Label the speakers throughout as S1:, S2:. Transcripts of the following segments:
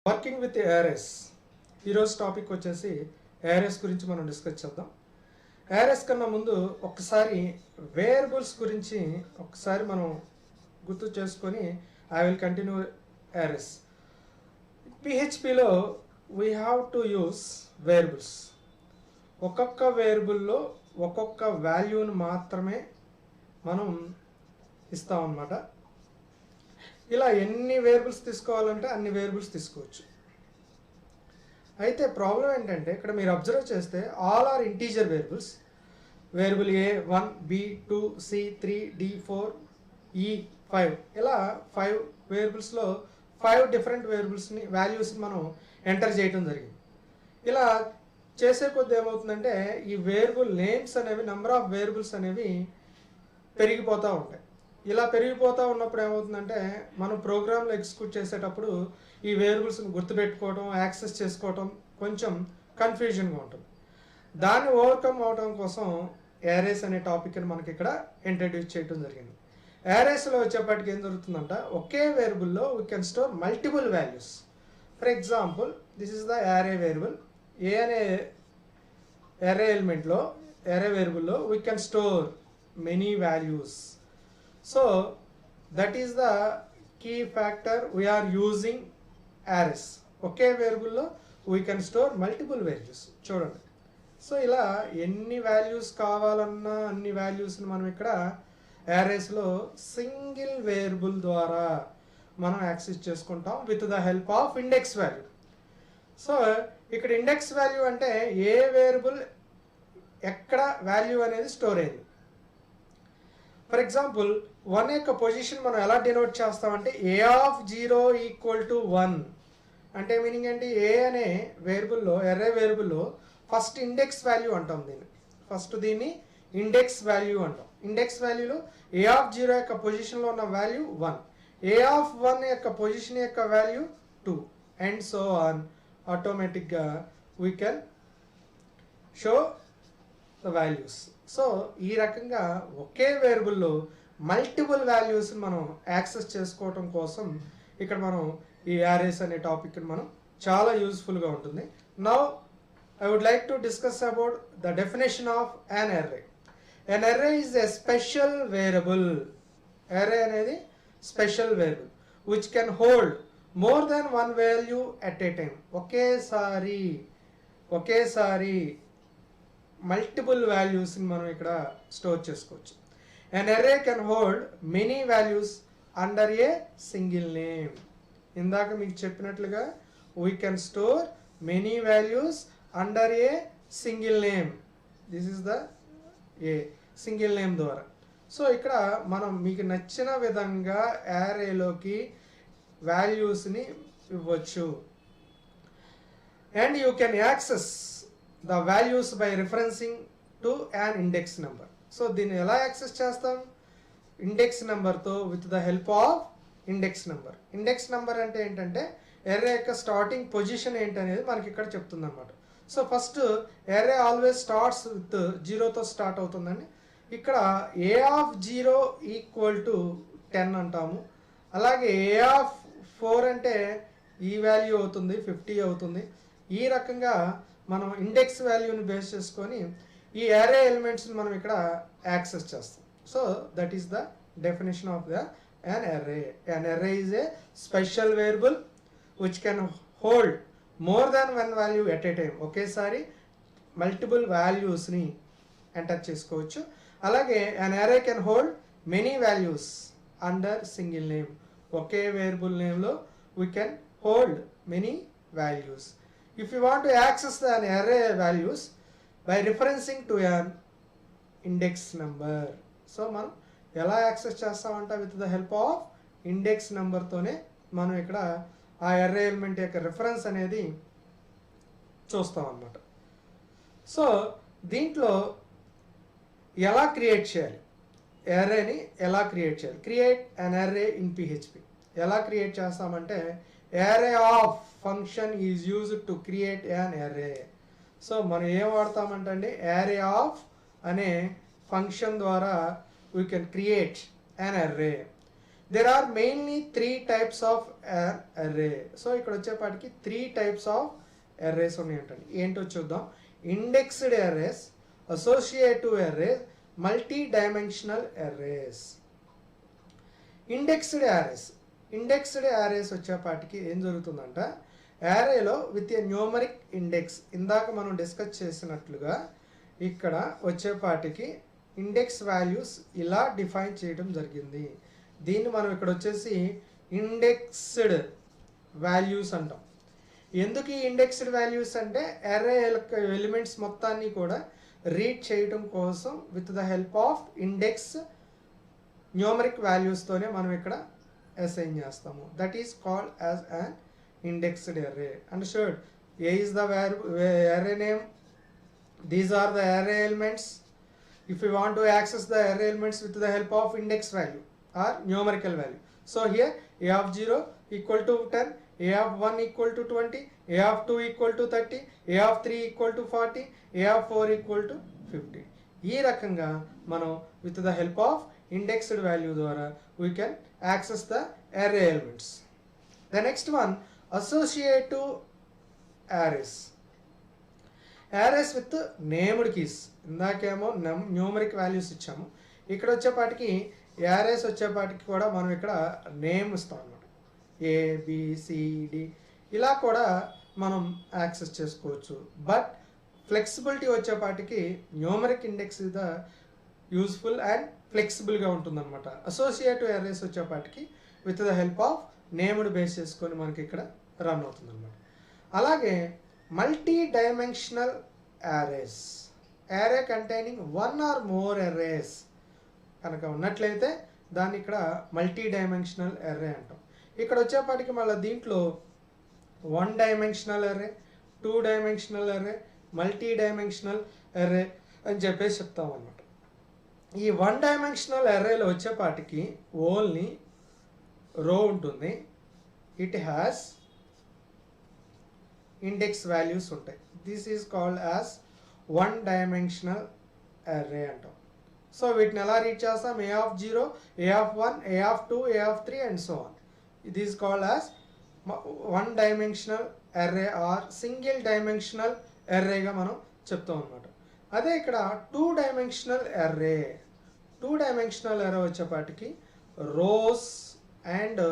S1: Working with ARS ఈరోజు topic వచ్చేసి ARS గురించి మనం డిస్కస్ చేద్దాం. ఏఆర్ఎస్ కన్నా ముందు ఒకసారి వేరియబుల్స్ గురించి ఒకసారి మనం గుర్తు చేసుకొని ఐ విల్ కంటిన్యూ ఏఆర్ఎస్. పిహెచ్పిలో we have to use variables. ఒక్కొక్క వేరియబుల్లో ఒక్కొక్క వాల్యూని మాత్రమే మనం ఇస్తామన్నమాట. ఇలా ఎన్ని వేరియబుల్స్ తీసుకోవాలంటే అన్ని వేరియబుల్స్ తీసుకోవచ్చు. అయితే ప్రాబ్లం ఏంటంటే ఇక్కడ మీరు అబ్జర్వ్ చేస్తే all are integer variables. Variable A1, B2, C3, D4, E5 ఇలా 5 వేరియబుల్స్లో 5 డిఫరెంట్ వేరియబుల్స్ని వాల్యూస్ని మనం ఎంటర్ చేయడం జరిగింది. ఇలా చేసే కొద్ది ఏమవుతుందంటే ఈ వేరియబుల్ నేమ్స్ అనేవి నెంబర్ ఆఫ్ వేరియబుల్స్ అనేవి పెరిగిపోతూ ఉంటాయి. ఇలా పెరిగిపోతూ ఉన్నప్పుడు ఏమవుతుందంటే మనం ప్రోగ్రామ్లో ఎగ్జిక్యూట్ చేసేటప్పుడు ఈ వేరియబుల్స్ని గుర్తుపెట్టుకోవడం, యాక్సెస్ చేసుకోవడం కొంచెం కన్ఫ్యూజన్గా ఉంటుంది. దాన్ని ఓవర్కమ్ అవడం కోసం ఏఆర్ఎస్ అనే టాపిక్ని మనకి ఇక్కడ ఇంట్రడ్యూస్ చేయడం జరిగింది. ఏఆర్ఎస్లో వచ్చేప్పటికి ఏం జరుగుతుందంట, ఒకే వేరియబుల్లో we can store multiple values. For example this is the array variable. A అనే యారే ఎలిమెంట్లో యారే వేరియబుల్లో we can store many values. So that is the key factor we are using arrays. ఒకే వేరియబుల్లో we can store multiple values. చూడండి, so ఇలా ఎన్ని values కావాలన్నా అన్ని వాల్యూస్ని మనం ఇక్కడ arraysలో సింగిల్ వేరియబుల్ ద్వారా మనం యాక్సెస్ చేసుకుంటాం with the help of index value. So ఇక్కడ ఇండెక్స్ వాల్యూ అంటే ఏ వేరియబుల్ ఎక్కడ వాల్యూ అనేది స్టోర్ అయింది. ఫర్ ఎగ్జాంపుల్ 1 యొక్క పొజిషన్ మనం ఎలా డినోట్ చేస్తామంటే A(0 = 1) అంటే మీనింగ్ ఏంటి, ఏ అనే వేరియబుల్లో ఎర్రే వేరియబుల్లో ఫస్ట్ ఇండెక్స్ వాల్యూ అంటాం దీన్ని. ఫస్ట్ దీన్ని ఇండెక్స్ వాల్యూ అంటాం. ఇండెక్స్ వాల్యూలో A(0) యొక్క పొజిషన్లో ఉన్న వాల్యూ 1, A(1) యొక్క పొజిషన్ యొక్క వాల్యూ 2 అండ్ సో ఆన్. ఆటోమేటిక్గా we can show the values. So ఈ రకంగా ఒకే వేరియబుల్లో మల్టిపుల్ వాల్యూస్ని మనం యాక్సెస్ చేసుకోవటం కోసం ఇక్కడ మనం ఈ అరేస్ అనే టాపిక్ని మనం చాలా యూస్ఫుల్గా ఉంటుంది. Now I would like to discuss about the definition of an array. An array is a special variable. Array అనేది special variable which can hold more than one value at a time. ఒకేసారి multiple వాల్యూస్ని మనం ఇక్కడ store చేసుకోవచ్చు. An array can hold many values under a single name. ఇందాక మీకు చెప్పినట్లుగా we can store many values under a single name. This is the a single name ద్వారా. So ఇక్కడ మనం మీకు నచ్చిన విధంగా అరేలోకి వాల్యూస్ని ఇవ్వచ్చు. And you can access the values by referencing to an index number. So దీన్ని ఎలా యాక్సెస్ చేస్తాం, ఇండెక్స్ నెంబర్తో with the help of index number. Index number అంటే ఏంటంటే ఎర్రే యొక్క స్టార్టింగ్ పొజిషన్ ఏంటనేది మనకి ఇక్కడ చెప్తుంది అనమాట. So first array always starts with 0తో స్టార్ట్ అవుతుందండి. ఇక్కడ A(0 = 10) అంటాము. అలాగే A(4) అంటే ఈ వాల్యూ అవుతుంది 50 అవుతుంది. ఈ రకంగా మనం ఇండెక్స్ వాల్యూని బేస్ చేసుకొని ఈ అరే ఎలిమెంట్స్ని మనం ఇక్కడ యాక్సెస్ చేస్తాం. So that is the definition of the an array. An array is a special variable which can hold more than one value at a time. ఒకేసారి మల్టిపుల్ వాల్యూస్ని ఎంటర్ చేసుకోవచ్చు. అలాగే an array can hold many values under single name. ఒకే variable నేమ్లో we can hold many values. If you want to access the array values by referencing to an index number. So మనం ఎలా access చేస్తామంట with the help of index నెంబర్తోనే మనం ఇక్కడ ఆ array element యొక్క రిఫరెన్స్ అనేది చూస్తాం అన్నమాట. సో దీంట్లో ఎలా క్రియేట్ చేయాలి, అర్రేని ఎలా క్రియేట్ చేయాలి, create an array in PHP ఎలా క్రియేట్ చేస్తామంటే array of function is used to create an array. So మనం ఏం వాడతామంటే array of అనే ఫంక్షన్ ద్వారా we can create an array. there are mainly 3 types of array. So ఇక్కడ వచ్చేపాటికి 3 types of arrays ఉన్నాయంటండి. ఏంటో చూద్దాం. Indexed arrays, associative arrays, multi dimensional arrays. Indexed arrays వచ్చేపాటికి ఏం జరుగుతుందంట, యారేలో విత్ ఏ న్యూమరిక్ ఇండెక్స్, ఇందాక మనం డిస్కస్ చేసినట్లుగా ఇక్కడ వచ్చేపాటికి ఇండెక్స్ వాల్యూస్ ఇలా డిఫైన్ చేయడం జరిగింది. దీన్ని మనం ఇక్కడ వచ్చేసి ఇండెక్స్డ్ వాల్యూస్ అంటాం. ఎందుకు ఈ ఇండెక్స్డ్ వాల్యూస్ అంటే అర్రే ఎలిమెంట్స్ మొత్తాన్ని కూడా రీడ్ చేయడం కోసం with the help of index numeric వాల్యూస్తోనే మనం ఇక్కడ అసైన్ చేస్తాము. That is called as an indexed array. Understood? A is the array name, these are the array elements. If we want to access the array elements with the help of index value or numerical value, so here a of 0 equal to 10, a of 1 equal to 20, a of 2 equal to 30, a of 3 equal to 40, a of 4 equal to 50. ఈ రకంగా మనం with the help of indexed value ద్వారా we can access the array elements. The next one, associative arrays. Arrays with named keys. ఇందాకేమో numeric values ఇచ్చాము. ఇక్కడ వచ్చేపాటికి arrays వచ్చేపాటికి కూడా మనం ఇక్కడ నేమ్ ఇస్తాం అన్నమాట. ABCD ఇలా కూడా మనం యాక్సెస్ చేసుకోవచ్చు. బట్ ఫ్లెక్సిబిలిటీ వచ్చేపాటికి numeric index is the useful and ఫ్లెక్సిబుల్గా ఉంటుందన్నమాట. అసోసియేటివ్ arrays వచ్చేపాటికి with the help of named base చేసుకొని మనకి ఇక్కడ రన్ అవుతుంది అనమాట. అలాగే multi dimensional arrays, array containing one or more arrays కనుక ఉన్నట్లయితే దాన్ని ఇక్కడ మల్టీ డైమెన్షనల్ array అంటాం. ఇక్కడ వచ్చేపాటికి మళ్ళీ దీంట్లో 1 dimensional array, 2 dimensional array, multi dimensional array అని చెప్పేసి చెప్తాం అన్నమాట. ఈ 1 dimensional arrayలో వచ్చేపాటికి ఓన్లీ రో ఉంటుంది. ఇట్ హ్యాస్ ఇండెక్స్ వాల్యూస్ ఉంటాయి. This is called as 1 dimensional array అంటాం. సో వీటిని ఎలా రీడ్ చేస్తాం, a of 0, a of 1, a of 2, a of 3 and so on. It is called as 1 dimensional array or single dimensional arrayగా మనం చెప్తాం అన్నమాట. అదే ఇక్కడ 2 dimensional array, 2 dimensional array వచ్చేపాటికి రోస్ అండ్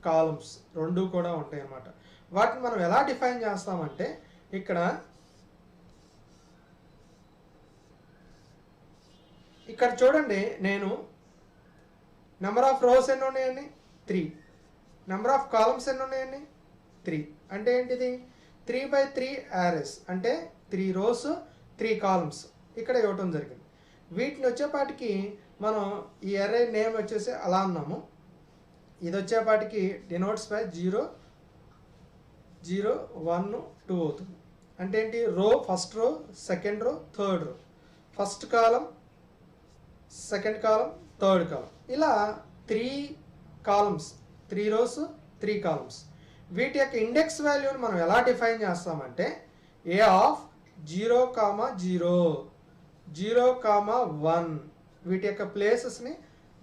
S1: కాలమ్స్ రెండు కూడా ఉంటాయి అన్నమాట. వాటిని మనం ఎలా డిఫైన్ చేస్తామంటే ఇక్కడ చూడండి, నేను నెంబర్ ఆఫ్ రోస్ ఎన్ని ఉన్నాయండి 3, నెంబర్ ఆఫ్ కాలమ్స్ ఎన్ని ఉన్నాయండి 3. అంటే ఏంటిది 3/3 arrays అంటే 3 rows 3 columns ఇక్కడ ఇవ్వటం జరిగింది. వీటిని వచ్చేపాటికి మనం ఈ అర్రే నేమ్ వచ్చేసి అలా అన్నాము. ఇది వచ్చేపాటికి డినోట్స్ బై 0, 0, 1, 2 అవుతుంది. అంటే ఏంటి, రో first row, second row, third row, first కాలం, సెకండ్ కాలం, థర్డ్ కాలం, ఇలా 3 columns, 3 rows 3 columns. వీటి యొక్క ఇండెక్స్ వాల్యూని మనం ఎలా డిఫైన్ చేస్తామంటే ఏ ఆఫ్ 0, 0, 0, 1 వీటి యొక్క ప్లేసెస్ని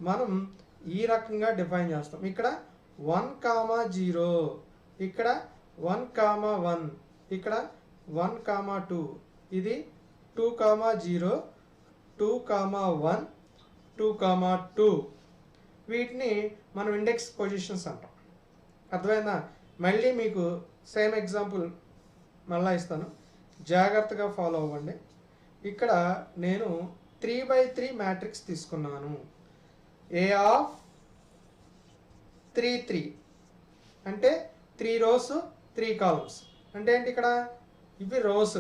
S1: మనం ఈ రకంగా డిఫైన్ చేస్తాం. ఇక్కడ 1, 0, ఇక్కడ 1, 1, ఇక్కడ 1, 2, ఇది 2, 0, 2, 1, 2, 2 వీటిని మనం ఇండెక్స్ పొజిషన్స్ అంటాం. అర్థమైందా? మళ్ళీ మీకు సేమ్ ఎగ్జాంపుల్ మళ్ళీ ఇస్తాను, జాగ్రత్తగా ఫాలో అవ్వండి. ఇక్కడ నేను 3/3 మ్యాట్రిక్స్ తీసుకున్నాను. ఏ ఆఫ్ 3, 3 అంటే 3 rows 3 columns. అంటే ఏంటి, ఇక్కడ ఇవి రోస్,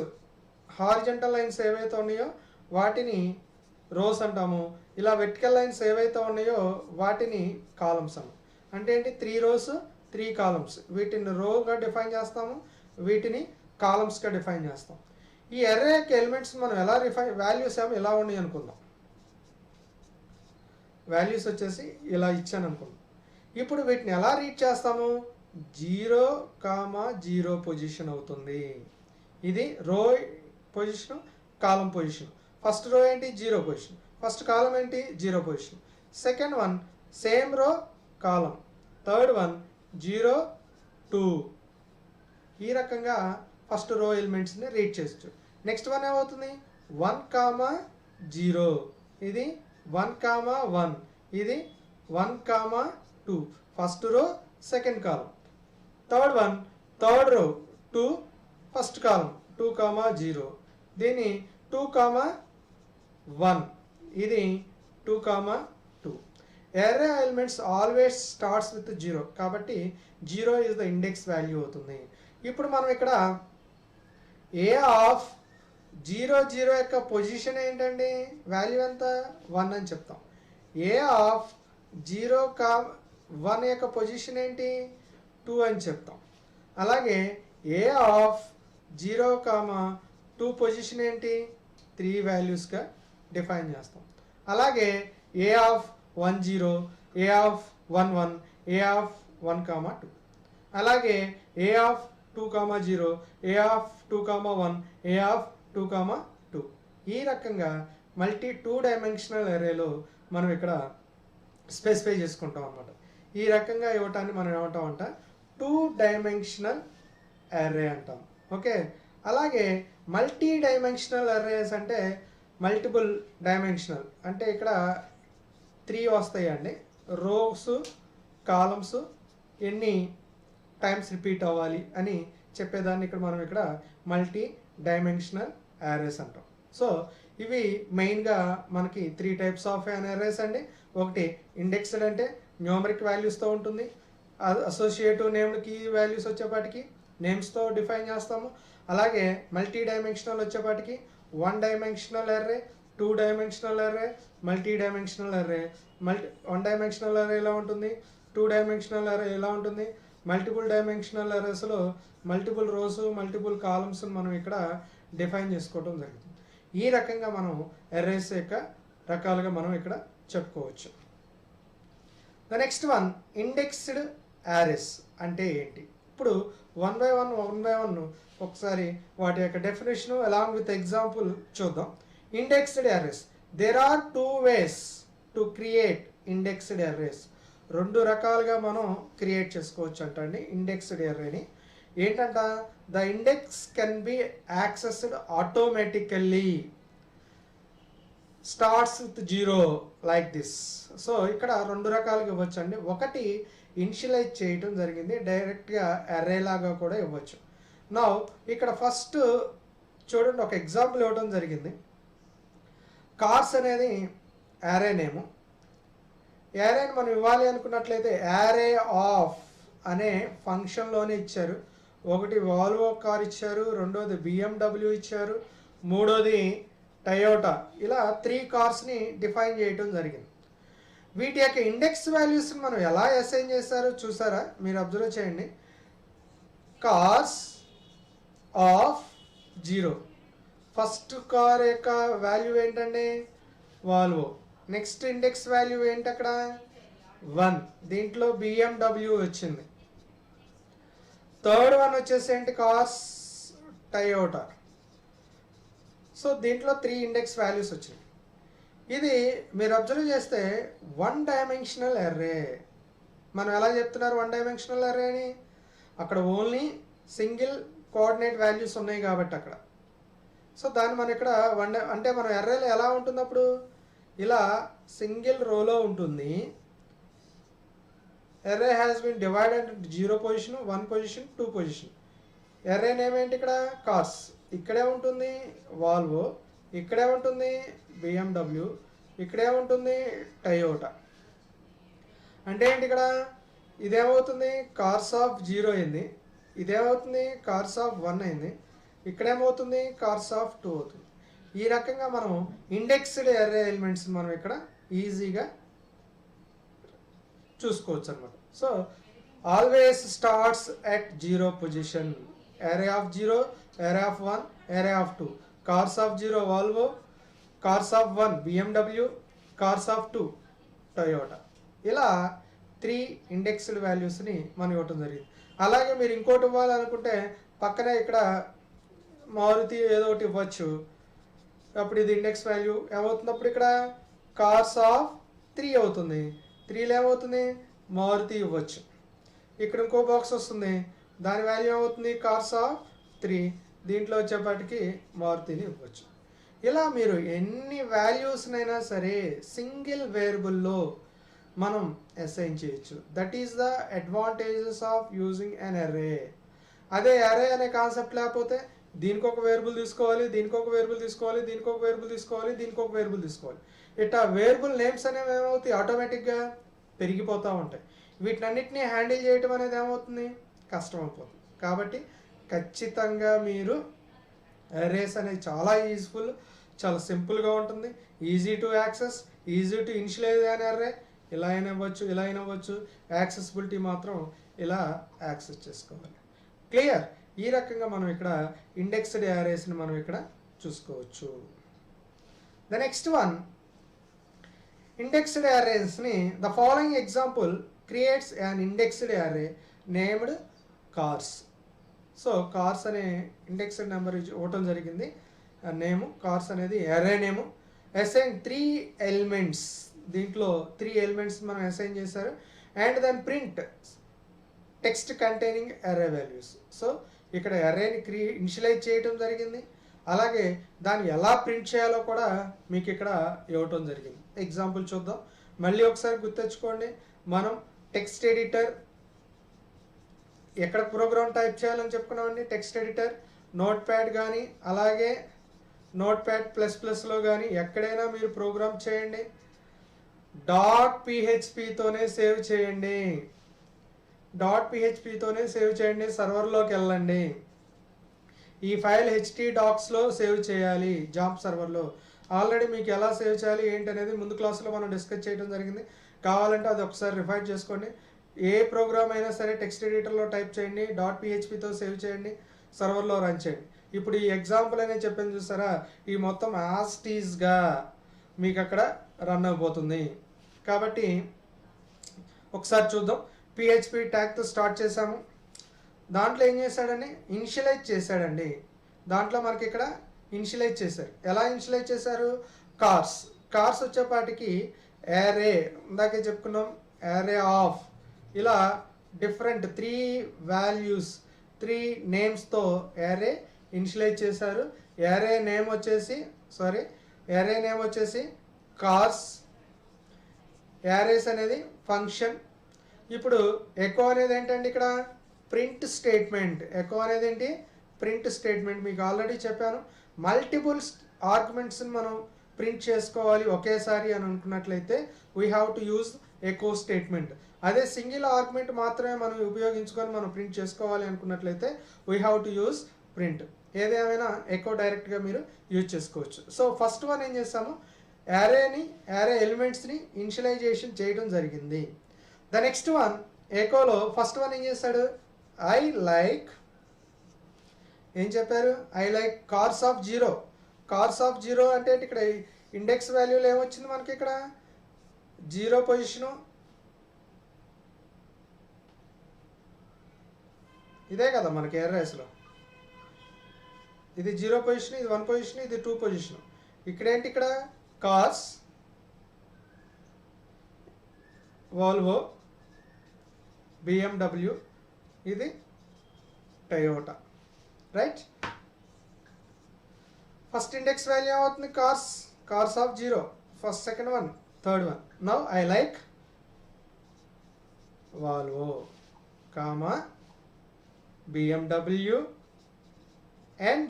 S1: హారిజంటల్ లైన్స్ ఏవైతే ఉన్నాయో వాటిని రోస్ అంటాము. ఇలా వెర్టికల్ లైన్స్ ఏవైతే ఉన్నాయో వాటిని కాలమ్స్ అన్నాం. అంటే ఏంటి, 3 rows 3 columns. వీటిని రోగా డిఫైన్ చేస్తాము, వీటిని కాలమ్స్గా డిఫైన్ చేస్తాం. ఈ అర్రే యొక్క ఎలిమెంట్స్ మనం ఎలా వాల్యూస్ ఏమో ఇలా ఉన్నాయి అనుకుందాం. వాల్యూస్ వచ్చేసి ఇలా ఇచ్చాను అనుకుందాం. ఇప్పుడు వీటిని ఎలా రీడ్ చేస్తాము, 0, 0 పొజిషన్ అవుతుంది. ఇది రో పొజిషన్, కాలం పొజిషన్. ఫస్ట్ రో ఏంటి, 0 పొజిషన్. ఫస్ట్ కాలం ఏంటి, 0 పొజిషన్. సెకండ్ వన్ సేమ్ రో కాలం, థర్డ్ వన్ 0 2. ఈ రకంగా ఫస్ట్ రో ఎలిమెంట్స్ని రీడ్ చేయొచ్చు. నెక్స్ట్ వన్ ఏమవుతుంది 1, 0, ఇది 1, 1, ఇది 1, 2, first row second column. Third one third row 2, first కాలం 2, 0, దీని 2, 1, ఇది 2, 2. array elements always starts with 0 కాబట్టి 0 is the index value అవుతుంది. ఇప్పుడు మనం ఇక్కడ a ఆఫ్ 0 0 యొక్క పొజిషన్ ఏంటండి, వాల్యూ ఎంత 1 అని చెప్తాం. a ఆఫ్ 0, 1 యొక్క పొజిషన్ ఏంటి 2 అని చెప్తాం. అలాగే a ఆఫ్ 0, 2 పొజిషన్ ఏంటి 3 వాల్యూస్గా డిఫైన్ చేస్తాం. అలాగే a of 1 0, a of 1 1, a of 1, 2. అలాగే a of 2, 0, a of 2, 1, a of 2, 2. ఈ రకంగా మల్టీ 2 డైమెన్షనల్ అరేలో మనం ఇక్కడ స్పెసిఫై చేసుకుంటాం అన్నమాట. ఈ రకంగా ఇవ్వటాన్ని మనం ఏమంటాం అంట 2 డైమెన్షనల్ అర్రే అంటాం. ఓకే, అలాగే మల్టీ డైమెన్షనల్ అర్రేస్ అంటే మల్టిపుల్ డైమెన్షనల్ అంటే ఇక్కడ 3 వస్తాయి అండి. రోస్ కాలమ్స్ ఎన్ని టైమ్స్ రిపీట్ అవ్వాలి అని చెప్పేదాన్ని ఇక్కడ మనం ఇక్కడ మల్టీ డైమెన్షనల్ అర్రేస్ అంటాం. సో ఇవి మెయిన్గా మనకి 3 టైప్స్ ఆఫ్ అర్రేస్ అండి. ఒకటి ఇండెక్స్డ్ అంటే న్యూమరిక్ వాల్యూస్తో ఉంటుంది. అసోసియేటివ్ నేమ్డ్ కీ వాల్యూస్ వచ్చేపాటికి నేమ్స్తో డిఫైన్ చేస్తాము. అలాగే మల్టీ డైమెన్షనల్ వచ్చేపాటికి 1 dimensional array, 2 dimensional array, multi dimensional array. 1 dimensional array ఎలా ఉంటుంది, 2 డైమెన్షనల్ అర్రే ఎలా ఉంటుంది, మల్టిపుల్ డైమెన్షనల్ అర్రేస్లో మల్టిపుల్ రోస్ మల్టిపుల్ కాలమ్స్ మనం ఇక్కడ డిఫైన్ చేసుకోవడం జరుగుతుంది. ఈ రకంగా మనం అర్రేస్ యొక్క రకాలుగా మనం ఇక్కడ చెప్పుకోవచ్చు. The next one indexed arrays అంటే ఏంటి. ఇప్పుడు 1 by 1 ఒకసారి వాటి యొక్క డెఫినేషన్ అలాంగ్ విత్ ఎగ్జాంపుల్ చూద్దాం. Indexed arrays, there are 2 ways to create indexed arrays. 2 రకాలుగా మనం క్రియేట్ చేసుకోవచ్చు అంటండి ఇండెక్స్డ్ అర్రేని. ఏంటంట, the index can be accessed automatically, starts with 0 like this. So ఇక్కడ 2 రకాలుగా ఇవ్వచ్చు అండి. ఒకటి ఇనిషియలైజ్ చేయటం జరిగింది, డైరెక్ట్గా అర్రే లాగా కూడా ఇవ్వచ్చు. నా ఇక్కడ ఫస్ట్ చూడండి, ఒక ఎగ్జాంపుల్ ఇవ్వడం జరిగింది. కార్స్ అనేది యారే నేము. యారేని మనం ఇవ్వాలి అనుకున్నట్లయితే యారే ఆఫ్ అనే ఫంక్షన్లోనే ఇచ్చారు. ఒకటి వాల్వో కార్ ఇచ్చారు, రెండోది BMW ఇచ్చారు, మూడోది టయోటా. ఇలా 3 కార్స్ని డిఫైన్ చేయటం జరిగింది. వీటి యొక్క ఇండెక్స్ వాల్యూస్ని మనం ఎలా అసైన్ చేశారో చూసారా, మీరు అబ్జర్వ్ చేయండి. కార్స్ ఆఫ్ 0, ఫస్ట్ కార్ యొక్క వాల్యూ ఏంటండి వాల్వో. నెక్స్ట్ ఇండెక్స్ వాల్యూ ఏంటి అక్కడ 1, దీంట్లో BMW వచ్చింది. థర్డ్ వన్ వచ్చేసి ఏంటి కార్స్ టయోటా. సో దీంట్లో 3 ఇండెక్స్ వాల్యూస్ వచ్చినాయి. ఇది మీరు అబ్జర్వ్ చేస్తే 1 డైమెన్షనల్ అర్రే. మనం ఎలా చెప్తున్నారు 1 డైమెన్షనల్ అర్రే అని, అక్కడ ఓన్లీ సింగిల్ కోఆర్డినేట్ వాల్యూస్ ఉన్నాయి కాబట్టి అక్కడ. సో దాన్ని మనం ఇక్కడ అంటే మన అర్రేలో ఎలా ఉంటుంది అప్పుడు, ఇలా సింగిల్ రోలో ఉంటుంది. Array has been divided 0 position, 1 position, 2 position. Array name ఏంటి ఇక్కడ కార్స్, ఇక్కడే ఉంటుంది వాల్వో, ఇక్కడే ఉంటుంది BMW, ఇక్కడే ఉంటుంది టయోటా. అంటే ఏంటి ఇక్కడ ఇదేమవుతుంది కార్స్ ఆఫ్ 0 అయింది, ఇదేమవుతుంది కార్స్ ఆఫ్ 1 అయింది, ఇక్కడేమవుతుంది కార్స్ ఆఫ్ 2 అవుతుంది. ఈ రకంగా మనం ఇండెక్స్డ్ అర్రే ఎలిమెంట్స్ మనం ఇక్కడ ఈజీగా చూసుకోవచ్చు అనమాట. So always starts at 0 position. Array of 0, array of 1, array of 2. Cars of 0 Volvo, cars of 1 BMW, cars of 2 Toyota. ఇలా 3 ఇండెక్స్డ్ వాల్యూస్ని మనం ఇవ్వటం జరిగింది. అలాగే మీరు ఇంకోటి ఇవ్వాలనుకుంటే పక్కనే ఇక్కడ మారుతి ఏదో ఒకటి ఇవ్వచ్చు. అప్పుడు ఇది ఇండెక్స్ వాల్యూ ఏమవుతుంది, అప్పుడు ఇక్కడ కార్స్ ఆఫ్ 3 అవుతుంది. 3లో ఏమవుతుంది మారుతి ఇవ్వచ్చు. ఇక్కడ ఇంకో బాక్స్ వస్తుంది, దాని వాల్యూ ఏమవుతుంది కార్స్ ఆఫ్ 3, దీంట్లో వచ్చేపాటికి మారుతిని ఇవ్వచ్చు. ఇలా మీరు ఎన్ని వాల్యూస్నైనా సరే సింగిల్ వేరియబుల్లో మనం అసైన్ చేయొచ్చు. That is the advantages of using an array. అదే అర్రే అనే కాన్సెప్ట్ లేకపోతే దీనికి ఒక వేరియబుల్ తీసుకోవాలి, దీనికి ఒక వేరియబుల్ తీసుకోవాలి, దీనికి ఒక వేరియబుల్ తీసుకోవాలి, దీనికి ఒక వేరియబుల్ తీసుకోవాలి. ఇట్లా వేరియబుల్ నేమ్స్ అనేవి ఏమవుతాయి, ఆటోమేటిక్గా పెరిగిపోతూ ఉంటాయి. వీటన్నిటిని హ్యాండిల్ చేయటం అనేది ఏమవుతుంది, కష్టం అయిపోతుంది. కాబట్టి ఖచ్చితంగా మీరు అర్రేస్ అనేది చాలా యూజ్ఫుల్, చాలా సింపుల్గా ఉంటుంది, easy to access, easy to initialise అనే అర్రే. ఇలా అయినా ఇవ్వచ్చు, ఇలా అయినా ఇవ్వచ్చు. యాక్సెసిబిలిటీ మాత్రం ఇలా యాక్సెస్ చేసుకోవాలి. క్లియర్? ఈ రకంగా మనం ఇక్కడ ఇండెక్స్డ్ అర్రేస్ని మనం ఇక్కడ చూసుకోవచ్చు. ద నెక్స్ట్ వన్, ఇండెక్స్డ్ అర్రేస్ని the following example creates an indexed array named cars. So cars అనే ఇండెక్స్డ్ నెంబర్ ఇవ్వటం జరిగింది. నేము కార్స్ అనేది అర్రే నేము. అసైన్ 3 ఎలిమెంట్స్, దీంట్లో 3 ఎలిమెంట్స్ మనం అసైన్ చేశారు. And then print text containing array values. So ఇక్కడ అర్రేని ఇనిషియలైజ్ చేయటం జరిగింది, అలాగే దాన్ని ఎలా ప్రింట్ చేయాలో కూడా మీకు ఇక్కడ ఇవ్వటం జరిగింది. ఎగ్జాంపుల్ చూద్దాం. మళ్ళీ ఒకసారి గుర్తుంచుకోండి, మనం టెక్స్ట్ ఎడిటర్ ఎక్కడ ప్రోగ్రామ్ టైప్ చేయాలని చెప్పుకున్నామండి. టెక్స్ట్ ఎడిటర్, నోట్ ప్యాడ్ కానీ అలాగే నోట్ ప్యాడ్ ++లో కానీ ఎక్కడైనా మీరు ప్రోగ్రామ్ చేయండి. .phpతోనే సేవ్ చేయండి. .phpతోనే సేవ్ చేయండి. సర్వర్లోకి వెళ్ళండి. ఈ ఫైల్ htdocsలో సేవ్ చేయాలి, జాంప్ సర్వర్లో. ఆల్రెడీ మీకు ఎలా సేవ్ చేయాలి ఏంటనేది ముందు క్లాసులో మనం డిస్కస్ చేయడం జరిగింది. కావాలంటే అది ఒకసారి రిఫైన్ చేసుకోండి. ఏ ప్రోగ్రామ్ అయినా సరే టెక్స్ట్ ఎడిటర్లో టైప్ చేయండి, .phpతో సేవ్ చేయండి, సర్వర్లో రన్ చేయండి. ఇప్పుడు ఈ ఎగ్జాంపుల్ అనేది చెప్పాను చూసారా, ఈ మొత్తం యాస్టీస్గా మీకు అక్కడ రన్ అయిపోతుంది. కాబట్టి ఒకసారి చూద్దాం. PHP ట్యాగ్తో స్టార్ట్ చేసాము. దాంట్లో ఏం చేశాడని ఇనిషియలైజ్ చేశాడండి. దాంట్లో మనకి ఇక్కడ ఇనిషియలైజ్ చేశారు. ఎలా ఇనిషియలైజ్ చేశారు, కార్స్. కార్స్ వచ్చేపాటికి అర్రే, ఇందాకే చెప్పుకున్నాం, అర్రే ఆఫ్, ఇలా డిఫరెంట్ 3 వాల్యూస్ 3 నేమ్స్తో అర్రే ఇనిషియలైజ్ చేశారు. అర్రే నేమ్ వచ్చేసి కార్స్. అర్రేస్ అనేది ఫంక్షన్. ఇప్పుడు ఎకో అనేది ఏంటంటే ఇక్కడ ప్రింట్ స్టేట్మెంట్. ఎకో అనేది ఏంటి, ప్రింట్ స్టేట్మెంట్. మీకు ఆల్రెడీ చెప్పాను, మల్టిపుల్ ఆర్గ్యుమెంట్స్ని మనం ప్రింట్ చేసుకోవాలి ఒకేసారి అని అనుకున్నట్లయితే we have to use echo statement. అదే సింగిల్ ఆర్గ్యుమెంట్ మాత్రమే మనం ఉపయోగించుకొని మనం ప్రింట్ చేసుకోవాలి అనుకున్నట్లయితే we have to use print. ఏదేమైనా ఎకో డైరెక్ట్గా మీరు యూజ్ చేసుకోవచ్చు. సో ఫస్ట్ వన్ ఏం చేస్తాము, అర్రే ఎలిమెంట్స్ని ఇనిషియలైజేషన్ చేయడం జరిగింది. ద నెక్స్ట్ వన్, ఎకోలో ఫస్ట్ వన్ ఏం చేస్తాడు, ఐ లైక్, ఏం చెప్పారు, I like cars of 0. Cars of 0 అంటే ఇక్కడ ఇండెక్స్ వాల్యూలో ఏమొచ్చింది మనకి, ఇక్కడ 0 పొజిషను, ఇదే కదా మనకి అర్రేస్లో. ఇది 0 పొజిషన్, ఇది 1 పొజిషన్, ఇది 2 పొజిషన్. ఇక్కడేంటి, ఇక్కడ కార్స్, వాల్వో, BMW, ఇది Toyota, right. First index value ఏమవుతుంది, cars of 0, first, second one, third one. Now I like Volvo, comma BMW and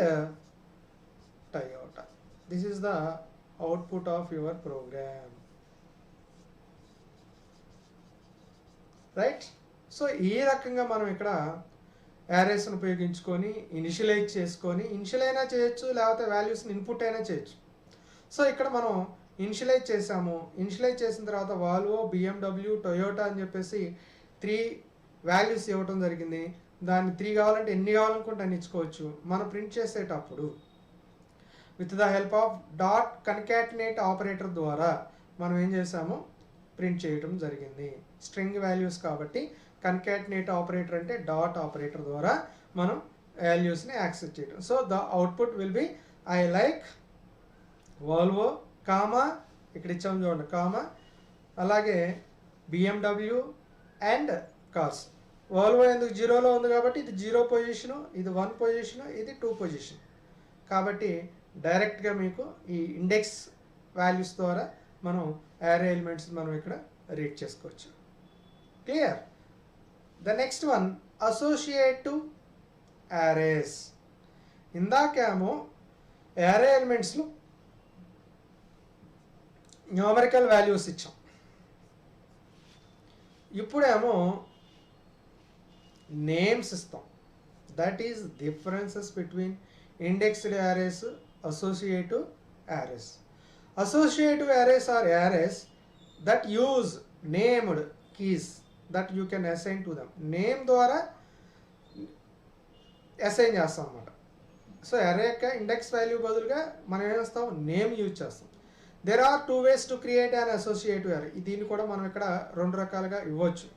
S1: Toyota. This is the output of your program, right? So ఈ రకంగా మనం ఇక్కడ అర్రేస్ని ఉపయోగించుకొని initialise చేసుకొని, initial అయినా చేయొచ్చు, లేకపోతే వాల్యూస్ని ఇన్పుట్ అయినా చేయొచ్చు. సో ఇక్కడ మనం ఇనిషియలైజ్ చేసాము. ఇనిషియలైజ్ చేసిన తర్వాత వాల్వో, BMW, టొయోటా అని చెప్పేసి 3 వాల్యూస్ ఇవ్వటం జరిగింది. దాన్ని 3 కావాలంటే ఎన్ని కావాలనుకుంటే అన్ని ఇచ్చుకోవచ్చు. మనం ప్రింట్ చేసేటప్పుడు with the help of dot concatenate operator ద్వారా మనం ఏం చేసాము, ప్రింట్ చేయటం జరిగింది. స్ట్రింగ్ వాల్యూస్ కాబట్టి కన్కాటినేట్ ఆపరేటర్ అంటే డాట్ ఆపరేటర్ ద్వారా మనం వాల్యూస్ని యాక్సెస్ చేయడం. So the output will B I like Volvo, comma, ఇక్కడ ఇచ్చాము చూడండి, కామా, అలాగే BMW అండ్ కార్స్. వాల్వో ఎందుకు జీరోలో ఉంది కాబట్టి ఇది 0 పొజిషను, ఇది 1 పొజిషను, ఇది 2 పొజిషన్. కాబట్టి డైరెక్ట్గా మీకు ఈ ఇండెక్స్ వాల్యూస్ ద్వారా మనం యారే ఎలిమెంట్స్ మనం ఇక్కడ రీడ్ చేసుకోవచ్చు. Clear? The next one associative arrays. ఇందాకేమో యారే ఎలిమెంట్స్లో న్యూమరికల్ వాల్యూస్ ఇచ్చాం, ఇప్పుడేమో నేమ్స్ ఇస్తాం. That is differences between indexed arrays, associative arrays. Associative arrays are arrays that use named keys that you can assign to them. Name ద్వారా assign చేస్తాం అన్నమాట. So అరే యొక్క ఇండెక్స్ వాల్యూ బదులుగా మనం ఏం చేస్తాం, నేమ్ యూజ్ చేస్తాం. There are 2 ways to create an associative array. దీన్ని కూడా మనం ఇక్కడ 2 రకాలుగా ఇవ్వచ్చు.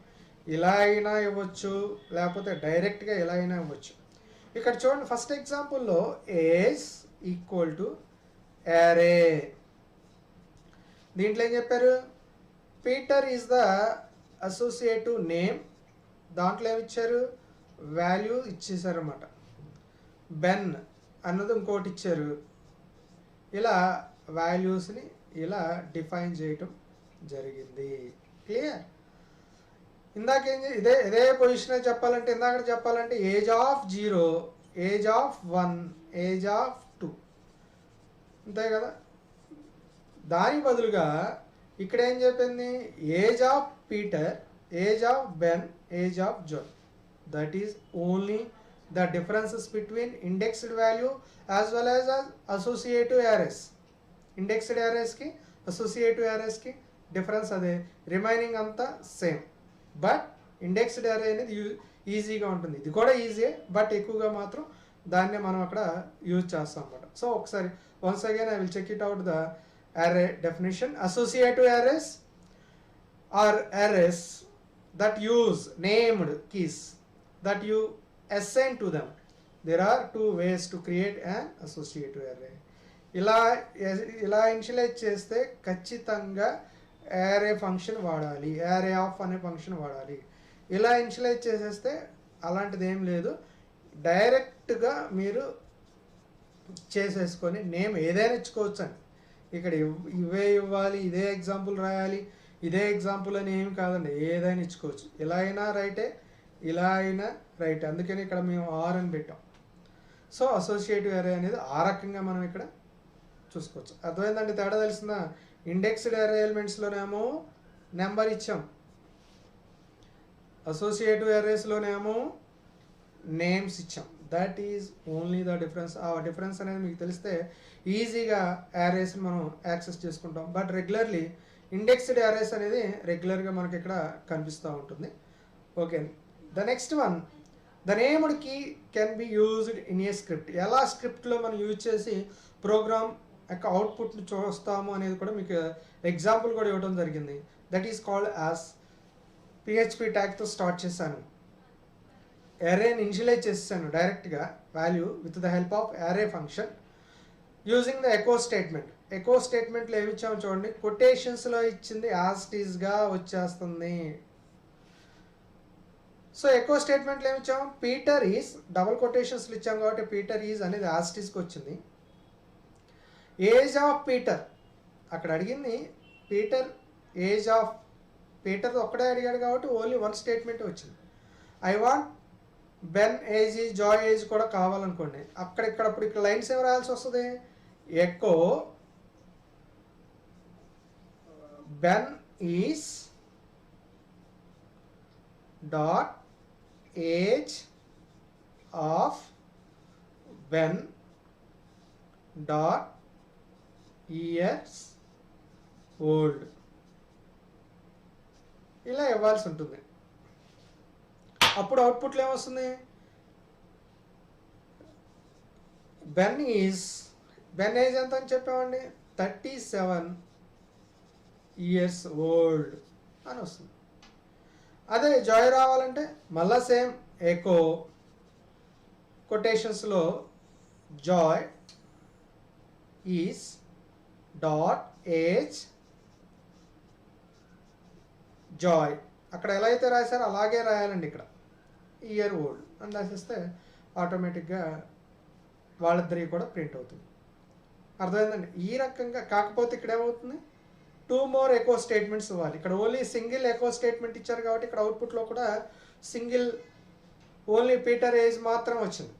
S1: ఇలా అయినా ఇవ్వచ్చు, లేకపోతే డైరెక్ట్గా ఇలా అయినా ఇవ్వచ్చు. ఇక్కడ చూడండి, ఫస్ట్ ఎగ్జాంపుల్లో ఏజ్ ఈక్వల్ టు యారే. దీంట్లో ఏం చెప్పారు, Peter is the associative name. దాంట్లో ఏమి ఇచ్చారు, వాల్యూ ఇచ్చేసారు అన్నమాట. బెన్ అన్నది ఇంకోటి ఇచ్చారు. ఇలా వాల్యూస్ని ఇలా డిఫైన్ చేయటం జరిగింది. క్లియర్? ఇందాకేం ఇదే పొజిషన్ చెప్పాలంటే, ఇందాక చెప్పాలంటే age of 0, age of 1, age of 2, అంతే కదా. దాని బదులుగా ఇక్కడ ఏం చెప్పింది, age of Peter, age of Ben, age of John. That is only the differences between indexed value as well as associative arrays. Indexed యారేస్కి అసోసియేటివ్ యారేస్కి డిఫరెన్స్ అదే, రిమైనింగ్ అంతా సేమ్. బట్ ఇండెక్స్డ్ యారే అనేది ఈజీగా ఉంటుంది. ఇది కూడా ఈజీయే, బట్ ఎక్కువగా మాత్రం దాన్నే మనం అక్కడ యూజ్ చేస్తాం అన్నమాట. సో ఒకసారి once again I will check it out the array definition. Associative arrays are arrays that use named keys that you assign to them. There are 2 ways to create an associative array. ఇలా initialise చేస్తే ఖచ్చితంగా యారే function వాడాలి, యారే of అనే function వాడాలి. ఇలా initialise చేసేస్తే అలాంటిది ఏం లేదు, డైరెక్ట్గా మీరు చేసేసుకొని నేమ్ ఏదైనా ఇచ్చుకోవచ్చు అండి. ఇక్కడ ఇవే ఇవ్వాలి, ఇదే ఎగ్జాంపుల్ రాయాలి, ఇదే ఎగ్జాంపుల్ అని ఏం కాదండి, ఏదైనా ఇచ్చుకోవచ్చు. ఇలా అయినా రైటే, ఇలా అయినా రైట్. అందుకని ఇక్కడ మేము ఆర్ అని పెట్టాం. సో అసోసియేటివ్ అరే అనేది ఆ రకంగా మనం ఇక్కడ చూసుకోవచ్చు. అర్థమైందండి తేడా తెలిసిందా? ఇండెక్స్డ్ అరే ఎలిమెంట్స్లోనేమో నెంబర్ ఇచ్చాం, అసోసియేటివ్ అరేస్లోనేమో నేమ్స్ ఇచ్చాం. That is only the difference. ఆ డిఫరెన్స్ అనేది మీకు తెలిస్తే ఈజీగా యారేస్ని మనం యాక్సెస్ చేసుకుంటాం. బట్ రెగ్యులర్లీ ఇండెక్స్డ్ యారేస్ అనేది రెగ్యులర్గా మనకి ఇక్కడ కనిపిస్తూ ఉంటుంది. Okay, the next one, the named key can be used in a script. ఎలా స్క్రిప్ట్లో మనం యూజ్ చేసి ప్రోగ్రామ్ యొక్క అవుట్పుట్ని చూస్తాము అనేది కూడా మీకు ఎగ్జాంపుల్ కూడా ఇవ్వడం జరిగింది. That is called as PHP ట్యాగ్తో స్టార్ట్ చేశాను, అరేని ఇనిషియలైజ్ చేసాను డైరెక్ట్గా value with the help of array function using the echo statement. Echo స్టేట్మెంట్లో ఏమి ఇచ్చాము చూడండి, కొటేషన్స్లో ఇచ్చింది యాజ్ ఇట్ ఈస్గా వచ్చేస్తుంది. సో ఎకో స్టేట్మెంట్లో ఏమి ఇచ్చాము, పీటర్ ఈజ్ డబుల్ కొటేషన్స్లో ఇచ్చాము కాబట్టి పీటర్ ఈజ్ అనేది యాజ్ ఇట్ ఈస్కి వచ్చింది. ఏజ్ ఆఫ్ పీటర్ అక్కడ అడిగింది, పీటర్ ఏజ్ ఆఫ్ పీటర్ ఒక్కడే అడిగాడు కాబట్టి ఓన్లీ 1 స్టేట్మెంట్ వచ్చింది. I want Ben age is Joy age కూడా కావాలనుకోండి, అప్పుడు ఇక్కడ లైన్స్ ఏమి రాయాల్సి వస్తుంది, echo Ben is dot age of Ben dot years old, ఇలా ఇవ్వాల్సి ఉంటుంది. అప్పుడు అవుట్పుట్లో ఏమొస్తుంది, బెన్ ఏజ్ ఎంత అని చెప్పామండి, 37 years ఓల్డ్ అని వస్తుంది. అదే జాయ్ రావాలంటే మళ్ళా సేమ్ ఎకో కొటేషన్స్లో Joy is dot age Joy అక్కడ ఎలా అయితే రాశారో అలాగే రాయాలండి. ఇక్కడ ఇయర్ ఓల్డ్ అని రాసేస్తే ఆటోమేటిక్గా వాళ్ళిద్దరి కూడా ప్రింట్ అవుతుంది. అర్థమైందండి. ఈ రకంగా కాకపోతే ఇక్కడ ఏమవుతుంది, 2 more ఎకో స్టేట్మెంట్స్ ఇవ్వాలి. ఇక్కడ ఓన్లీ సింగిల్ ఎకో స్టేట్మెంట్ ఇచ్చారు కాబట్టి ఇక్కడ అవుట్పుట్లో కూడా సింగిల్ ఓన్లీ పీటర్ ఏజ్ మాత్రం వచ్చింది.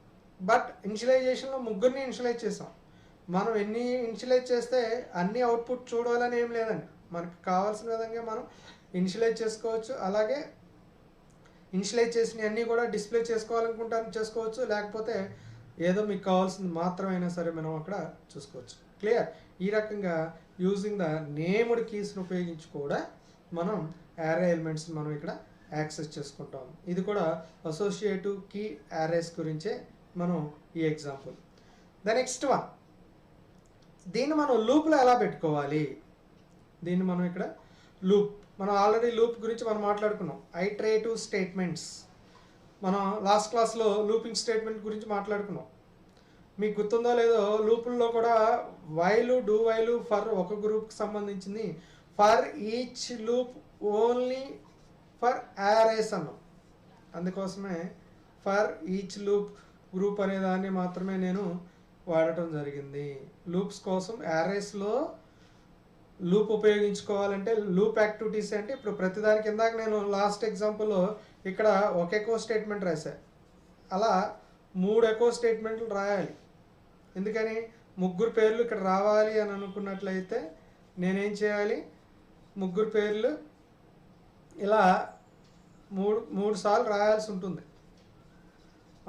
S1: బట్ ఇనిషియలైజేషన్లో ముగ్గురిని ఇనిషియలైజ్ చేసాం. మనం ఎన్ని ఇనిషియలైజ్ చేస్తే అన్ని అవుట్పుట్ చూడాలని ఏం లేదండి. మనకు కావాల్సిన విధంగా మనం ఇనిషియలైజ్ చేసుకోవచ్చు. అలాగే ఇనిషియలైజ్ చేసిన అన్నీ కూడా డిస్ప్లే చేసుకోవాలనుకుంటాను చేసుకోవచ్చు, లేకపోతే ఏదో మీకు కావాల్సింది మాత్రమైనా సరే మనం అక్కడ చూసుకోవచ్చు. క్లియర్. ఈ రకంగా యూజింగ్ ద నేమ్డ్ కీస్ని ఉపయోగించి కూడా మనం యారే ఎలిమెంట్స్ మనం ఇక్కడ యాక్సెస్ చేసుకుంటాం. ఇది కూడా అసోసియేటివ్ కీ యారేస్ గురించే మనం ఈ ఎగ్జాంపుల్. ద నెక్స్ట్ వన్, దీన్ని మనం లూప్లో ఎలా పెట్టుకోవాలి. దీన్ని మనం ఇక్కడ లూప్, మనం ఆల్రెడీ లూప్ గురించి మనం మాట్లాడుకున్నాం. ఐటరేటివ్ స్టేట్మెంట్స్ మనం లాస్ట్ క్లాస్లో లూపింగ్ స్టేట్మెంట్ గురించి మాట్లాడుకున్నాం. మీకు గుర్తుందో లేదో, లూపుల్లో కూడా వైలు, డూ వైలు, ఫర్ ఒక గ్రూప్కి సంబంధించింది. For each loop only for arrays అన్నాం. అందుకోసమే ఫర్ ఈచ్ లూప్ గ్రూప్ అనే దాన్ని మాత్రమే నేను వాడటం జరిగింది. లూప్స్ కోసం యారేస్లో లూప్ ఉపయోగించుకోవాలంటే లూప్ యాక్టివిటీస్ అంటే ఇప్పుడు ప్రతిదానికి ఇందాక నేను లాస్ట్ ఎగ్జాంపుల్లో ఇక్కడ ఒక ఎకో స్టేట్మెంట్ రాశాను. అలా 3 ఎకో స్టేట్మెంట్లు రాయాలి. ఎందుకని, ముగ్గురు పేర్లు ఇక్కడ రావాలి అని అనుకున్నట్లయితే నేనేం చేయాలి, ముగ్గురు పేర్లు ఇలా మూడు సార్లు రాయాల్సి ఉంటుంది.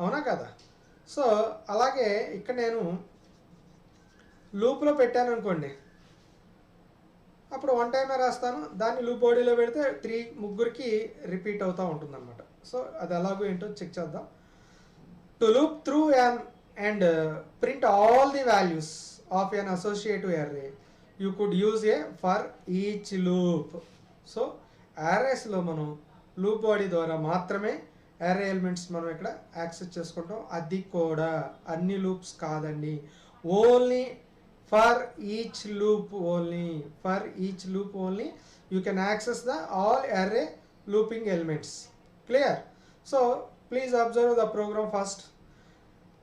S1: అవునా కదా. సో అలాగే ఇక్కడ నేను లూప్లో పెట్టాను అనుకోండి, అప్పుడు 1 టైమే రాస్తాను. దాన్ని లూప్ బాడీలో పెడితే 3 ముగ్గురికి రిపీట్ అవుతూ ఉంటుంది అనమాట. సో అది ఎలాగో ఏంటో చెక్ చేద్దాం. To loop through and print all the values of an associative array, you could use a for each loop. సో arraysలో మనం లూప్ బాడీ ద్వారా మాత్రమే array ఎలిమెంట్స్ మనం ఇక్కడ యాక్సెస్ చేసుకుంటాం. అది కూడా అన్ని లూప్స్ కాదండి, only for each loop only you can access the all array looping elements. Clear. So please observe the program first.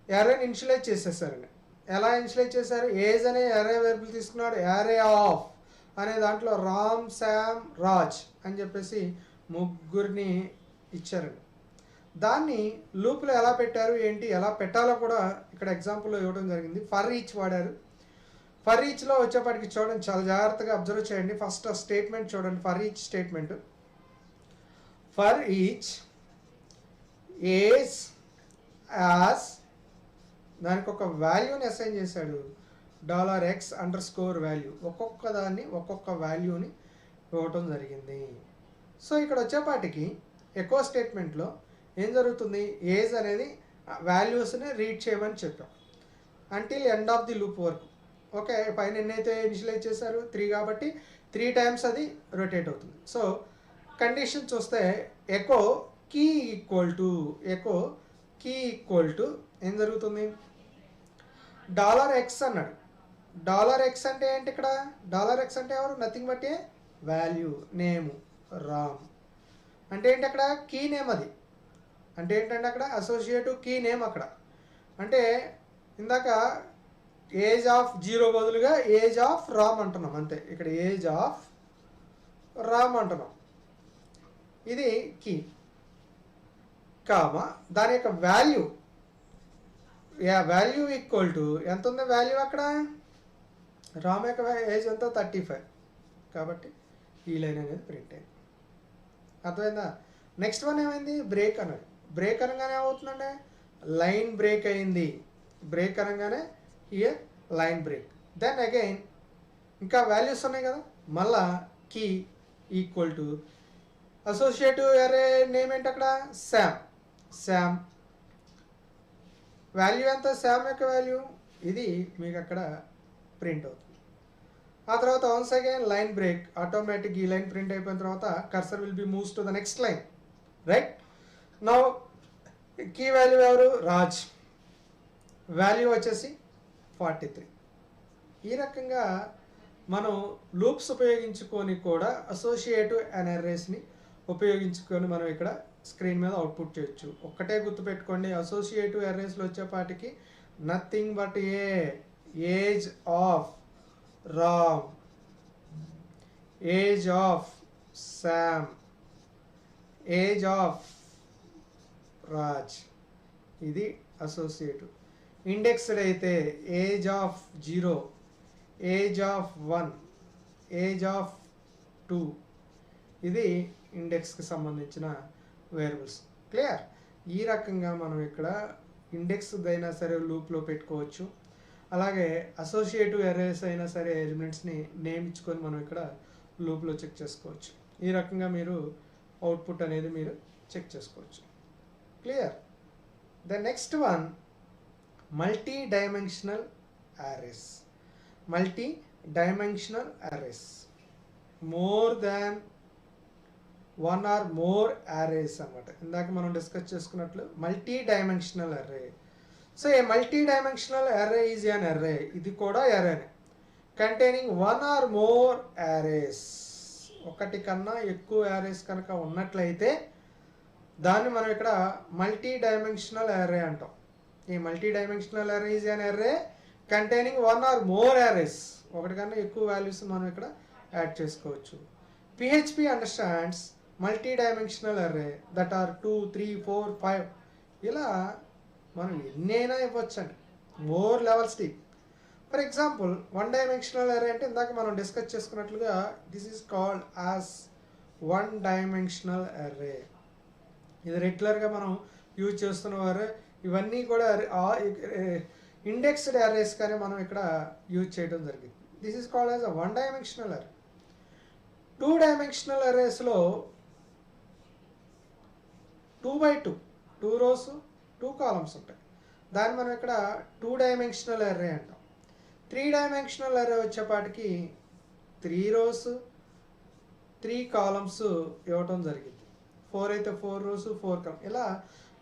S1: యారేని ఇనిషియలైజ్ చేసేసారండి. ఎలా ఇనిషియలైజ్ చేశారు, ఏజ్ అనే యారే వేరియబుల్ తీసుకున్నాడు. యారే ఆఫ్ అనే దాంట్లో రామ్, శామ్, రాజ్ అని చెప్పేసి ముగ్గురిని ఇచ్చారండి. దాన్ని లూప్లో ఎలా పెట్టారు ఏంటి, ఎలా పెట్టాలో కూడా ఇక్కడ ఎగ్జాంపుల్లో ఇవ్వడం జరిగింది. ఫర్ ఈచ్ వాడారు. ఫర్ ఈచ్లో వచ్చేప్పటికి చూడండి, చాలా జాగ్రత్తగా అబ్జర్వ్ చేయండి. ఫస్ట్ స్టేట్మెంట్ చూడండి, for each statement. For each age as దానికి ఒక వాల్యూని అసైన్ చేశాడు, $x_, వాల్యూ. ఒక్కొక్క దాన్ని ఒక్కొక్క వాల్యూని ఇవ్వటం జరిగింది. సో ఇక్కడ వచ్చేపాటికి ఎకో స్టేట్మెంట్లో ఏం జరుగుతుంది, ఏజ్ అనేది వాల్యూస్ని రీడ్ చేయమని చెప్పాం until end of the loop వరకు. ఓకే, పైన ఎన్నైతే ఇనిషియలైజ్ చేశారు 3 కాబట్టి 3 టైమ్స్ అది రొటేట్ అవుతుంది. సో కండిషన్ చూస్తే ఎకో కీ ఈక్వల్ టు ఏం జరుగుతుంది, $x అన్నాడు. $x అంటే ఏంటి, ఇక్కడ $x అంటే ఎవరు, నథింగ్ బట్ ఏ వాల్యూ, నేము రామ్. అంటే ఏంటి, అక్కడ కీ నేమ్. అది అంటే ఏంటంటే అక్కడ అసోసియేటివ్ కీ నేమ్. అక్కడ అంటే ఇందాక ఏజ్ ఆఫ్ 0 బదులుగా ఏజ్ ఆఫ్ రామ్ అంటున్నాం అంతే. ఇక్కడ ఏజ్ ఆఫ్ రామ్ అంటున్నాం. ఇది కీ కామా దాని యొక్క వాల్యూ వాల్యూ ఈక్వల్ టు ఎంత ఉంది వాల్యూ అక్కడ, రామ్ యొక్క ఏజ్ ఎంత 35 కాబట్టి ఈ లైన్ అనేది ప్రింట్ అయింది. అర్థమైందా. నెక్స్ట్ వన్ ఏమైంది, బ్రేక్ అన్నాడు. బ్రేక్ అనగానే ఏమవుతుందంటే లైన్ బ్రేక్ అయింది. బ్రేక్ అనగానే here line break. Then again ఇంకా వాల్యూస్ ఉన్నాయి కదా, మళ్ళా key equal to associative array name ఏంటి అక్కడ, శామ్. వాల్యూ ఎంత, శామ్ యొక్క వాల్యూ. ఇది మీకు అక్కడ ప్రింట్ అవుతుంది. ఆ తర్వాత once again line break, automatic ఈ లైన్ ప్రింట్ అయిపోయిన తర్వాత cursor will be moves to the next line, right. Now key value ఎవరు, రాజ్. వాల్యూ వచ్చేసి 43. ఈ రకంగా మనం లూప్స్ ఉపయోగించుకొని కూడా అసోసియేటివ్ అరేస్ని ఉపయోగించుకొని మనం ఇక్కడ స్క్రీన్ మీద అవుట్పుట్ చేయొచ్చు. ఒక్కటే గుర్తుపెట్టుకోండి, అసోసియేటివ్ అర్రేస్లో వచ్చేపాటికి nothing but age of Ram, age of Sam, age of Raj, ఇది అసోసియేటివ్. ఇండెక్స్డ్ అయితే age of 0, age of 1, age of 2, ఇది ఇండెక్స్కి సంబంధించిన వేరియబుల్స్. క్లియర్? ఈ రకంగా మనం ఇక్కడ ఇండెక్స్ అయినా సరే లూప్లో పెట్టుకోవచ్చు, అలాగే అసోసియేటివ్ అర్రేస్ అయినా సరే ఎలిమెంట్స్ని నేమ్ ఇచ్చుకొని మనం ఇక్కడ లూప్లో చెక్ చేసుకోవచ్చు. ఈ రకంగా మీరు అవుట్పుట్ అనేది మీరు చెక్ చేసుకోవచ్చు. Clear? The next one, multi dimensional arrays. Multi dimensional arrays, more than one or more arrays అనమాట. ఇందాక మనం డిస్కస్ చేసుకున్నట్లు multi dimensional array. So a multi dimensional array is an array, ఇది కూడా అర్రేనే, containing one or more arrays. ఒకటి కన్నా ఎక్కువ అర్రేస్ కనుక ఉన్నట్లయితే దాన్ని మనం ఇక్కడ మల్టీ డైమెన్షనల్ అర్రే అంటాం. ఈ multi dimensional array is an array containing one or more arrays. ఒకటి కన్నా ఎక్కువ వాల్యూస్ మనం ఇక్కడ యాడ్ చేసుకోవచ్చు. PHP understands multi dimensional array that are 2, 3, 4, 5, ఇలా మనం ఎన్నైనా ఇవ్వచ్చండి, more levels deep. For example one dimensional array అంటే ఇందాక మనం డిస్కస్ చేసుకున్నట్లుగా this is called as one dimensional array. ఇది రెగ్యులర్గా మనం యూజ్ చేస్తున్నవారు. ఇవన్నీ కూడా ఇండెక్స్డ్ అర్రేస్ కానీ మనం ఇక్కడ యూజ్ చేయడం జరిగింది. This is called as a one dimensional array. 2 dimensional అర్రేస్లో 2x2, 2 rows 2 columns ఉంటాయి. దాన్ని మనం ఇక్కడ 2 డైమెన్షనల్ అర్రే అంటాం. 3 డైమెన్షనల్ అర్రే వచ్చేపాటికి 3 rows 3 columns ఇవ్వటం జరిగింది. 4 అయితే 4 rows 4 columns, ఇలా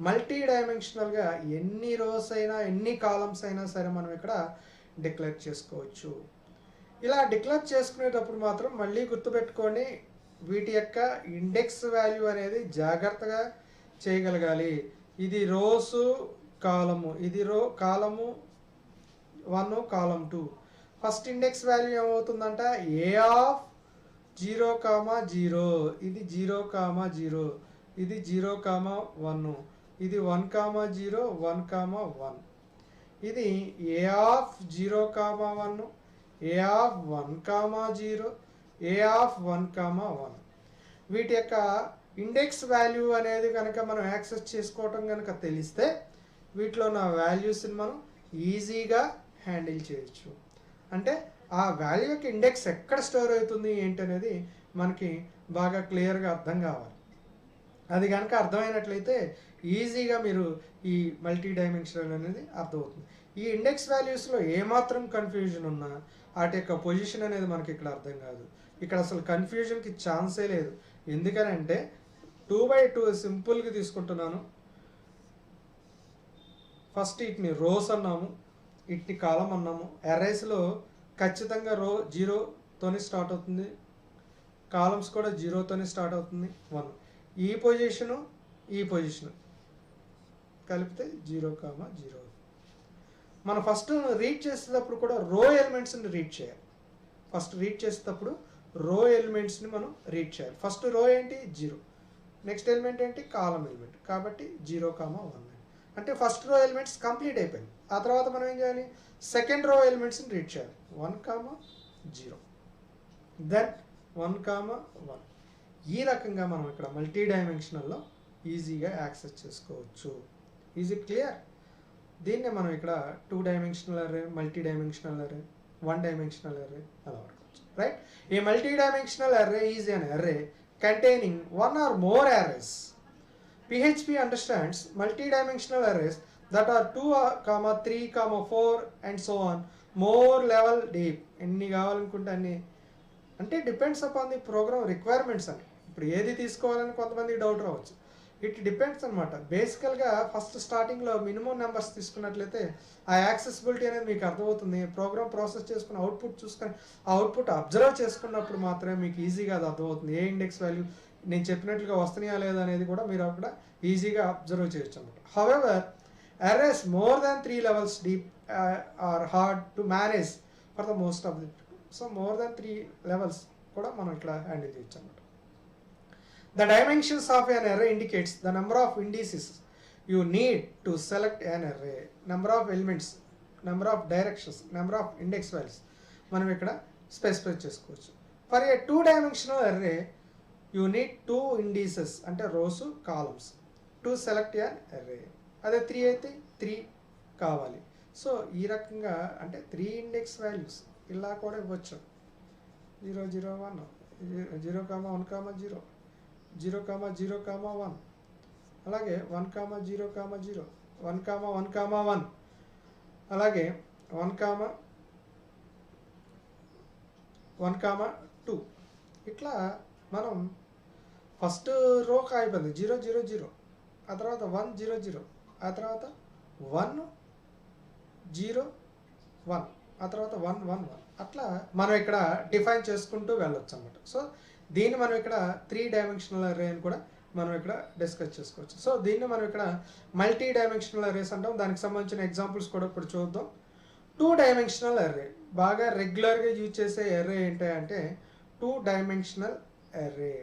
S1: మల్టీ డైమెన్షనల్గా ఎన్ని రోస్ అయినా ఎన్ని కాలమ్స్ అయినా సరే మనం ఇక్కడ డిక్లేర్ చేసుకోవచ్చు. ఇలా డిక్లేర్ చేసుకునేటప్పుడు మాత్రం మళ్ళీ గుర్తుపెట్టుకొని వీటి యొక్క ఇండెక్స్ వాల్యూ అనేది జాగ్రత్తగా చేయగలగాలి. ఇది రోసు కాలము, ఇది column 1, column 2. First index value ఏమవుతుందంట ఏ ఆఫ్ 0, 0, ఇది 0, 0, ఇది 0, 1, ఇది 1, 0, 1, 1, ఇది A of 0, 1, A of 1, 0, A of 1, 1. వీటి యొక్క ఇండెక్స్ వాల్యూ అనేది కనుక మనం యాక్సెస్ చేసుకోవటం కనుక తెలిస్తే వీటిలో ఉన్న వాల్యూస్ని మనం ఈజీగా హ్యాండిల్ చేయొచ్చు. అంటే ఆ వాల్యూ యొక్క ఇండెక్స్ ఎక్కడ స్టోర్ అవుతుంది ఏంటి అనేది మనకి బాగా క్లియర్గా అర్థం కావాలి. అది కనుక అర్థమైనట్లయితే ఈజీగా మీరు ఈ మల్టీ డైమెన్షనల్ అనేది అర్థమవుతుంది. ఈ ఇండెక్స్ వాల్యూస్లో ఏమాత్రం కన్ఫ్యూజన్ ఉన్నా వాటి యొక్క పొజిషన్ అనేది మనకి ఇక్కడ అర్థం కాదు. ఇక్కడ అసలు కన్ఫ్యూజన్కి ఛాన్సే లేదు. ఎందుకనంటే 2x2 సింపుల్గా తీసుకుంటున్నాను. ఫస్ట్ వీటిని రోస్ అన్నాము, వీటిని కాలం అన్నాము. అర్రేస్లో ఖచ్చితంగా రో 0తోనే స్టార్ట్ అవుతుంది, కాలమ్స్ కూడా 0తోనే స్టార్ట్ అవుతుంది. 1 ఈ పొజిషను ఈ పొజిషను కలిపితే 0, 0. మనం ఫస్ట్ రీడ్ చేసేటప్పుడు కూడా రో ఎలిమెంట్స్ని రీడ్ చేయాలి. ఫస్ట్ రీడ్ చేసేటప్పుడు రో ఎలిమెంట్స్ని మనం రీడ్ చేయాలి. ఫస్ట్ రో ఏంటి 0, నెక్స్ట్ ఎలిమెంట్ ఏంటి కాలం ఎలిమెంట్, కాబట్టి 0, 1. అంటే ఫస్ట్ రో ఎలిమెంట్స్ కంప్లీట్ అయిపోయింది. ఆ తర్వాత మనం ఏం చేయాలి, సెకండ్ రో ఎలిమెంట్స్ని రీడ్ చేయాలి. 1, 0, దెన్ 1, 1. ఈ రకంగా మనం ఇక్కడ మల్టీ డైమెన్షనల్లో ఈజీగా యాక్సెస్ చేసుకోవచ్చు. Is it clear? దీన్నే మనం ఇక్కడ 2 dimensional array, multi dimensional array, 1 dimensional array అలా వాడుకోవచ్చు. Right? A multi dimensional array is an array containing 1 or more arrays. PHP understands multi-dimensional arrays that are 2, 3, 4 and so on, more level deep. ఎన్ని కావాలనుకుంటే అన్ని, అంటే depends upon the program requirements అని. ఇప్పుడు ఏది తీసుకోవాలని కొంతమందికి డౌట్ రావచ్చు. ఇట్ డిపెండ్స్ అనమాట. బేసికల్గా ఫస్ట్ స్టార్టింగ్లో మినిమం నెంబర్స్ తీసుకున్నట్లయితే ఆ యాక్సెసిబిలిటీ అనేది మీకు అర్థమవుతుంది. ప్రోగ్రామ్ ప్రాసెస్ చేసుకుని అవుట్పుట్ చూసుకొని ఆ అవుట్పుట్ అబ్జర్వ్ చేసుకున్నప్పుడు మాత్రమే మీకు ఈజీగా అది అర్థమవుతుంది. ఏ ఇండెక్స్ వాల్యూ నేను చెప్పినట్లుగా వస్తున్నాయా లేదా అనేది కూడా మీరు అక్కడ ఈజీగా అబ్జర్వ్ చేయొచ్చు అనమాట. However arrays more than 3 levels deep are hard to manage for the most of the people. So more than 3 levels కూడా మనం ఇక్కడ హ్యాండిల్ చేయొచ్చు అనమాట. The dimensions of an array indicates the number of indices you need to select an array. Number of elements, number of directions, number of index values మనం ఇక్కడ specify చేసుకోవచ్చు. For a 2-dimensional array you need 2 indices అంటే rows columns to select an array. అదే 3 అయితే 3 కావాలి. So ఈ రకంగా అంటే 3 ఇండెక్స్ వాల్యూస్ ఇలా కూడా ఇవ్వచ్చు. 0 0 1 0 1 0 0 0 1 అలాగే 1 0 0 1 1 1 అలాగే 1 1 2 ఇట్లా మనం ఫస్ట్ రోకి అయిపోయింది 0 0 0, ఆ తర్వాత 1 0 0, ఆ తర్వాత 1 0 1, ఆ తర్వాత 1 1 1 అట్లా మనం ఇక్కడ డిఫైన్ చేసుకుంటూ వెళ్ళొచ్చు అన్నమాట. సో దీన్ని మనం ఇక్కడ 3 డైమెన్షనల్ అర్రే అని కూడా మనం ఇక్కడ డిస్కస్ చేసుకోవచ్చు. సో దీన్ని మనం ఇక్కడ మల్టీ డైమెన్షనల్ అర్రేస్ అంటాం. దానికి సంబంధించిన ఎగ్జాంపుల్స్ కూడా ఇప్పుడు చూద్దాం. 2 డైమెన్షనల్ అర్రే బాగా రెగ్యులర్గా యూజ్ చేసే అర్రే ఏంటి అంటే 2 dimensional array.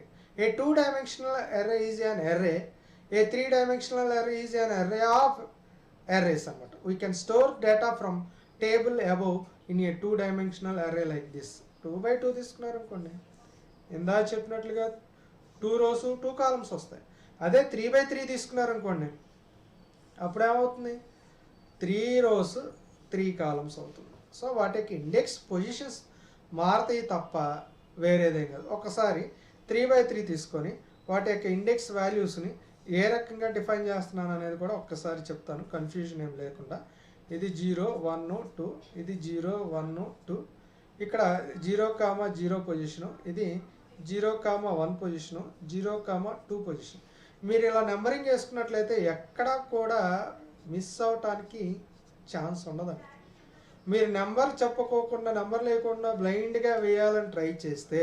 S1: A 2 dimensional array is an array. A 3-dimensional array is an array of arrays అన్నమాట. We can store data from table above in a 2-dimensional array like this. 2 by 2 తీసుకున్నారు అనుకోండి, ఇందా చెప్పినట్లుగా 2 rows 2 columns వస్తాయి. అదే 3 by 3 తీసుకున్నారు అనుకోండి, అప్పుడు ఏమవుతుంది 3 rows 3 columns అవుతుంది. సో వాటి యొక్క ఇండెక్స్ పొజిషన్స్ మారుతాయి తప్ప వేరేదేం కాదు. ఒకసారి 3 by 3 తీసుకొని వాటి యొక్క ఇండెక్స్ వాల్యూస్ని ఏ రకంగా డిఫైన్ చేస్తున్నాను అనేది కూడా ఒక్కసారి చెప్తాను, కన్ఫ్యూజన్ ఏం లేకుండా. ఇది 0 1 2, ఇది 0 1 2, ఇక్కడ 0 0 పొజిషను, ఇది 0 1 పొజిషను, 0 2 పొజిషన్. మీరు ఇలా నెంబరింగ్ చేసుకున్నట్లయితే ఎక్కడా కూడా మిస్ అవటానికి ఛాన్స్ ఉండదండి. మీరు నెంబర్ చెప్పుకోకుండా నెంబర్ లేకుండా బ్లైండ్గా వేయాలని ట్రై చేస్తే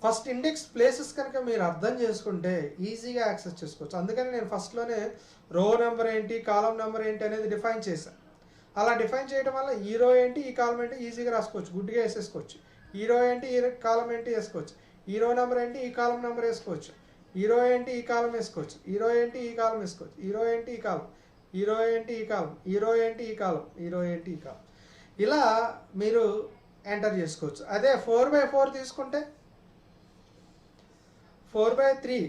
S1: ఫస్ట్ ఇండెక్స్ ప్లేసెస్ కనుక మీరు అర్థం చేసుకుంటే ఈజీగా యాక్సెస్ చేసుకోవచ్చు. అందుకని నేను ఫస్ట్లోనే రో నెంబర్ ఏంటి, కాలం నెంబర్ ఏంటి అనేది డిఫైన్ చేశాను. అలా డిఫైన్ చేయడం వల్ల ఈ రో ఏంటి, ఈ కాలం ఏంటి ఈజీగా రాసుకోవచ్చు, గుడ్డిగా వేసేసుకోవచ్చు. ఈ రో ఏంటి, ఈ కాలం ఏంటి వేసుకోవచ్చు. ఈ రో నెంబర్ ఏంటి, ఈ కాలం నెంబర్ వేసుకోవచ్చు. ఈ రో ఏంటి, ఈ కాలం వేసుకోవచ్చు. ఈ రో ఏంటి, ఈ కాలం వేసుకోవచ్చు. ఈ రో ఏంటి, ఈ కాలం. ఈ రో ఏంటి, ఈ కాలం. ఈ రో ఏంటి, ఈ కాలం. ఈ రో ఏంటి, ఈ కాలం. ఇలా మీరు ఎంటర్ చేసుకోవచ్చు. అదే 4 by 4 తీసుకుంటే 4 by 3,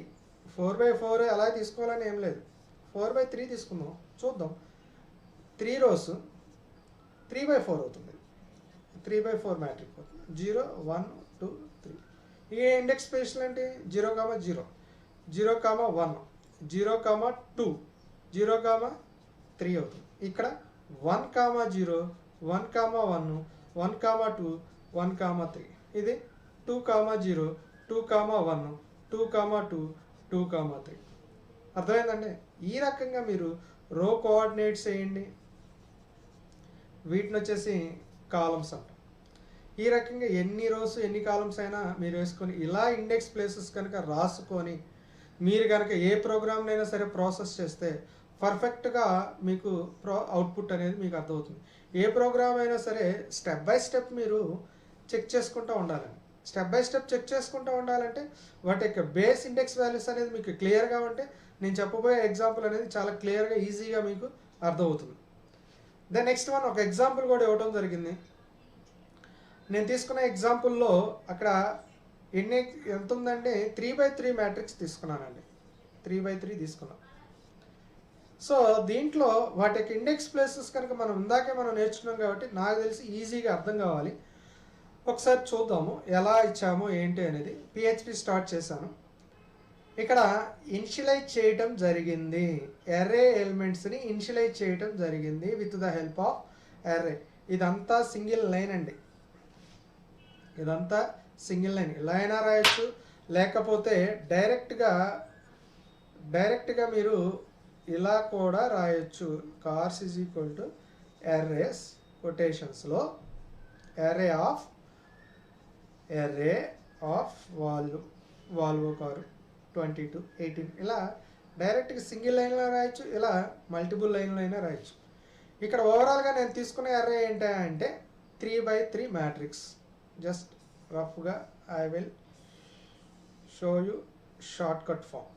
S1: 4 by 4 అలా తీసుకోవాలని ఏం లేదు. 4 by 3 తీసుకుందాం, చూద్దాం. 3 rows 3 by 4 అవుతుంది. 3 by 4 మ్యాట్రిక్ అవుతుంది. 0 1 2 3. ఈ ఇండెక్స్ స్పేషల్ ఏంటి 0 0 0 0 1 0 2 0 3 అవుతుంది. ఇక్కడ 1 0 1 1 1 2 1 3. ఇది 2 0 2 1 2 2 2 3. అర్థమైందండి. ఈ రకంగా మీరు రో కోఆర్డినేట్స్ వేయండి, వీటిని వచ్చేసి కాలమ్స్ అంటాం. ఈ రకంగా ఎన్ని రోస్ ఎన్ని కాలమ్స్ అయినా మీరు వేసుకొని ఇలా ఇండెక్స్ ప్లేసెస్ కనుక రాసుకొని మీరు కనుక ఏ ప్రోగ్రామ్నైనా సరే ప్రాసెస్ చేస్తే పర్ఫెక్ట్గా మీకు అవుట్పుట్ అనేది మీకు అర్థమవుతుంది. ఏ ప్రోగ్రామ్ అయినా సరే స్టెప్ బై స్టెప్ మీరు చెక్ చేసుకుంటూ ఉండాలండి. స్టెప్ బై స్టెప్ చెక్ చేసుకుంటూ ఉండాలంటే వాటి యొక్క బేస్ ఇండెక్స్ వాల్యూస్ అనేది మీకు క్లియర్గా ఉంటే నేను చెప్పబోయే ఎగ్జాంపుల్ అనేది చాలా క్లియర్గా ఈజీగా మీకు అర్థమవుతుంది. దెన్ నెక్స్ట్ వన్ ఒక ఎగ్జాంపుల్ కూడా ఇవ్వడం జరిగింది. నేను తీసుకున్న ఎగ్జాంపుల్లో అక్కడ ఎంత ఉందంటే 3 by 3 మ్యాట్రిక్స్ తీసుకున్నానండి. 3 by 3 తీసుకున్నాం. సో దీంట్లో వాటి యొక్క ఇండెక్స్ ప్లేసెస్ కనుక మనం ఇందాకే మనం నేర్చుకున్నాం కాబట్టి నాకు తెలిసి ఈజీగా అర్థం కావాలి. ఒకసారి చూద్దాము ఎలా ఇచ్చాము ఏంటి అనేది. PHP స్టార్ట్ చేశాను. ఇక్కడ ఇనిషియలైజ్ చేయటం జరిగింది, అర్రే ఎలిమెంట్స్ని ఇనిషియలైజ్ చేయటం జరిగింది with the help of array. ఇదంతా సింగిల్ లైన్ అండి, ఇదంతా సింగిల్ లైన్. ఇలా అయినా రాయొచ్చు, లేకపోతే డైరెక్ట్గా మీరు ఇలా కూడా రాయొచ్చు. Cars is equal to arrays కొటేషన్స్లో array of volume Volvo car 22, 18 ఇలా డైరెక్ట్గా సింగిల్ లైన్లో రాయొచ్చు, ఇలా మల్టిపుల్ లైన్లో అయినా రాయొచ్చు. ఇక్కడ ఓవరాల్గా నేను తీసుకునే అర్రే ఏంటి అంటే 3x3 మ్యాట్రిక్స్. జస్ట్ రఫ్గా I will show you short cut form,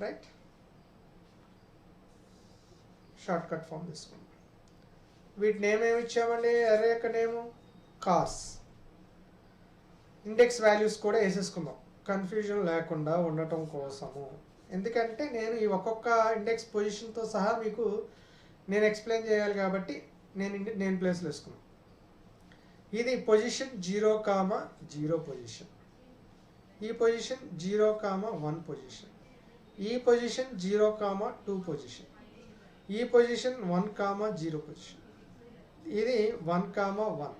S1: right. Short cut form తీసుకున్నాం. వీటి నేమ్ ఏమి ఇచ్చామండి? అర్రే యొక్క నేము కార్స్. ఇండెక్స్ వాల్యూస్ కూడా వేసేసుకుందాం కన్ఫ్యూజన్ లేకుండా ఉండటం కోసము. ఎందుకంటే నేను ఈ ఒక్కొక్క ఇండెక్స్ పొజిషన్తో సహా మీకు నేను ఎక్స్ప్లెయిన్ చేయాలి కాబట్టి నేను ప్లేస్లో వేసుకున్నాను. ఇది పొజిషన్ 0,0 పొజిషన్, ఈ పొజిషన్ 0,1 పొజిషన్, ఈ పొజిషన్ 0,2 పొజిషన్, ఈ పొజిషన్ 1,0 పొజిషన్, ఇది 1,1,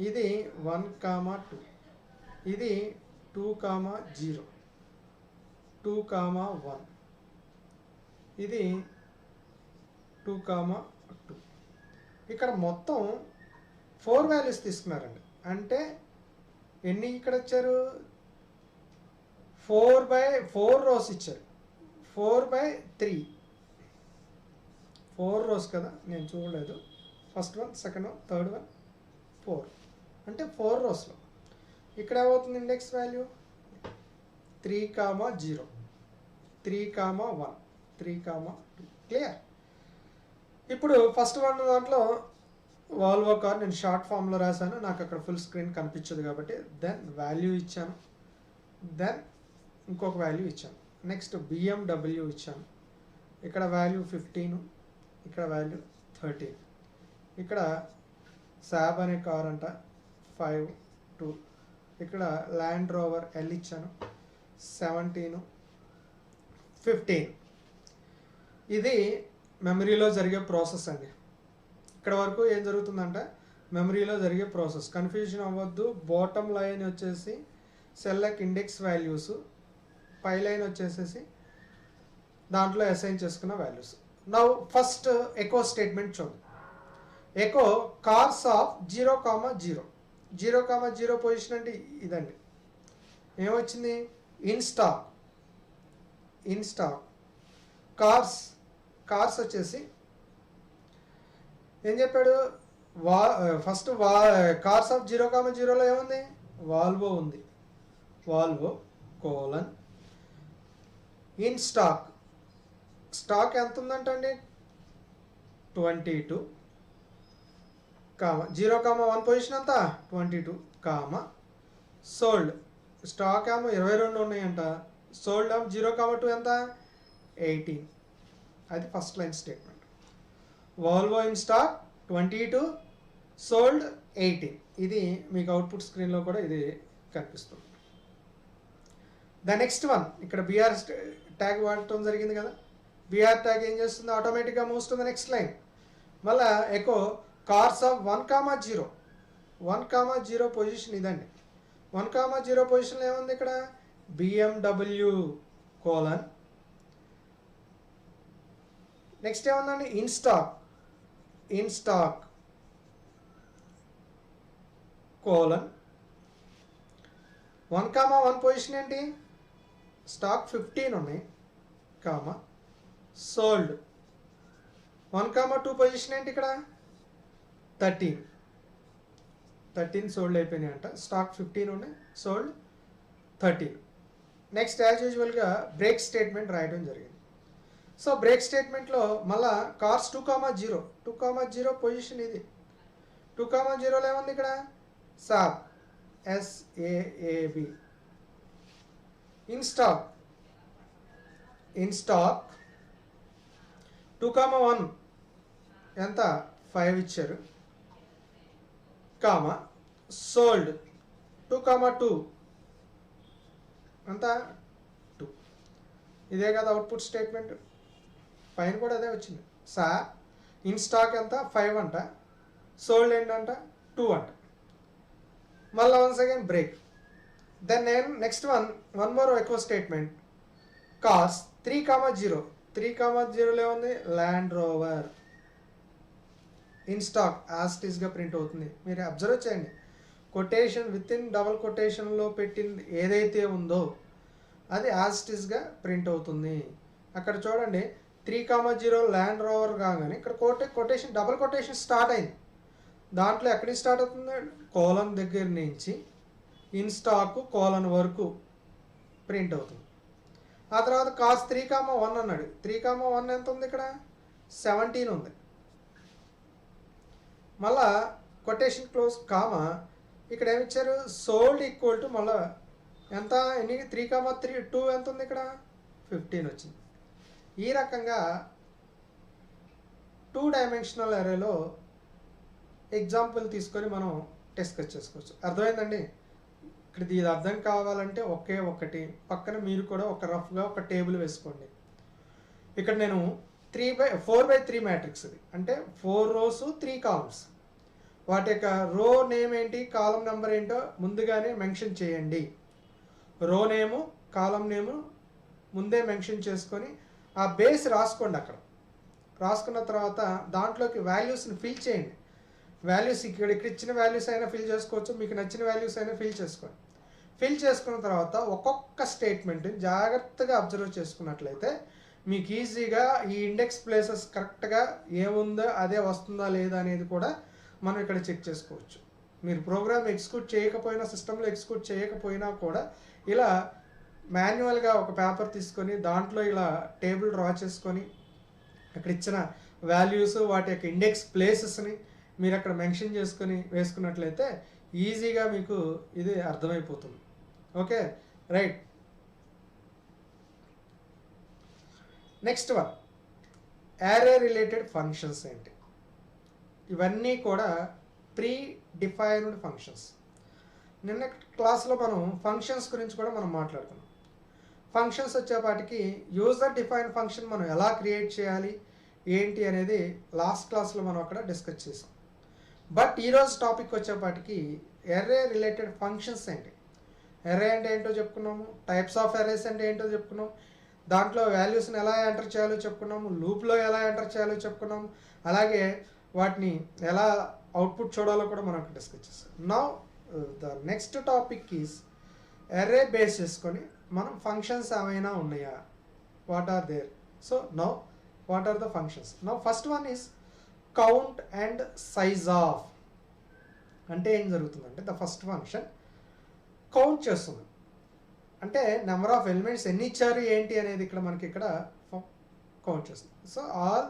S1: ఇది 1,2, ఇది 2,0, 2,1, ఇది 2,2. ఇక్కడ మొత్తం 4 వాల్యూస్ తీసుకున్నారండి. అంటే ఎన్ని ఇక్కడ ఇచ్చారు? 4/4 రోస్ ఇచ్చారు. 4/3 4 రోస్ కదా, నేను చూడలేదు. First one, second one, third one, 4 అంటే 4 రోస్లో. ఇక్కడ ఏమవుతుంది? Index value 3,0, 3,1, 3,2. క్లియర్? ఇప్పుడు ఫస్ట్ వన్ దాంట్లో వాల్వో కార్ నేను షార్ట్ ఫామ్లో రాశాను, నాకు అక్కడ ఫుల్ స్క్రీన్ కనిపించదు కాబట్టి దెన్ వాల్యూ ఇచ్చాను, దెన్ ఇంకొక వాల్యూ ఇచ్చాను. నెక్స్ట్ BMW ఇచ్చాను, ఇక్కడ వాల్యూ 15, ఇక్కడ వాల్యూ 13. ఇక్కడ సాబ్ అనే కార్ అంట 5, 2. ఇక్కడ ల్యాండ్ రోవర్ L ఇచ్చాను 17, 15. ఇది మెమరీలో జరిగే ప్రాసెస్ అండి. ఇక్కడ వరకు ఏం జరుగుతుందంటే మెమరీలో జరిగే ప్రాసెస్, కన్ఫ్యూజన్ అవ్వద్దు. బాటమ్ లైన్ వచ్చేసి సెల్లెక్ ఇండెక్స్ వాల్యూస్, పై లైన్ వచ్చేసేసి దాంట్లో అసైన్ చేసుకున్న values. Now first echo statement చూద్దాం. ఎకో కార్స్ ఆఫ్ 0,0, 0,0 పొజిషన్ అంటే ఇదండి. ఏమొచ్చింది? ఇన్ స్టాక్ కార్స్ వచ్చేసి ఏం చెప్పాడు? ఫస్ట్ కార్స్ ఆఫ్ 0,0లో ఏముంది? వాల్వో ఉంది. వాల్వో కోలన్ ఇన్ స్టాక్ ఎంత ఉందంటండి? 22, 0,1 పొజిషన్ అంతా 22, సోల్డ్ స్టాక్ ఏమో 22 ఉన్నాయంట, సోల్డ్ ఏమో 0,2 ఎంత? 18. అది first line statement. Volvo in stock 22, sold 18. ఇది మీకు అవుట్పుట్ స్క్రీన్లో కూడా ఇది కనిపిస్తుంది. ద నెక్స్ట్ వన్, ఇక్కడ బిఆర్ ట్యాగ్ వాడటం జరిగింది కదా, బిఆర్ ట్యాగ్ ఏం చేస్తుంది? ఆటోమేటిక్గా moves to the next line. మళ్ళీ ఎకో కార్స్ ఆఫ్ 1,0, 1,0 పొజిషన్ ఇదండి. 1,0 పొజిషన్లో ఏముంది? ఇక్కడ BMW కోలన్. నెక్స్ట్ ఏముందండి? ఇన్ స్టాక్ కోలన్ 1,1 పొజిషన్ ఏంటి? స్టాక్ 15 ఉన్నాయి, సోల్డ్ 1,2 పొజిషన్ ఏంటి? ఇక్కడ 13 సోల్డ్ అయిపోయినాయి అంట. స్టాక్ 15 ఉన్నాయి, సోల్డ్ 13. నెక్స్ట్ యాజ్ యూజువల్గా బ్రేక్ స్టేట్మెంట్ రాయడం జరిగింది. సో బ్రేక్ స్టేట్మెంట్లో మళ్ళా కార్స్ 2,0 పొజిషన్ ఇది. 2,0లో ఏముంది? ఇక్కడ సాబ్ SAAB. ఇన్ స్టాక్ 2,1 ఎంత? 5 ఇచ్చారు, సోల్డ్ 2,2 ఎంత? 2. ఇదే కదా అవుట్పుట్ స్టేట్మెంట్. పైన కూడా అదే వచ్చింది. ఇన్ స్టాక్ ఎంత? 5 అంట, సోల్డ్ ఏంటంట? 2 అంట. మళ్ళీ once again break. Then next one more echo statement. Cars 3,0 ఏముంది? Land Rover in stock as it ఈస్గా ప్రింట్ అవుతుంది. మీరు అబ్జర్వ్ చేయండి, కొటేషన్ విత్ ఇన్ డబల్ కొటేషన్లో పెట్టింది ఏదైతే ఉందో అది యాజ్ ఇట్ ఈస్గా ప్రింట్ అవుతుంది. అక్కడ చూడండి 3,0 ల్యాండ్ రోవర్ కాగానే ఇక్కడ కొటేషన్ డబల్ కొటేషన్ స్టార్ట్ అయింది. దాంట్లో ఎక్కడికి స్టార్ట్ అవుతుంది, కోలన్ దగ్గర నుంచి ఇన్ స్టాక్ కోలన్ వరకు ప్రింట్ అవుతుంది. ఆ తర్వాత కాస్ట్ 3,1 అన్నాడు. 3,1 ఎంత ఉంది, ఇక్కడ 17 ఉంది. మళ్ళా కొటేషన్ క్లోజ్ కామా ఇక్కడ ఏమి ఇచ్చారు, సోల్డ్ ఈక్వల్ టు మళ్ళా ఎంత, ఎన్ని 3,3 ఎంత ఉంది, ఇక్కడ 15 వచ్చింది. ఈ రకంగా 2 డైమెన్షనల్ అరేలో ఎగ్జాంపుల్ తీసుకొని మనం డిస్కస్ చేసుకోవచ్చు. అర్థమైందండి? ఇక్కడ ఇది అర్థం కావాలంటే ఒకే ఒకటి పక్కన మీరు కూడా ఒక రఫ్గా ఒక టేబుల్ వేసుకోండి. ఇక్కడ నేను 4/3 మ్యాట్రిక్స్ ఇది, అంటే 4 rows 3 columns. వాటి యొక్క రో నేమ్ ఏంటి, కాలం నెంబర్ ఏంటో ముందుగానే మెన్షన్ చేయండి. రో నేము కాలం నేము ముందే మెన్షన్ చేసుకొని ఆ బేస్ రాసుకోండి. అక్కడ రాసుకున్న తర్వాత దాంట్లోకి వాల్యూస్ని ఫిల్ చేయండి. వాల్యూస్ ఇక్కడ ఇచ్చిన వాల్యూస్ అయినా ఫిల్ చేసుకోవచ్చు, మీకు నచ్చిన వాల్యూస్ అయినా ఫిల్ చేసుకోండి. ఫిల్ చేసుకున్న తర్వాత ఒక్కొక్క స్టేట్మెంట్ జాగ్రత్తగా అబ్జర్వ్ చేసుకున్నట్లయితే మీకు ఈజీగా ఈ ఇండెక్స్ ప్లేసెస్ కరెక్ట్గా ఏముందో అదే వస్తుందా లేదా అనేది కూడా మనం ఇక్కడ చెక్ చేసుకోవచ్చు. మీరు ప్రోగ్రామ్ ఎగ్జిక్యూట్ చేయకపోయినా, సిస్టంలో ఎగ్జిక్యూట్ చేయకపోయినా కూడా ఇలా మాన్యువల్గా ఒక పేపర్ తీసుకొని దాంట్లో ఇలా టేబుల్ డ్రా చేసుకొని అక్కడ ఇచ్చిన వాల్యూస్ వాటి యొక్క ఇండెక్స్ ప్లేసెస్ని మీరు అక్కడ మెన్షన్ చేసుకొని వేసుకున్నట్లయితే ఈజీగా మీకు ఇది అర్థమైపోతుంది. Okay, right. నెక్స్ట్ వన్, యారే రిలేటెడ్ ఫంక్షన్స్ ఏంటి? ఇవన్నీ కూడా ప్రీ డిఫైన్డ్ ఫంక్షన్స్. నిన్న క్లాస్లో మనం ఫంక్షన్స్ గురించి కూడా మనం మాట్లాడుకున్నాం. ఫంక్షన్స్ వచ్చేపాటికి యూజర్ డిఫైన్ ఫంక్షన్ మనం ఎలా క్రియేట్ చేయాలి ఏంటి అనేది లాస్ట్ క్లాస్లో మనం అక్కడ డిస్కస్ చేసాం. బట్ ఈరోజు టాపిక్ వచ్చేపాటికి ఎర్రే రిలేటెడ్ ఫంక్షన్స్ ఏంటి, ఎర్రే అంటే ఏంటో చెప్పుకున్నాము, టైప్స్ ఆఫ్ ఎర్రేస్ అంటే ఏంటో చెప్పుకున్నాం, దాంట్లో వాల్యూస్ని ఎలా ఎంటర్ చేయాలో చెప్పుకున్నాము, లూప్లో ఎలా ఎంటర్ చేయాలో చెప్పుకున్నాము, అలాగే వాటిని ఎలా అవుట్పుట్ చూడాలో కూడా మనం డిస్కస్ చేస్తాం. Now the next topic is array base చేసుకొని మనం ఫంక్షన్స్ ఏమైనా ఉన్నాయా, what are there. So now what are the functions? Now first one is count and size of. అంటే ఏం జరుగుతుందంటే ద ఫస్ట్ ఫంక్షన్ కౌంట్ చేస్తుంది, అంటే నెంబర్ ఆఫ్ ఎలిమెంట్స్ ఎన్ని ఇచ్చారు ఏంటి అనేది ఇక్కడ మనకి ఇక్కడ కౌంట్ చేస్తుంది. So all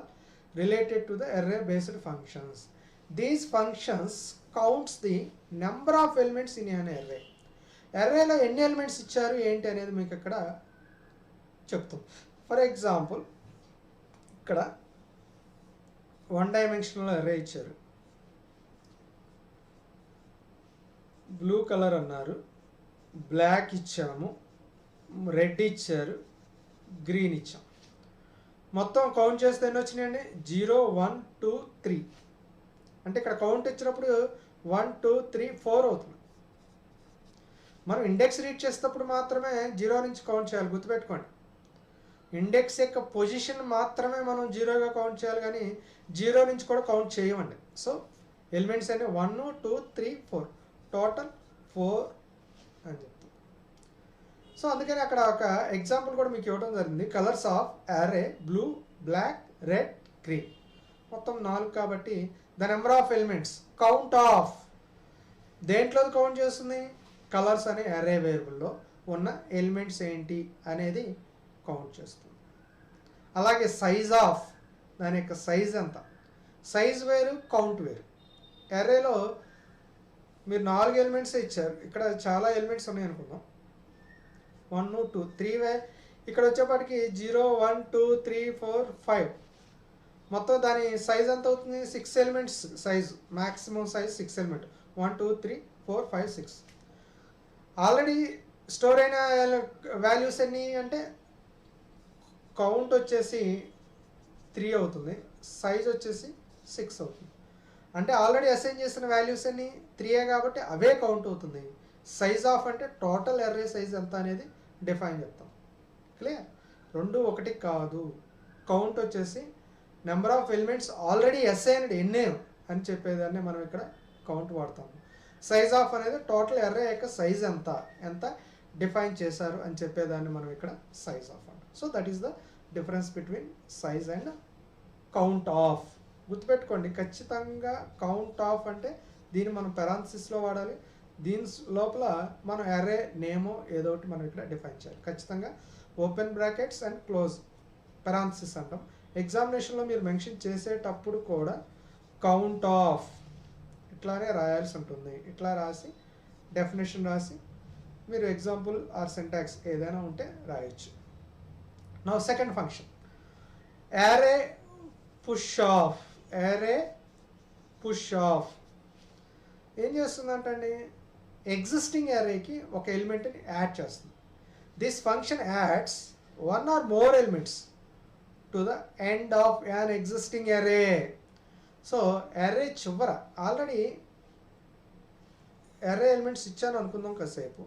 S1: related to the array based functions. These functions counts the number of elements in an array. ఎర్రేలో ఎన్ని ఎలిమెంట్స్ ఇచ్చారు ఏంటి అనేది మీకు ఇక్కడ చెప్తాం. ఫర్ ఎగ్జాంపుల్ ఇక్కడ 1 డైమెన్షనల్ ఎర్రే ఇచ్చారు, బ్లూ కలర్ అన్నారు, బ్లాక్ ఇచ్చాము, రెడ్ ఇచ్చారు, గ్రీన్ ఇచ్చాము. మొత్తం కౌంట్ చేస్తే ఎన్ని వచ్చినాయండి? 0 1 2 3. అంటే ఇక్కడ కౌంట్ ఇచ్చినప్పుడు 1 2 3 4 అవుతుంది. మనం ఇండెక్స్ రీడ్ చేసేటప్పుడు మాత్రమే 0 నుంచి కౌంట్ చేయాలి, గుర్తుపెట్టుకోండి. ఇండెక్స్ యొక్క పొజిషన్ మాత్రమే మనం 0గా కౌంట్ చేయాలి, కానీ 0 నుంచి కూడా కౌంట్ చేయమండి. సో ఎలిమెంట్స్ అన్ని 1 2 3 4, టోటల్ 4 అని చెప్తాం. సో అందుకని అక్కడ ఒక ఎగ్జాంపుల్ కూడా మీకు ఇవ్వడం జరిగింది. Colours of array blue, black, red, green. మొత్తం 4 కాబట్టి the number of elements count of దేంట్లో కౌంట్ చేస్తుంది, కలర్స్ అనే యారే వేరియబుల్లో ఉన్న ఎలిమెంట్స్ ఏంటి అనేది కౌంట్ చేస్తుంది. అలాగే సైజ్ ఆఫ్, దాని యొక్క సైజ్ ఎంత, సైజ్ వేరు కౌంట్ వేరు. యారేలో మీరు 4 ఎలిమెంట్స్ ఇచ్చారు, ఇక్కడ చాలా ఎలిమెంట్స్ ఉన్నాయి అనుకుందాం, 1 2 3 ఇక్కడ వచ్చేప్పటికి 0 1 2 3 4 5. మొత్తం దాని సైజ్ ఎంత అవుతుంది, 6 elements size, maximum size 6 element, 1 2 3 4 5 6. Already store అయిన వాల్యూస్ ఎన్ని అంటే కౌంట్ వచ్చేసి 3 అవుతుంది, సైజ్ వచ్చేసి 6 అవుతుంది. అంటే ఆల్రెడీ అసైన్ చేసిన వాల్యూస్ అన్ని 3 కాబట్టి అవే కౌంట్ అవుతుంది. సైజ్ ఆఫ్ అంటే టోటల్ ఎర్రే సైజ్ ఎంత అనేది డిఫైన్ చేస్తాం. క్లియర్? 2 1 కాదు. కౌంట్ వచ్చేసి number of elements already assigned ఎన్నే అని చెప్పేదాన్ని మనం ఇక్కడ కౌంట్ వాడతాము. సైజ్ ఆఫ్ అనేది టోటల్ అర్రే యొక్క సైజ్ ఎంత డిఫైన్ చేశారు అని చెప్పేదాన్ని మనం ఇక్కడ సైజ్ ఆఫ్ అంటాం. So that is the difference between size and count of. గుర్తుపెట్టుకోండి, ఖచ్చితంగా కౌంట్ ఆఫ్ అంటే దీన్ని మనం పెరాన్సిస్లో వాడాలి. దీని లోపల మనం అర్రే నేమో ఏదో ఒకటి మనం ఇక్కడ డిఫైన్ చేయాలి. ఖచ్చితంగా open brackets and close parenthesis అంటాం. ఎగ్జామినేషన్లో మీరు మెన్షన్ చేసేటప్పుడు కూడా కౌంట్ ఆఫ్ ఇట్లానే రాయాల్సి ఉంటుంది. ఇట్లా రాసి డెఫినేషన్ రాసి మీరు ఎగ్జాంపుల్ ఆర్ సింటాక్స్ ఏదైనా ఉంటే రాయొచ్చు. Now second function array push of. Array push of ఏం చేస్తుందంటండి, ఎగ్జిస్టింగ్ అర్రేకి ఒక ఎలిమెంట్ని యాడ్ చేస్తుంది. This function adds one or more elements to the end of an existing array. So array చివర already array elements ఇచ్చాను అనుకుందాం. కాసేపు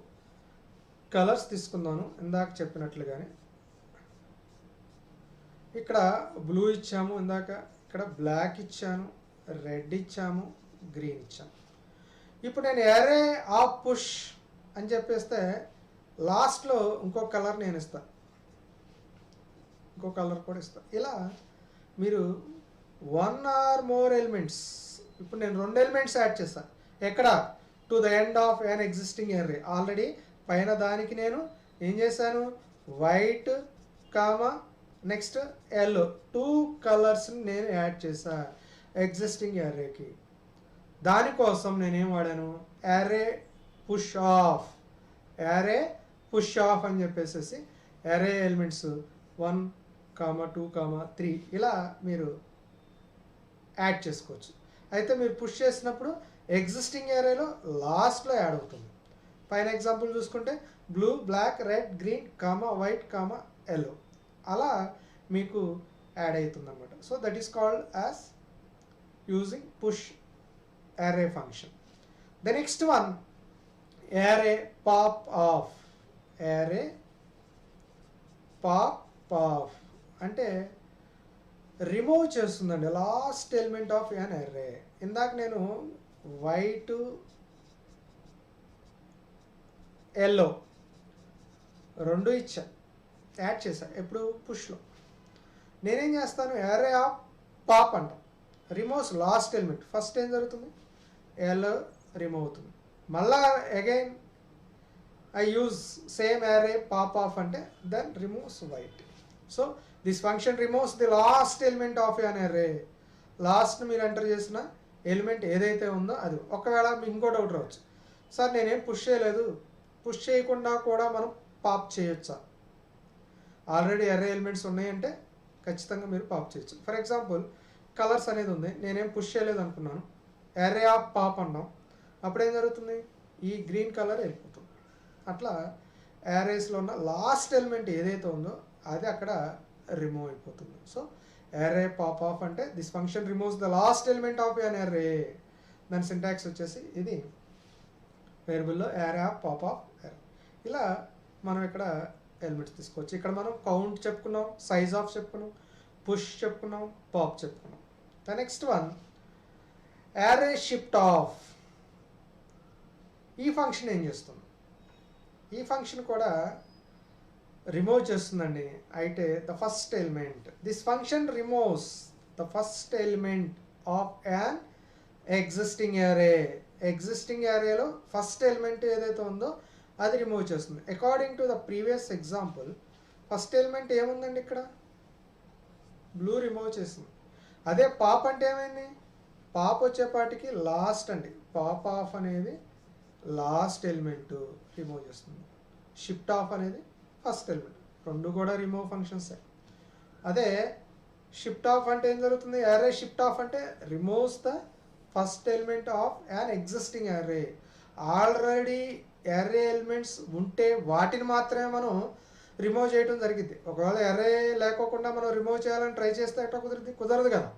S1: కలర్స్ తీసుకుందాను ఇందాక చెప్పినట్లుగానే. ఇక్కడ బ్లూ ఇచ్చాము, ఇందాక ఇక్కడ బ్లాక్ ఇచ్చాను, రెడ్ ఇచ్చాము, గ్రీన్ ఇచ్చాము. ఇప్పుడు నేను అర్రే ఆఫ్ పుష్ అని చెప్పేస్తే లాస్ట్లో ఇంకో కలర్ నేను ఇస్తాను, ఇంకో కలర్ కూడా ఇస్తాను. ఇలా మీరు వన్ ఆర్ మోర్ ఎలిమెంట్స్, ఇప్పుడు నేను 2 ఎలిమెంట్స్ యాడ్ చేస్తాను. ఎక్కడ? To the end of an existing array. Already పైన దానికి నేను ఏం చేశాను, వైట్ కామా నెక్స్ట్ ఎల్లో 2 కలర్స్ని నేను యాడ్ చేశా ఎగ్జిస్టింగ్ అర్రేకి. దానికోసం నేనేం వాడాను, array push of. Array push of అని చెప్పేసి అర్రే ఎలిమెంట్స్ 1, 2, 3 ఇలా మీరు యాడ్ చేసుకోవచ్చు. అయితే మీరు పుష్ చేసినప్పుడు ఎగ్జిస్టింగ్ అర్రేలో లాస్ట్లో యాడ్ అవుతుంది. పైన ఎగ్జాంపుల్ చూసుకుంటే blue, black, red, green white yellow అలా మీకు యాడ్ అవుతుంది అనమాట. So that is called as using push array function. The next one, array pop off. Array pop off అంటే రిమూవ్ చేస్తుందండి last element of an array. ఇందాక నేను white, yellow 2 ఇచ్చా, add చేశా. ఎప్పుడు? పుష్లో. నేనేం చేస్తాను, అర్రే ఆఫ్ పాప్ అంటాం. Removes last element. ఫస్ట్ ఏం జరుగుతుంది, ఎల్లో రిమూవ్ అవుతుంది. మళ్ళా again I use same array pop of అంటే then removes white. So this function removes the last element of an array. Last మీరు ఎంటర్ చేసిన element ఏదైతే ఉందో అది. ఒకవేళ మీకు ఇంకో డౌట్ రావచ్చు, సార్ నేనేం పుష్ చేయలేదు, పుష్ చేయకుండా కూడా మనం పాప్ చేయొచ్చా? ఆల్రెడీ అర్రే ఎలిమెంట్స్ ఉన్నాయంటే ఖచ్చితంగా మీరు పాప్ చేయొచ్చు. ఫర్ ఎగ్జాంపుల్ కలర్స్ అనేది ఉంది, నేనేం పుష్ చేయలేదు అనుకున్నాను, అర్రే ఆఫ్ పాప్ అన్నాం. అప్పుడు ఏం జరుగుతుంది, ఈ గ్రీన్ కలర్ వెళ్ళిపోతుంది. అట్లా అర్రేస్లో ఉన్న లాస్ట్ ఎలిమెంట్ ఏదైతే ఉందో అది అక్కడ రిమూవ్ అయిపోతుంది. సో అర్రే పాప్ ఆఫ్ అంటే this function removes the last element of an array. దాని సింటాక్స్ వచ్చేసి ఇది వేరియబుల్లో array of pop of array. ఇలా మనం ఇక్కడ ఎలిమెంట్స్ తీసుకోవచ్చు. ఇక్కడ మనం కౌంట్ చెప్పుకున్నాం, సైజ్ ఆఫ్ చెప్పుకున్నాం, పుష్ చెప్పుకున్నాం, పాప్ చెప్పుకున్నాం. The next one array shift of. ఈ ఫంక్షన్ ఏం చేస్తుంది, ఈ ఫంక్షన్ కూడా రిమూవ్ చేస్తుందండి. అయితే the first element, this function removes the first element of an existing array. Existing అర్రేలో ఫస్ట్ ఎలిమెంట్ ఏదైతే ఉందో అది రిమూవ్ చేస్తుంది. According to the previous example first element ఏముందండి, ఇక్కడ బ్లూ రిమూవ్ చేస్తుంది. అదే పాప్ అంటే ఏమైంది, పాప్ వచ్చేపాటికి లాస్ట్ అండి. పాప్ ఆఫ్ అనేది లాస్ట్ ఎలిమెంట్ రిమూవ్ చేస్తుంది. షిఫ్ట్ ఆఫ్ అనేది ఫస్ట్ ఎలిమెంట్. 2 కూడా రిమూవ్ ఫంక్షన్సే. అదే షిఫ్ట్ ఆఫ్ అంటే ఏం జరుగుతుంది, అర్రే షిఫ్ట్ ఆఫ్ అంటే removes the first element of an existing array. Already array elements ఉంటే వాటిని మాత్రమే మనం రిమూవ్ చేయడం జరిగింది. ఒకవేళ అర్రే లేకోకుండా మనం రిమూవ్ చేయాలని ట్రై చేస్తే ఎట్లా కుదరదు కదా.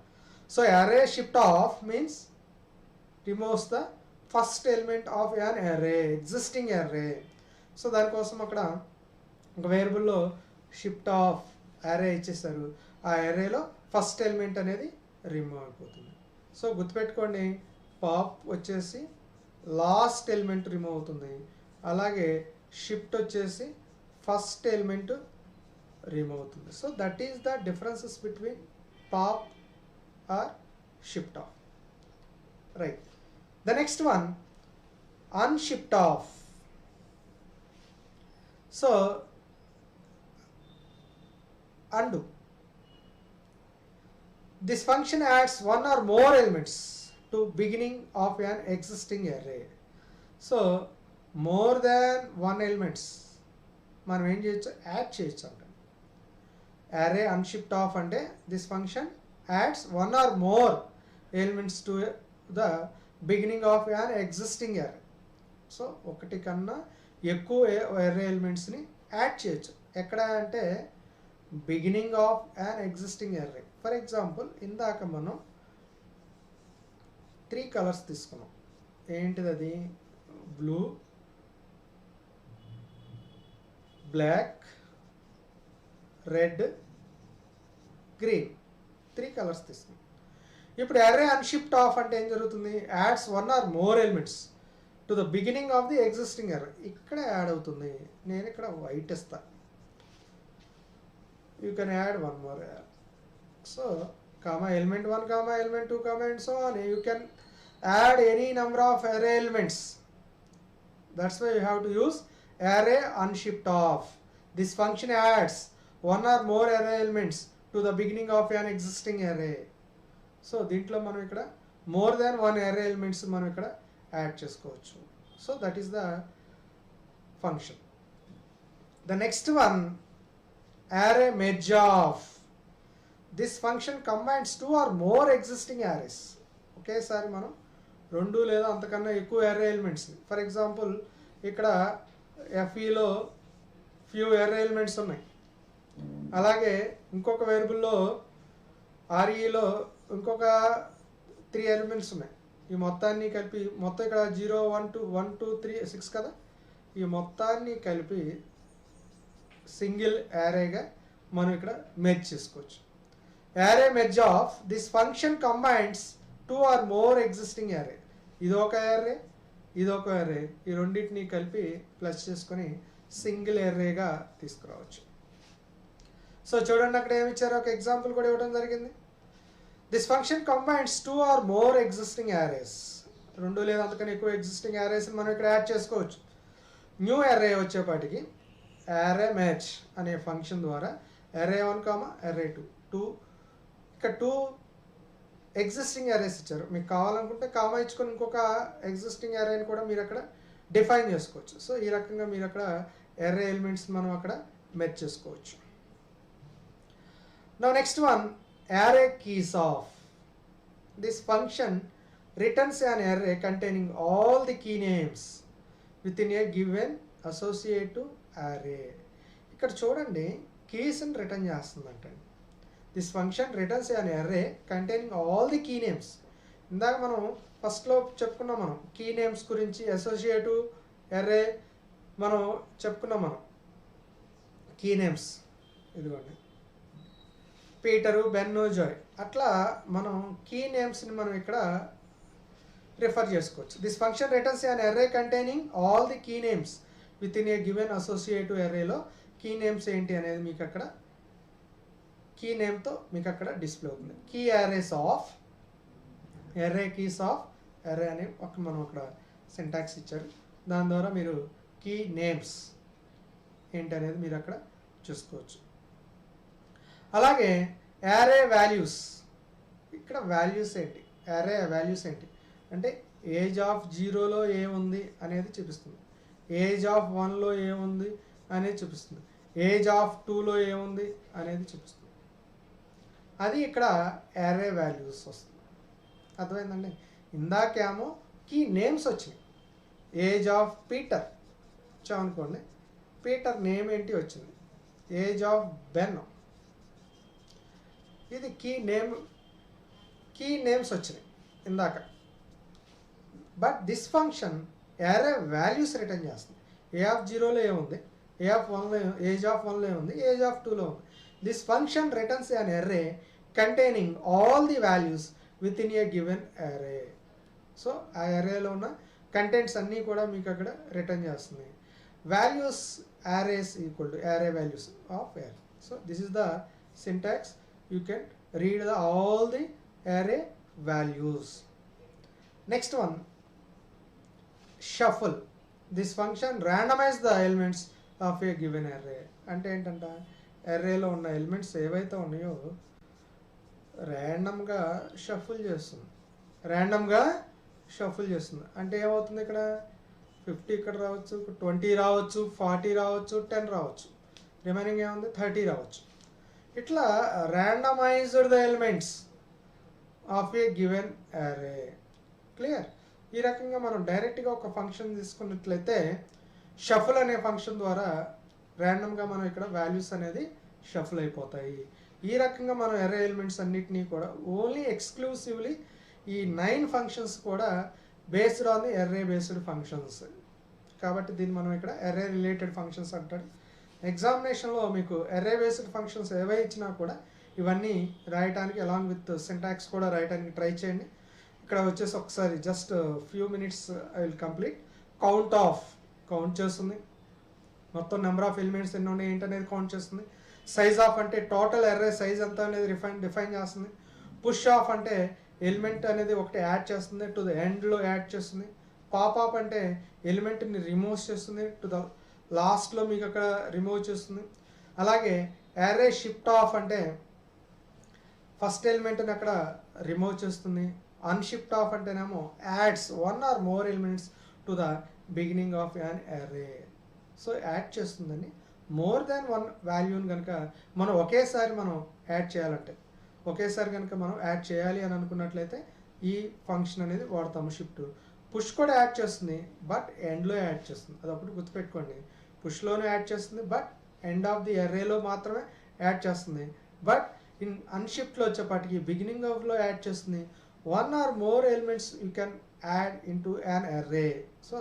S1: So array shift of means removes the first element of an array, existing array. So దానికోసం అక్కడ ఒక వేరియబుల్లో షిఫ్ట్ ఆఫ్ అర్రే ఇచ్చేస్తారు. ఆ అర్రేలో ఫస్ట్ ఎలిమెంట్ అనేది రిమూవ్ అయిపోతుంది. సో గుర్తుపెట్టుకోండి, పాప్ వచ్చేసి లాస్ట్ ఎలిమెంట్ రిమూవ్ అవుతుంది. అలాగే షిఫ్ట్ వచ్చేసి ఫస్ట్ ఎలిమెంట్ రిమూవ్ అవుతుంది. So that is the differences between pop are shift of. Right. The next one unshift off. So undo. This function adds one or more elements to beginning of an existing array. So more than one elements మనం ఏం చేయొచ్చు, add చేయొచ్చు అంటే array unshift off అంటే this function adds one or more elements to the beginning of an existing array. సో ఒకటి కన్నా ఎక్కువ array ఎలిమెంట్స్ని యాడ్ చేయొచ్చు. ఎక్కడ అంటే beginning of an existing array. For example ఇందాక మనం 3 కలర్స్ తీసుకున్నాం. ఏంటిది అది? Blue, black, red, green, 3 colours తీసుకున్నాం. ఇప్పుడు array unshift off అంటే ఏం జరుగుతుంది? Adds one or more elements to the beginning of the existing array. ఇక్కడ యాడ్ అవుతుంది. నేను ఇక్కడ వైట్ ఇస్తా. You can add one more. So comma element 1 comma element 2 comma and so on. You can add any number of array elements. That's why you have to use array unshift off. This function adds one or more array elements to the beginning of an existing array. సో దీంట్లో మనం ఇక్కడ more than one array elements మనం ఇక్కడ add చేసుకోవచ్చు. So that is the function. The next one array merge off. This function combines 2 or more existing arrays. ఒకేసారి మనం 2 లేదా అంతకన్నా ఎక్కువ array ఎలిమెంట్స్. ఫర్ ఎగ్జాంపుల్ ఇక్కడ FEలో ఫ్యూ array ఎలిమెంట్స్ ఉన్నాయి. అలాగే ఇంకొక వేరియబుల్లో REలో ఇంకొక 3 ఎలిమెంట్స్ ఉన్నాయి. ఈ మొత్తాన్ని కలిపి మొత్తం ఇక్కడ 0 1 2 1 2 3 6 కదా, ఈ మొత్తాన్ని కలిపి సింగిల్ యారేగా మనం ఇక్కడ మెర్జ్ చేసుకోవచ్చు. Array merge of. This function combines 2 or more existing array. ఇదొక యారే, ఇదొక యారే, ఈ రెండింటిని కలిపి ప్లస్ చేసుకొని సింగిల్ యారేగా తీసుకురావచ్చు. సో చూడండి అక్కడ ఏమి ఇచ్చారో ఒక ఎగ్జాంపుల్ కూడా ఇవ్వడం జరిగింది. This function combines 2 or more existing arrays. 2 లేదా అంతకన్నా ఎక్కువ ఎగ్జిస్టింగ్ యారేస్ మనం ఇక్కడ యాడ్ చేసుకోవచ్చు. న్యూ array వచ్చేపాటికి array match అనే ఫంక్షన్ ద్వారా array 1 కామా array 2 ఇక్కడ 2 ఎగ్జిస్టింగ్ arrays ఇచ్చారు. మీకు కావాలనుకుంటే కామా ఇచ్చుకొని ఇంకొక ఎగ్జిస్టింగ్ arrayని కూడా మీరు అక్కడ డిఫైన్ చేసుకోవచ్చు. సో ఈ రకంగా మీరు అక్కడ array ఎలిమెంట్స్ మనం అక్కడ మెర్జ్ చేసుకోవచ్చు. Now next one array keys off. This function returns an array containing all the key names within a given associative array. ఇక్కడ చూడండి కీస్ని రిటర్న్ చేస్తుందంటే this function returns an array containing all the key names. ఇందాక మనం ఫస్ట్లో చెప్పుకున్నాం, మనం key names గురించి associative array మనం చెప్పుకున్నాం. మనం కీ నేమ్స్ ఇదిగోండి పీటరు, బెన్ను, జాయ్, అట్లా మనం కీ నేమ్స్ని మనం ఇక్కడ రిఫర్ చేసుకోవచ్చు. This function returns an array containing all the key names within a given associative arrayలో కీ నేమ్స్ ఏంటి అనేది మీకు అక్కడ కీ నేమ్తో మీకు అక్కడ డిస్ప్లే అవుతుంది. Key arrays of array keys of array అనే ఒక మనం అక్కడ సింటాక్స్ ఇచ్చారు. దాని ద్వారా మీరు కీ నేమ్స్ ఏంటి అనేది మీరు అక్కడ చూసుకోవచ్చు. అలాగే array వాల్యూస్. ఇక్కడ వాల్యూస్ ఏంటి, array వాల్యూస్ ఏంటి అంటే ఏజ్ ఆఫ్ 0లో ఏముంది అనేది చూపిస్తుంది, ఏజ్ ఆఫ్ 1లో ఏముంది అనేది చూపిస్తుంది, ఏజ్ ఆఫ్ 2లో ఏముంది అనేది చూపిస్తుంది. అది ఇక్కడ array వాల్యూస్ వస్తుంది. అర్థమైందండి? ఇందాకేమో కీ నేమ్స్ వచ్చినాయి. ఏజ్ ఆఫ్ పీటర్ వచ్చామనుకోండి, పీటర్ నేమ్ ఏంటి వచ్చింది, ఏజ్ ఆఫ్ బెన్, ఇది కీ నేమ్స్ వచ్చినాయి ఇందాక. But this function array values return చేస్తుంది. ఏ ఆఫ్ 0లో ఏముంది, ఏ ఆఫ్ 1లో, ఏజ్ ఆఫ్ 1లో ఏముంది, ఏజ్ ఆఫ్ 2లో ఉంది. This function returns an array containing all the values within a given array. So ఆ arrayలో ఉన్న కంటెంట్స్ అన్నీ కూడా మీకు అక్కడ రిటర్న్ చేస్తుంది. Values arrays equal to array values of array. So this is the syntax. You can read all the array values. Next one, shuffle. This function randomize the elements of a given array. అంటే ఏంటంటే అర్రేలో ఉన్న elements ఏవైతే ఉన్నాయో ర్యాండమ్గా shuffle చేస్తుంది. అంటే ఏమవుతుంది, ఇక్కడ 50 ఇక్కడ రావచ్చు, 20 రావచ్చు, 40 రావచ్చు, 10 రావచ్చు, రిమైనింగ్ ఏముంది 30 రావచ్చు. ఇట్లా randomised the elements of a given array. Clear? ఈ రకంగా మనం డైరెక్ట్గా ఒక ఫంక్షన్ తీసుకున్నట్లయితే షఫుల్ అనే ఫంక్షన్ ద్వారా ర్యాండమ్గా మనం ఇక్కడ వాల్యూస్ అనేది షఫుల్ అయిపోతాయి. ఈ రకంగా మనం అర్రే ఎలిమెంట్స్ అన్నిటినీ కూడా ఓన్లీ ఎక్స్క్లూసివ్లీ ఈ 9 ఫంక్షన్స్ కూడా based on the array based functions. కాబట్టి దీన్ని మనం ఇక్కడ అర్రే రిలేటెడ్ ఫంక్షన్స్ అంటారు. ఎగ్జామినేషన్లో మీకు అర్రే బేస్డ్ ఫంక్షన్స్ ఏవై ఇచ్చినా కూడా ఇవన్నీ రాయటానికి అలాంగ్ విత్ సింటాక్స్ కూడా రాయటానికి ట్రై చేయండి. ఇక్కడ వచ్చేసి ఒకసారి just few minutes I will complete. Count చేస్తుంది, మొత్తం నెంబర్ ఆఫ్ ఎలిమెంట్స్ ఎన్ని ఉన్నాయి ఏంటనేది కౌంట్ చేస్తుంది. సైజ్ ఆఫ్ అంటే టోటల్ అర్రే సైజ్ ఎంత అనేది డిఫైన్ చేస్తుంది. పుష్ ఆఫ్ అంటే ఎలిమెంట్ అనేది ఒకటి యాడ్ చేస్తుంది, టు ద ఎండ్లో యాడ్ చేస్తుంది. పాప్ అంటే ఎలిమెంట్ని రిమూవ్ చేస్తుంది, టు ద లాస్ట్లో మీకు అక్కడ రిమూవ్ చేస్తుంది. అలాగే అర్రే షిఫ్ట్ ఆఫ్ అంటే ఫస్ట్ ఎలిమెంట్ని అక్కడ రిమూవ్ చేస్తుంది. అన్షిఫ్ట్ ఆఫ్ అంటేనేమో ads 1 or more elements to the beginning of an array. So add చేస్తుందని మోర్ దాన్ 1 వాల్యూని కనుక మనం ఒకేసారి యాడ్ చేయాలంటే, ఒకేసారి కనుక మనం యాడ్ చేయాలి అని అనుకున్నట్లయితే ఈ ఫంక్షన్ అనేది వాడతాము. షిఫ్ట్. పుష్ కూడా యాడ్ చేస్తుంది, బట్ ఎండ్లో యాడ్ చేస్తుంది. అది అప్పుడు గుర్తుపెట్టుకోండి. పుష్లోనే యాడ్ చేస్తుంది, బట్ ఎండ్ ఆఫ్ ది అర్రేలో మాత్రమే యాడ్ చేస్తుంది. బట్ ఇన్ అన్షిఫ్ట్లో వచ్చేపాటికి బిగినింగ్ ఆఫ్లో యాడ్ చేస్తుంది. 1 or more elements you can add in to an array. So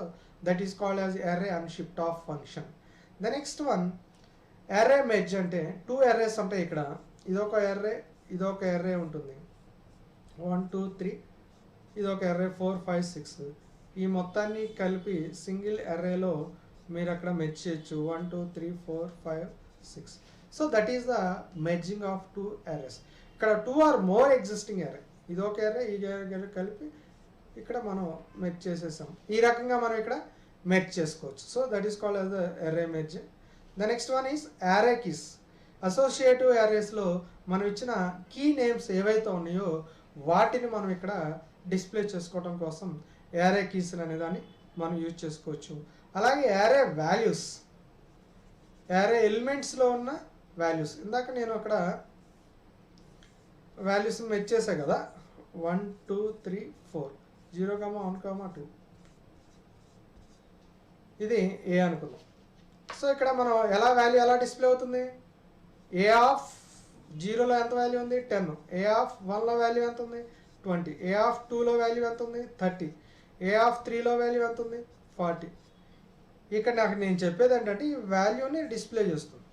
S1: that is called as array unshift of function. The next one array merge. అంటే 2 arrays ఉంటాయి ఇక్కడ. ఇదొక అర్రే ఉంటుంది, 1 2 3. ఇదొక అర్రే 4 5 6. ఈ మొత్తాన్ని కలిపి సింగిల్ అర్రేలో మీరు అక్కడ మెర్జ్ చేయొచ్చు. 1 2 3 4 5 6. So that is the merging of 2 arrays. ఇక్కడ 2 or more ఎగ్జిస్టింగ్ అర్రే, ఇదొక అర్రే ఈ అర్రే కలిపి ఇక్కడ మనం మెర్జ్ చేసేసాం. ఈ రకంగా మనం ఇక్కడ మెర్జ్ చేసుకోవచ్చు. So that is called as the array merge. The next one is array keys. Associative అర్రేస్లో మనం ఇచ్చిన కీ నేమ్స్ ఏవైతే ఉన్నాయో వాటిని మనం ఇక్కడ డిస్ప్లే చేసుకోవడం కోసం అర్రే కీస్ అనే దాన్ని మనం యూజ్ చేసుకోవచ్చు. అలాగే అర్రే వాల్యూస్, అర్రే ఎలిమెంట్స్లో ఉన్న వాల్యూస్. ఇందాక నేను అక్కడ వాల్యూస్ మెర్జ్ చేసా కదా, 1 2 3 4 0, 1, 2. ఇది ఏ అనుకుందాం. సో ఇక్కడ మనం వాల్యూ ఎలా డిస్ప్లే అవుతుంది? ఏ ఆఫ్ 0లో ఎంత వాల్యూ ఉంది? 10. ఏ ఆఫ్ 1లో వాల్యూ ఎంత ఉంది? 20. ఏ ఆఫ్ 2లో వాల్యూ ఎంత ఉంది? 30. ఏ ఆఫ్ 3లో వాల్యూ ఎంత ఉంది? 40. ఇక్కడ నేను చెప్పేది ఏంటంటే ఈ వాల్యూని డిస్ప్లే చేస్తుంది.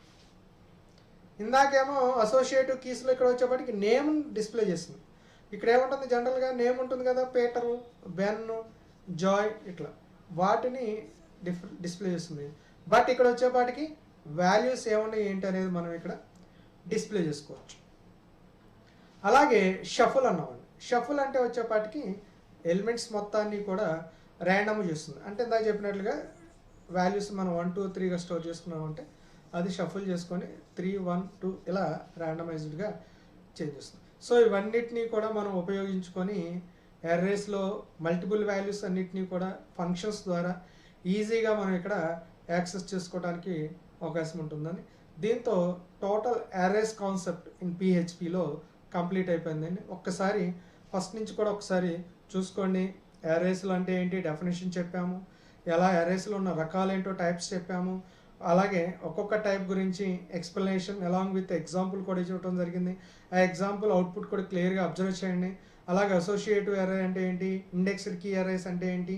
S1: ఇందాకేమో అసోసియేటివ్ కీస్లో ఇక్కడ వచ్చేప్పటికి నేమ్ డిస్ప్లే చేస్తుంది. ఇక్కడ ఏముంటుంది? జనరల్గా నేమ్ ఉంటుంది కదా, పీటరు, బెన్, జాయ్, ఇట్లా వాటిని డిస్ప్లే చేస్తుంది. బట్ ఇక్కడ వచ్చేపాటికి వాల్యూస్ ఏమున్నాయి ఏంటి అనేది మనం ఇక్కడ డిస్ప్లే చేసుకోవచ్చు. అలాగే షఫుల్ అన్నామండి. షఫుల్ అంటే వచ్చేపాటికి ఎలిమెంట్స్ మొత్తాన్ని కూడా ర్యాండమ్ చేస్తుంది. అంటే ఇందాక చెప్పినట్లుగా వాల్యూస్ మనం 1 2 3గా స్టోర్ చేసుకున్నామంటే అది షఫుల్ చేసుకొని 3 1 2 ఇలా ర్యాండమైజ్డ్గా చేంజ్ చేస్తుంది. సో ఇవన్నిటినీ కూడా మనం ఉపయోగించుకొని అర్రేస్లో మల్టిపుల్ వాల్యూస్ అన్నిటినీ కూడా ఫంక్షన్స్ ద్వారా ఈజీగా మనం ఇక్కడ యాక్సెస్ చేసుకోవడానికి అవకాశం ఉంటుందని. దీంతో టోటల్ అర్రేస్ కాన్సెప్ట్ ఇన్ PHPలో కంప్లీట్ అయిపోయిందండి. ఒక్కసారి ఫస్ట్ నుంచి కూడా ఒకసారి చూసుకోండి. అర్రేస్లు అంటే ఏంటి డెఫినేషన్ చెప్పాము, ఎలా అర్రేస్లో ఉన్న రకాలేంటో టైప్స్ చెప్పాము, అలాగే ఒక్కొక్క టైప్ గురించి ఎక్స్ప్లెనేషన్ అలాంగ్ విత్ ఎగ్జాంపుల్ కూడా ఇవ్వడం జరిగింది. ఆ ఎగ్జాంపుల్ అవుట్పుట్ కూడా క్లియర్గా అబ్జర్వ్ చేయండి. అలాగే అసోసియేటివ్ అర్రే అంటే ఏంటి, ఇండెక్స్డ్ కీ అర్రేస్ అంటే ఏంటి,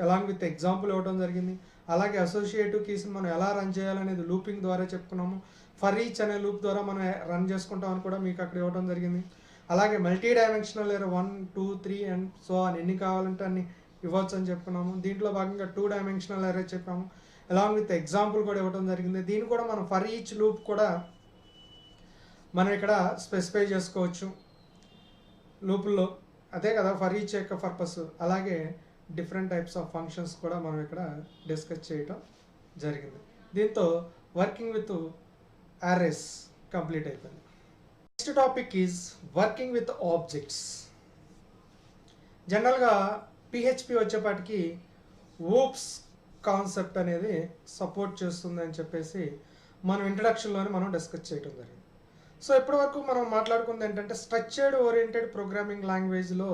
S1: అలాంగ్ విత్ ఎగ్జాంపుల్ ఇవ్వడం జరిగింది. అలాగే అసోసియేటివ్ కీస్ని మనం ఎలా రన్ చేయాలనేది లూపింగ్ ద్వారా చెప్పుకున్నాము. ఫర్ ఈచ్ అనే లూప్ ద్వారా మనం రన్ చేసుకుంటామని కూడా మీకు అక్కడ ఇవ్వడం జరిగింది. అలాగే multi dimensional array 1 2 3 and so అని ఎన్ని కావాలంటే అన్ని ఇవ్వచ్చు అని చెప్పుకున్నాము. దీంట్లో భాగంగా 2 డైమెన్షనల్ అరే చెప్పాము, అలాంగ్ విత్ ఎగ్జాంపుల్ కూడా ఇవ్వడం జరిగింది. దీన్ని కూడా మనం ఫర్ ఈచ్ లూప్ కూడా మనం ఇక్కడ స్పెసిఫై చేసుకోవచ్చు లూపుల్లో, అదే కదా ఫర్ ఈచ్ యొక్క పర్పస్. అలాగే డిఫరెంట్ టైప్స్ ఆఫ్ ఫంక్షన్స్ కూడా మనం ఇక్కడ డిస్కస్ చేయటం జరిగింది. దీంతో వర్కింగ్ విత్ అరేస్ కంప్లీట్ అయిపోయింది. Next topic is working with objects. జనరల్గా పిహెచ్పి వచ్చేపాటికి ఊప్స్ కాన్సెప్ట్ అనేది సపోర్ట్ చేస్తుంది అని చెప్పేసి మనం ఇంట్రడక్షన్లోనే మనం డిస్కస్ చేయడం జరిగింది. సో ఇప్పటివరకు మనం మాట్లాడుకుంది ఏంటంటే స్ట్రక్చర్డ్ ఓరియంటెడ్ ప్రోగ్రామింగ్ లాంగ్వేజ్లో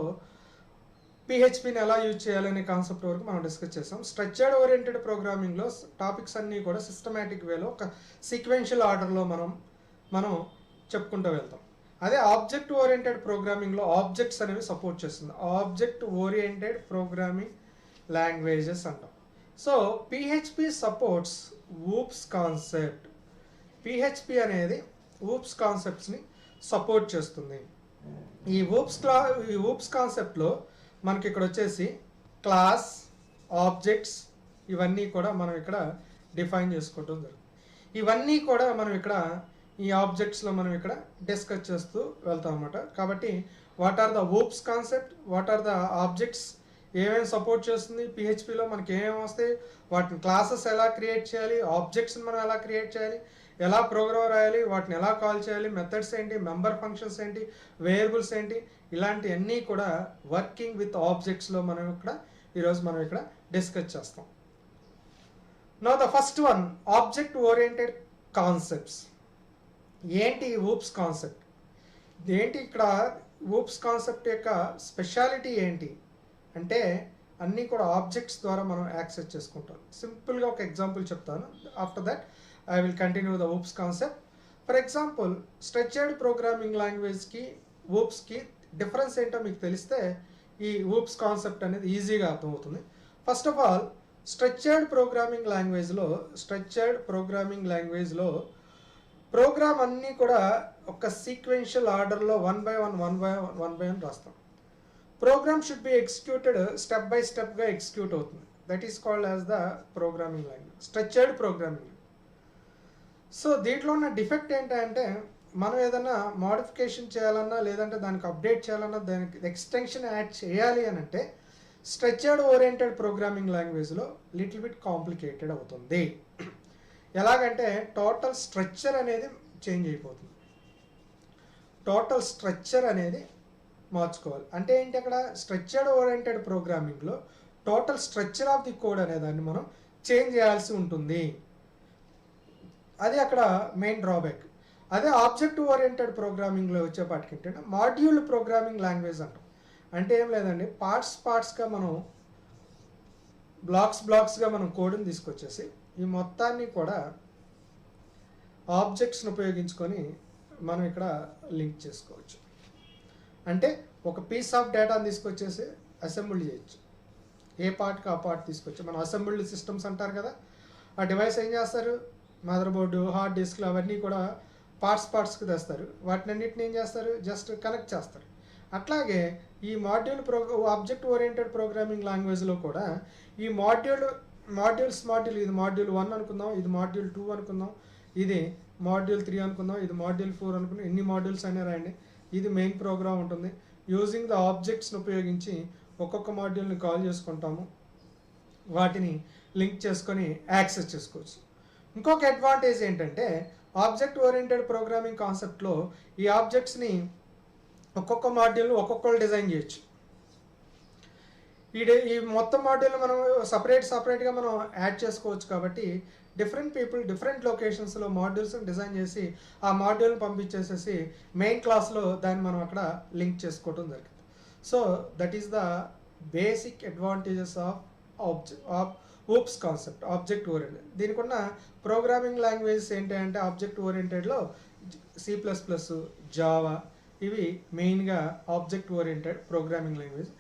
S1: పిహెచ్పిని ఎలా యూజ్ చేయాలనే కాన్సెప్ట్ వరకు మనం డిస్కస్ చేసాం. స్ట్రక్చర్డ్ ఓరియంటెడ్ ప్రోగ్రామింగ్లో టాపిక్స్ అన్నీ కూడా సిస్టమేటిక్ వేలో ఒక సీక్వెన్షియల్ ఆర్డర్లో మనం చెప్పుకుంటూ వెళ్తాం. అదే ఆబ్జెక్ట్ ఓరియంటెడ్ ప్రోగ్రామింగ్లో ఆబ్జెక్ట్స్ అనేవి సపోర్ట్ చేస్తుంది. ఆబ్జెక్ట్ ఓరియంటెడ్ ప్రోగ్రామింగ్ లాంగ్వేజెస్ అంటాం. So PHP supports oops concept. PHP అనేది ఊప్స్ కాన్సెప్ట్స్ని సపోర్ట్ చేస్తుంది. ఈ ఊప్స్ కాన్సెప్ట్లో మనకి ఇక్కడ వచ్చేసి క్లాస్, ఆబ్జెక్ట్స్ ఇవన్నీ కూడా మనం ఇక్కడ డిఫైన్ చేసుకోవడం జరుగుతుంది. ఇవన్నీ కూడా మనం ఇక్కడ ఈ ఆబ్జెక్ట్స్లో మనం ఇక్కడ డిస్కస్ చేస్తూ వెళ్తాం అన్నమాట. కాబట్టి what are the oops concept, what are the objects, ఏమేమి సపోర్ట్ చేస్తుంది పిహెచ్పిలో, మనకి ఏమేమి వస్తాయి, వాటిని క్లాసెస్ ఎలా క్రియేట్ చేయాలి, ఆబ్జెక్ట్స్ని మనం ఎలా క్రియేట్ చేయాలి, ఎలా ప్రోగ్రామ్ రాయాలి, వాటిని ఎలా కాల్ చేయాలి, మెథడ్స్ ఏంటి, మెంబర్ ఫంక్షన్స్ ఏంటి, వేరియబుల్స్ ఏంటి, ఇలాంటివన్నీ కూడా వర్కింగ్ విత్ ఆబ్జెక్ట్స్లో ఈరోజు మనం ఇక్కడ డిస్కస్ చేస్తాం. Now the first one, object oriented concepts. ఏంటి ఊప్స్ కాన్సెప్ట్, ఏంటి ఇక్కడ ఊప్స్ కాన్సెప్ట్ యొక్క స్పెషాలిటీ ఏంటి అంటే అన్నీ కూడా ఆబ్జెక్ట్స్ ద్వారా మనం యాక్సెస్ చేసుకుంటాం. సింపుల్గా ఒక ఎగ్జాంపుల్ చెప్తాను, after that I will continue the oops concept. For example structured programming లాంగ్వేజ్కి ఊప్స్కి డిఫరెన్స్ ఏంటో మీకు తెలిస్తే ఈ ఊప్స్ కాన్సెప్ట్ అనేది ఈజీగా అర్థమవుతుంది. First of all structured programming లాంగ్వేజ్లో ప్రోగ్రామ్ అన్నీ కూడా ఒక సీక్వెన్షియల్ ఆర్డర్లో వన్ బై వన్ రాస్తాం. Program should be executed step by స్టెప్గా ఎగ్జిక్యూట్ అవుతుంది. That is called as the programming language, structured programming. So దీంట్లో ఉన్న డిఫెక్ట్ ఏంటంటే మనం ఏదైనా మోడిఫికేషన్ చేయాలన్నా లేదంటే దానికి అప్డేట్ చేయాలన్నా దానికి ఎక్స్టెన్షన్ యాడ్ చేయాలి అని అంటే స్ట్రక్చర్డ్ ఓరియంటెడ్ ప్రోగ్రామింగ్ లాంగ్వేజ్లో లిటిల్ బిట్ కాంప్లికేటెడ్ అవుతుంది. ఎలాగంటే టోటల్ స్ట్రక్చర్ అనేది చేంజ్ అయిపోతుంది, టోటల్ స్ట్రక్చర్ అనేది మార్చుకోవాలి. అంటే ఏంటి, అక్కడ స్ట్రక్చర్డ్ ఓరియంటెడ్ ప్రోగ్రామింగ్లో total structure of the code అనే దాన్ని మనం చేంజ్ చేయాల్సి ఉంటుంది. అది అక్కడ మెయిన్ డ్రాబ్యాక్. అదే ఆబ్జెక్ట్ ఓరియంటెడ్ ప్రోగ్రామింగ్లో వచ్చేపాటికి ఏంటంటే మాడ్యూల్ ప్రోగ్రామింగ్ లాంగ్వేజ్ అంటాం. అంటే ఏం లేదండి, పార్ట్స్గా మనం బ్లాక్స్గా మనం కోడ్ని తీసుకొచ్చేసి ఈ మొత్తాన్ని కూడా ఆబ్జెక్ట్స్ని ఉపయోగించుకొని మనం ఇక్కడ లింక్ చేసుకోవచ్చు. అంటే ఒక పీస్ ఆఫ్ డేటాని తీసుకొచ్చేసి అసెంబుల్ చేయొచ్చు. ఏ పార్ట్కి ఆ పార్ట్ తీసుకొచ్చి మనం అసెంబుల్డ్ సిస్టమ్స్ అంటారు కదా, ఆ డివైస్ ఏం చేస్తారు, మదర్ బోర్డు, హార్డ్ డిస్క్లు అవన్నీ కూడా పార్ట్స్కి తెస్తారు. వాటిని అన్నింటిని ఏం చేస్తారు, జస్ట్ కనెక్ట్ చేస్తారు. అట్లాగే ఈ ఆబ్జెక్ట్ ఓరియంటెడ్ ప్రోగ్రామింగ్ లాంగ్వేజ్లో కూడా ఈ మాడ్యూల్స్ ఇది మాడ్యూల్ 1 అనుకుందాం, ఇది మాడ్యూల్ 2 అనుకుందాం, ఇది మాడ్యూల్ 3 అనుకుందాం, ఇది మాడ్యూల్ 4 అనుకుందాం, ఎన్ని మాడ్యూల్స్ అయినా రాయండి, ఇది మెయిన్ ప్రోగ్రామ్ ఉంటుంది. యూజింగ్ ద ఆబ్జెక్ట్స్ని ఉపయోగించి ఒక్కొక్క మాడ్యూల్ని కాల్ చేసుకుంటాము, వాటిని లింక్ చేసుకొని యాక్సెస్ చేసుకోవచ్చు. ఇంకొక అడ్వాంటేజ్ ఏంటంటే ఆబ్జెక్ట్ ఓరియంటెడ్ ప్రోగ్రామింగ్ కాన్సెప్ట్లో ఈ ఆబ్జెక్ట్స్ని ఒక్కొక్క మాడ్యూల్ని ఒక్కొక్కరు డిజైన్ చేయొచ్చు. ఈ మొత్తం మాడ్యూల్ని మనం సపరేట్గా మనం యాడ్ చేసుకోవచ్చు. కాబట్టి డిఫరెంట్ పీపుల్ డిఫరెంట్ లొకేషన్స్లో మాడ్యూల్స్ని డిజైన్ చేసి ఆ మాడ్యూల్ని పంపించేసేసి మెయిన్ క్లాస్లో దాన్ని మనం అక్కడ లింక్ చేసుకోవడం జరిగింది. So that is the basic advantages of oops concept, object oriented. దీనికి ఉన్న ప్రోగ్రామింగ్ లాంగ్వేజెస్ ఏంటి అంటే ఆబ్జెక్ట్ ఓరియంటెడ్లో C++, జావా, ఇవి మెయిన్గా ఆబ్జెక్ట్ ఓరియంటెడ్ ప్రోగ్రామింగ్ లాంగ్వేజ్.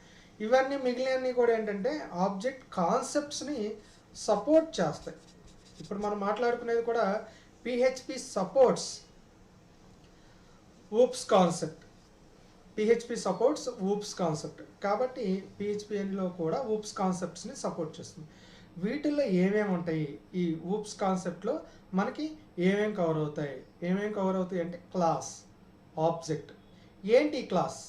S1: ఇవన్నీ మిగిలినవి కూడా ఏంటంటే ఆబ్జెక్ట్ కాన్సెప్ట్స్ని సపోర్ట్ చేస్తాయి. ఇప్పుడు మనం మాట్లాడుకునేది కూడా PHP supports oops concept. PHP supports oops concept, కాబట్టి పిహెచ్పిలో కూడా ఊప్స్ కాన్సెప్ట్స్ని సపోర్ట్ చేస్తుంది. వీటిల్లో ఏమేమి ఉంటాయి, ఈ ఊప్స్ కాన్సెప్ట్లో మనకి ఏమేమి కవర్ అవుతాయి అంటే క్లాస్, ఆబ్జెక్ట్. ఏంటి class?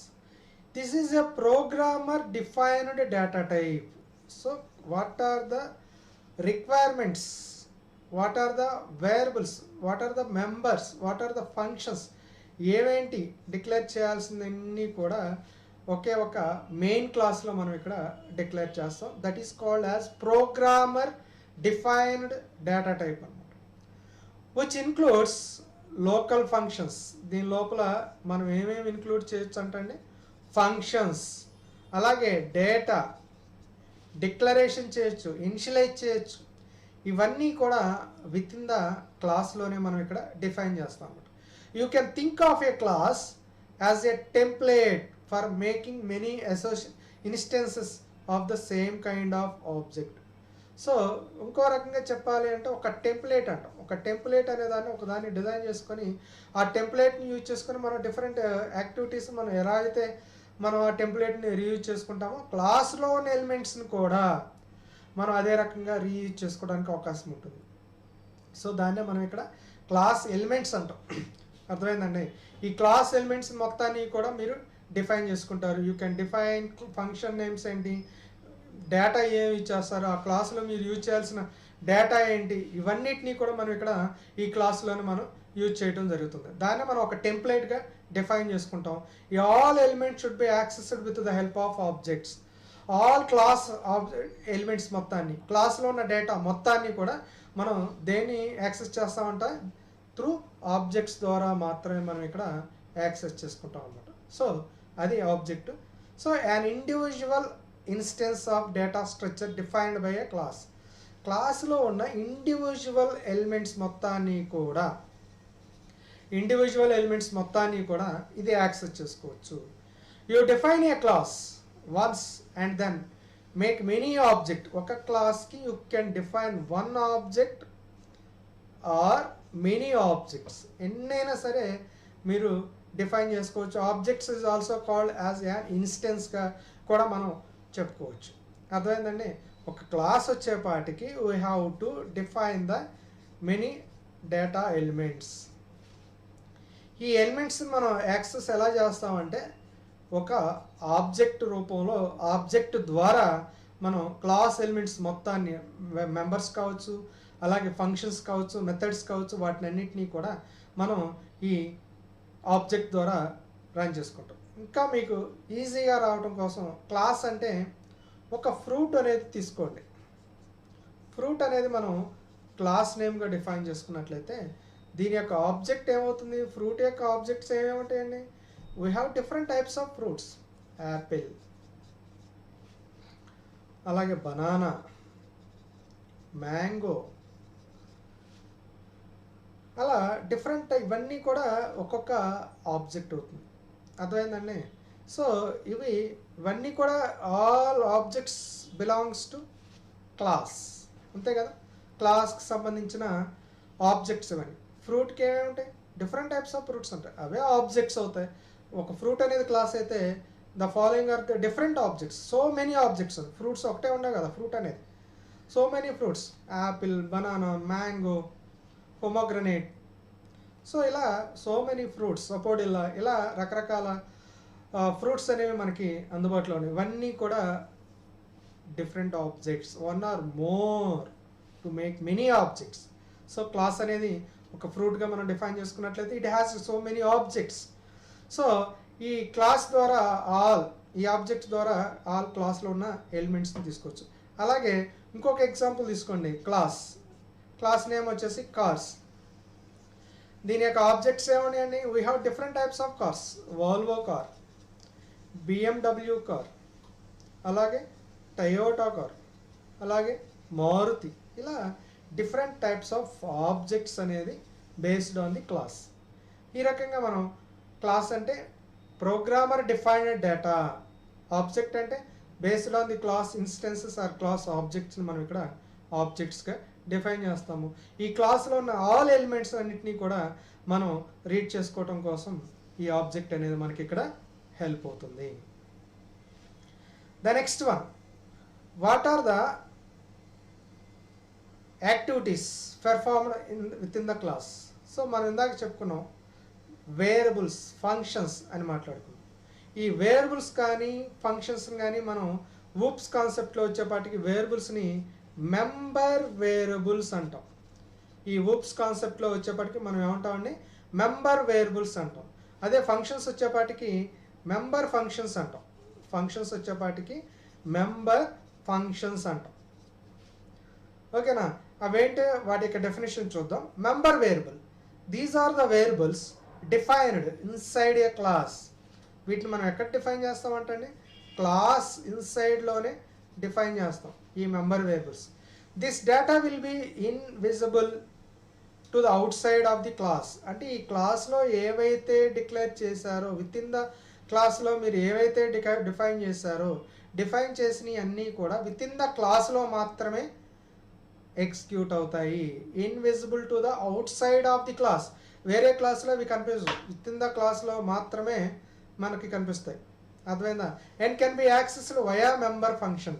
S1: This is a programmer defined data type. So what are the requirements, what are the variables, what are the members, what are the functions, ఏవేంటి డిక్లేర్ చేయాల్సిందన్నీ కూడా ఒకే ఒక మెయిన్ క్లాస్లో మనం ఇక్కడ డిక్లేర్ చేస్తాం. That is called as programmer defined data type అనమాట. Which includes local functions. దీని లోపల మనం ఏమేమి ఇంక్లూడ్ చేయొచ్చు అంటే ఫంక్షన్స్, అలాగే డేటా డిక్లరేషన్ చేయొచ్చు, ఇనిషియలైజ్ చేయొచ్చు. ఇవన్నీ కూడా విత్ ఇన్ ద క్లాస్లోనే మనం ఇక్కడ డిఫైన్ చేస్తాం అన్నమాట. You can think of A class as a template for making many instances of the same kind of object. So ఇంకో రకంగా చెప్పాలి అంటే ఒక టెంప్లేట్ అంటాం. ఒక టెంప్లేట్ అనే ఒకదాన్ని డిజైన్ చేసుకొని ఆ టెంప్లేట్ని యూజ్ చేసుకొని మనం డిఫరెంట్ యాక్టివిటీస్ మనం ఎలా అయితే మనం ఆ టెంప్లేట్ని రీయూజ్ చేసుకుంటామో, క్లాస్లో ఉన్న ఎలిమెంట్స్ని కూడా మనం అదే రకంగా రీయూజ్ చేసుకోవడానికి అవకాశం ఉంటుంది. సో దాన్నే మనం ఇక్కడ క్లాస్ ఎలిమెంట్స్ అంటాం. అర్థమైందండి? ఈ క్లాస్ ఎలిమెంట్స్ మొత్తాన్ని కూడా మీరు డిఫైన్ చేసుకుంటారు. You can define function names ఏంటి, డేటా ఏమి ఇచ్చేస్తారు, ఆ క్లాస్లో మీరు యూజ్ చేయాల్సిన డేటా ఏంటి, ఇవన్నిటినీ కూడా మనం ఇక్కడ ఈ క్లాస్లోనే మనం యూజ్ చేయడం జరుగుతుంది. దాన్ని మనం ఒక టెంప్లెట్గా డిఫైన్ చేసుకుంటాం. ఈ all elements should be accessed with the help of objects. All class elements మొత్తాన్ని, క్లాస్లో ఉన్న డేటా మొత్తాన్ని కూడా మనం దేన్ని యాక్సెస్ చేస్తామంట, త్రూ ఆబ్జెక్ట్స్ ద్వారా మాత్రమే మనం ఇక్కడ యాక్సెస్ చేసుకుంటాం అన్నమాట. సో అది object. So an individual instance of data structure defined by a class. క్లాస్లో ఉన్న ఇండివిజువల్ ఎలిమెంట్స్ మొత్తాన్ని కూడా ఇది యాక్సెస్ చేసుకోవచ్చు. You define a class once and then make many object. ఒక క్లాస్కి you can define one object or many objects. ఎన్నైనా సరే మీరు డిఫైన్ చేసుకోవచ్చు. Objects is also called as an ఇన్స్టెన్స్గా కూడా మనం చెప్పుకోవచ్చు. అర్థమైందండి? ఒక క్లాస్ వచ్చేపాటికి we have to define the many data elements. ఈ ఎలిమెంట్స్ని మనం యాక్సెస్ ఎలా చేస్తామంటే ఒక ఆబ్జెక్ట్ రూపంలో, ఆబ్జెక్ట్ ద్వారా మనం క్లాస్ ఎలిమెంట్స్ మొత్తాన్ని, మెంబర్స్ కావచ్చు, అలాగే ఫంక్షన్స్ కావచ్చు, మెథడ్స్ కావచ్చు, వాటిని అన్నిటినీ కూడా మనం ఈ ఆబ్జెక్ట్ ద్వారా రన్ చేసుకుంటాం. ఇంకా మీకు ఈజీగా రావడం కోసం క్లాస్ అంటే ఒక ఫ్రూట్ అనేది తీసుకోండి. ఫ్రూట్ అనేది మనం క్లాస్ నేమ్గా డిఫైన్ చేసుకున్నట్లయితే దీని యొక్క ఆబ్జెక్ట్ ఏమవుతుంది, ఫ్రూట్ యొక్క ఆబ్జెక్ట్స్ ఏమేమి ఉంటాయండి? We have different types of fruits. Apple, అలాగే బనానా, మ్యాంగో, అలా డిఫరెంట్, ఇవన్నీ కూడా ఒక్కొక్క ఆబ్జెక్ట్ అవుతుంది. అర్థమైందండి? సో ఇవన్నీ కూడా all objects belongs to class, అంతే కదా? క్లాస్కి సంబంధించిన ఆబ్జెక్ట్స్ ఇవన్నీ. ఫ్రూట్కి ఏమేమి ఉంటాయి? డిఫరెంట్ టైప్స్ ఆఫ్ ఫ్రూట్స్ ఉంటాయి, అవే ఆబ్జెక్ట్స్ అవుతాయి. ఒక ఫ్రూట్ అనేది క్లాస్ అయితే the following are the different objects. So many objects. Fruits ఒకటే ఉండవు కదా ఫ్రూట్ అనేది. So many fruits, apple, banana, mango, pomegranate. So ఇలా సో మెనీ ఫ్రూట్స్, సపోర్టిల్లా, ఇలా రకరకాల ఫ్రూట్స్ అనేవి మనకి అందుబాటులో ఉన్నాయి. ఇవన్నీ కూడా different objects, one or more to make many objects. So class అనేది ఒక ఫ్రూట్గా మనం డిఫైన్ చేసుకున్నట్లయితే it has so many objects. So ఈ క్లాస్ ద్వారా ఈ ఆబ్జెక్ట్స్ ద్వారా ఆల్ క్లాస్లో ఉన్న ఎలిమెంట్స్ని తీసుకోవచ్చు. అలాగే ఇంకొక ఎగ్జాంపుల్ తీసుకోండి. క్లాస్ నేమ్ వచ్చేసి కార్స్. దీని యొక్క ఆబ్జెక్ట్స్ ఏమన్నాయండి? We have different types of cars. Volvo car, BMW car, అలాగే టయోటా కార్, అలాగే మారుతి. ఇలా డిఫరెంట్ టైప్స్ ఆఫ్ ఆబ్జెక్ట్స్ అనేది బేస్డ్ ఆన్ ది క్లాస్. ఈ రకంగా మనం క్లాస్ అంటే ప్రోగ్రామర్ డిఫైన్డ్ డేటా, ఆబ్జెక్ట్ అంటే based on the class instances or class ఆబ్జెక్ట్స్ని మనం ఇక్కడ ఆబ్జెక్ట్స్గా డిఫైన్ చేస్తాము. ఈ క్లాస్లో ఉన్న ఆల్ ఎలిమెంట్స్ అన్నిటినీ కూడా మనం రీడ్ చేసుకోవటం కోసం ఈ ఆబ్జెక్ట్ అనేది మనకి ఇక్కడ హెల్ప్ అవుతుంది. The next one, what are the activities performed with in the class. So మనం ఇందాక చెప్పుకున్నాం వేరియబుల్స్, ఫంక్షన్స్ అని మాట్లాడుకున్నాం. ఈ వేరియబుల్స్ కానీ ఫంక్షన్స్ కానీ మనం ఊప్స్ కాన్సెప్ట్లో వచ్చేపాటికి వేరియబుల్స్ని మెంబర్ వేరియబుల్స్ అంటాం. ఈ ఊప్స్ కాన్సెప్ట్లో వచ్చేపాటికి మనం ఏమంటామండి, మెంబర్ వేరియబుల్స్ అంటాం. అదే ఫంక్షన్స్ వచ్చేపాటికి మెంబర్ ఫంక్షన్స్ అంటాం. ఫంక్షన్స్ వచ్చేపాటికి మెంబర్ ఫంక్షన్స్ అంటాం. ఓకేనా? అవేంటి వాటి యొక్క డెఫినేషన్ చూద్దాం. Member variable, these are the variables defined inside a class. వీటిని మనం ఎక్కడ డిఫైన్ చేస్తామంటే అండి, క్లాస్ ఇన్సైడ్లోనే డిఫైన్ చేస్తాం ఈ member variables. This data will be invisible to the out side of the class. అంటే ఈ క్లాస్లో ఏవైతే డిక్లేర్ చేశారో, విత్ ఇన్ ద క్లాస్లో మీరు ఏవైతే డిఫైన్ చేశారో, డిఫైన్ చేసినవి అన్నీ కూడా విత్ ఇన్ ద క్లాస్లో మాత్రమే ఎగ్జిక్యూట్ అవుతాయి. Invisible to the out side of the class. వేరే క్లాస్లో అవి కనిపించవు, విత్ ఇన్ ద క్లాస్లో మాత్రమే మనకి కనిపిస్తాయి. అర్థమైందా? And can be accessed via member function.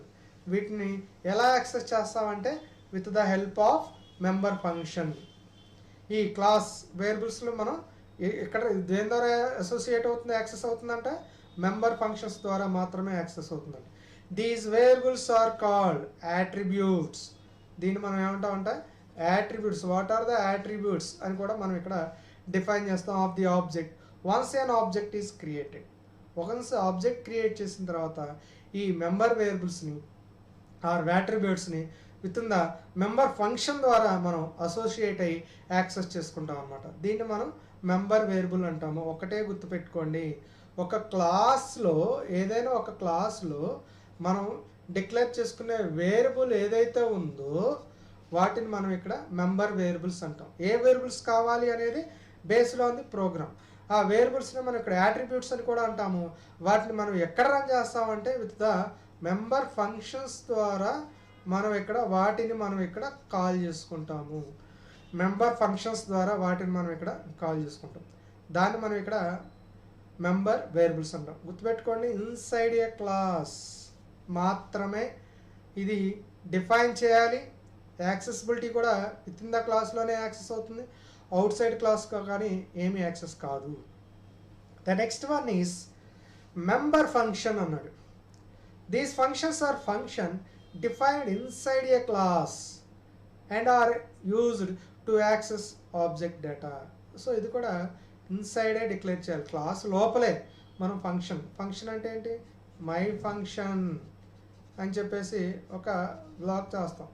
S1: వీటిని ఎలా యాక్సెస్ చేస్తామంటే with the help of member function. ఈ క్లాస్ వేరియబుల్స్లో మనం ఇక్కడ దేని ద్వారా అసోసియేట్ అవుతుంది, యాక్సెస్ అవుతుందంటే మెంబర్ ఫంక్షన్స్ ద్వారా మాత్రమే యాక్సెస్ అవుతుందండి. These variables are called attributes. దీన్ని మనం ఏమంటామంటే attributes. What are the attributes అని కూడా మనం ఇక్కడ డిఫైన్ చేస్తాం of the object. Once an object is created, once object create చేసిన తర్వాత ఈ మెంబర్ వేరియబుల్స్ని ఆర్ యాట్రిబ్యూట్స్ని with in the member function ద్వారా మనం అసోసియేట్ అయ్యి యాక్సెస్ చేసుకుంటాం అనమాట. దీన్ని మనం మెంబర్ వేరియబుల్ అంటాము. ఒకటే గుర్తుపెట్టుకోండి, ఒక క్లాస్లో, ఏదైనా ఒక క్లాస్లో మనం డిక్లేర్ చేసుకునే వేరియబుల్ ఏదైతే ఉందో వాటిని మనం ఇక్కడ మెంబర్ వేరియబుల్స్ అంటాం. ఏ వేరియబుల్స్ కావాలి అనేది బేస్లో ఉంది ప్రోగ్రామ్. ఆ వేరియబుల్స్ని మనం ఇక్కడ యాట్రిబ్యూట్స్ అని కూడా అంటాము. వాటిని మనం ఎక్కడ రన్ చేస్తామంటే విత్ ద మెంబర్ ఫంక్షన్స్ ద్వారా వాటిని మనం ఇక్కడ కాల్ చేసుకుంటాము. మెంబర్ ఫంక్షన్స్ ద్వారా వాటిని మనం ఇక్కడ కాల్ చేసుకుంటాం. దాన్ని మనం ఇక్కడ మెంబర్ వేరియబుల్స్ అంటాం. గుర్తుపెట్టుకోండి, ఇన్సైడ్ ఏ క్లాస్ మాత్రమే ఇది డిఫైన్ చేయాలి. యాక్సెసిబిలిటీ కూడా విత్ ఇన్ ద క్లాస్లోనే యాక్సెస్ అవుతుంది, అవుట్ సైడ్ క్లాస్ కానీ ఏమీ యాక్సెస్ కాదు. The next one is member function అన్నాడు. These functions are function defined inside a class and are used to access object data. So ఇది కూడా ఇన్సైడే declare చేయాలి, class లోపలే మనం ఫంక్షన్ అంటే ఏంటి, మై ఫంక్షన్ అని చెప్పేసి ఒక బ్లాక్ చేస్తాం.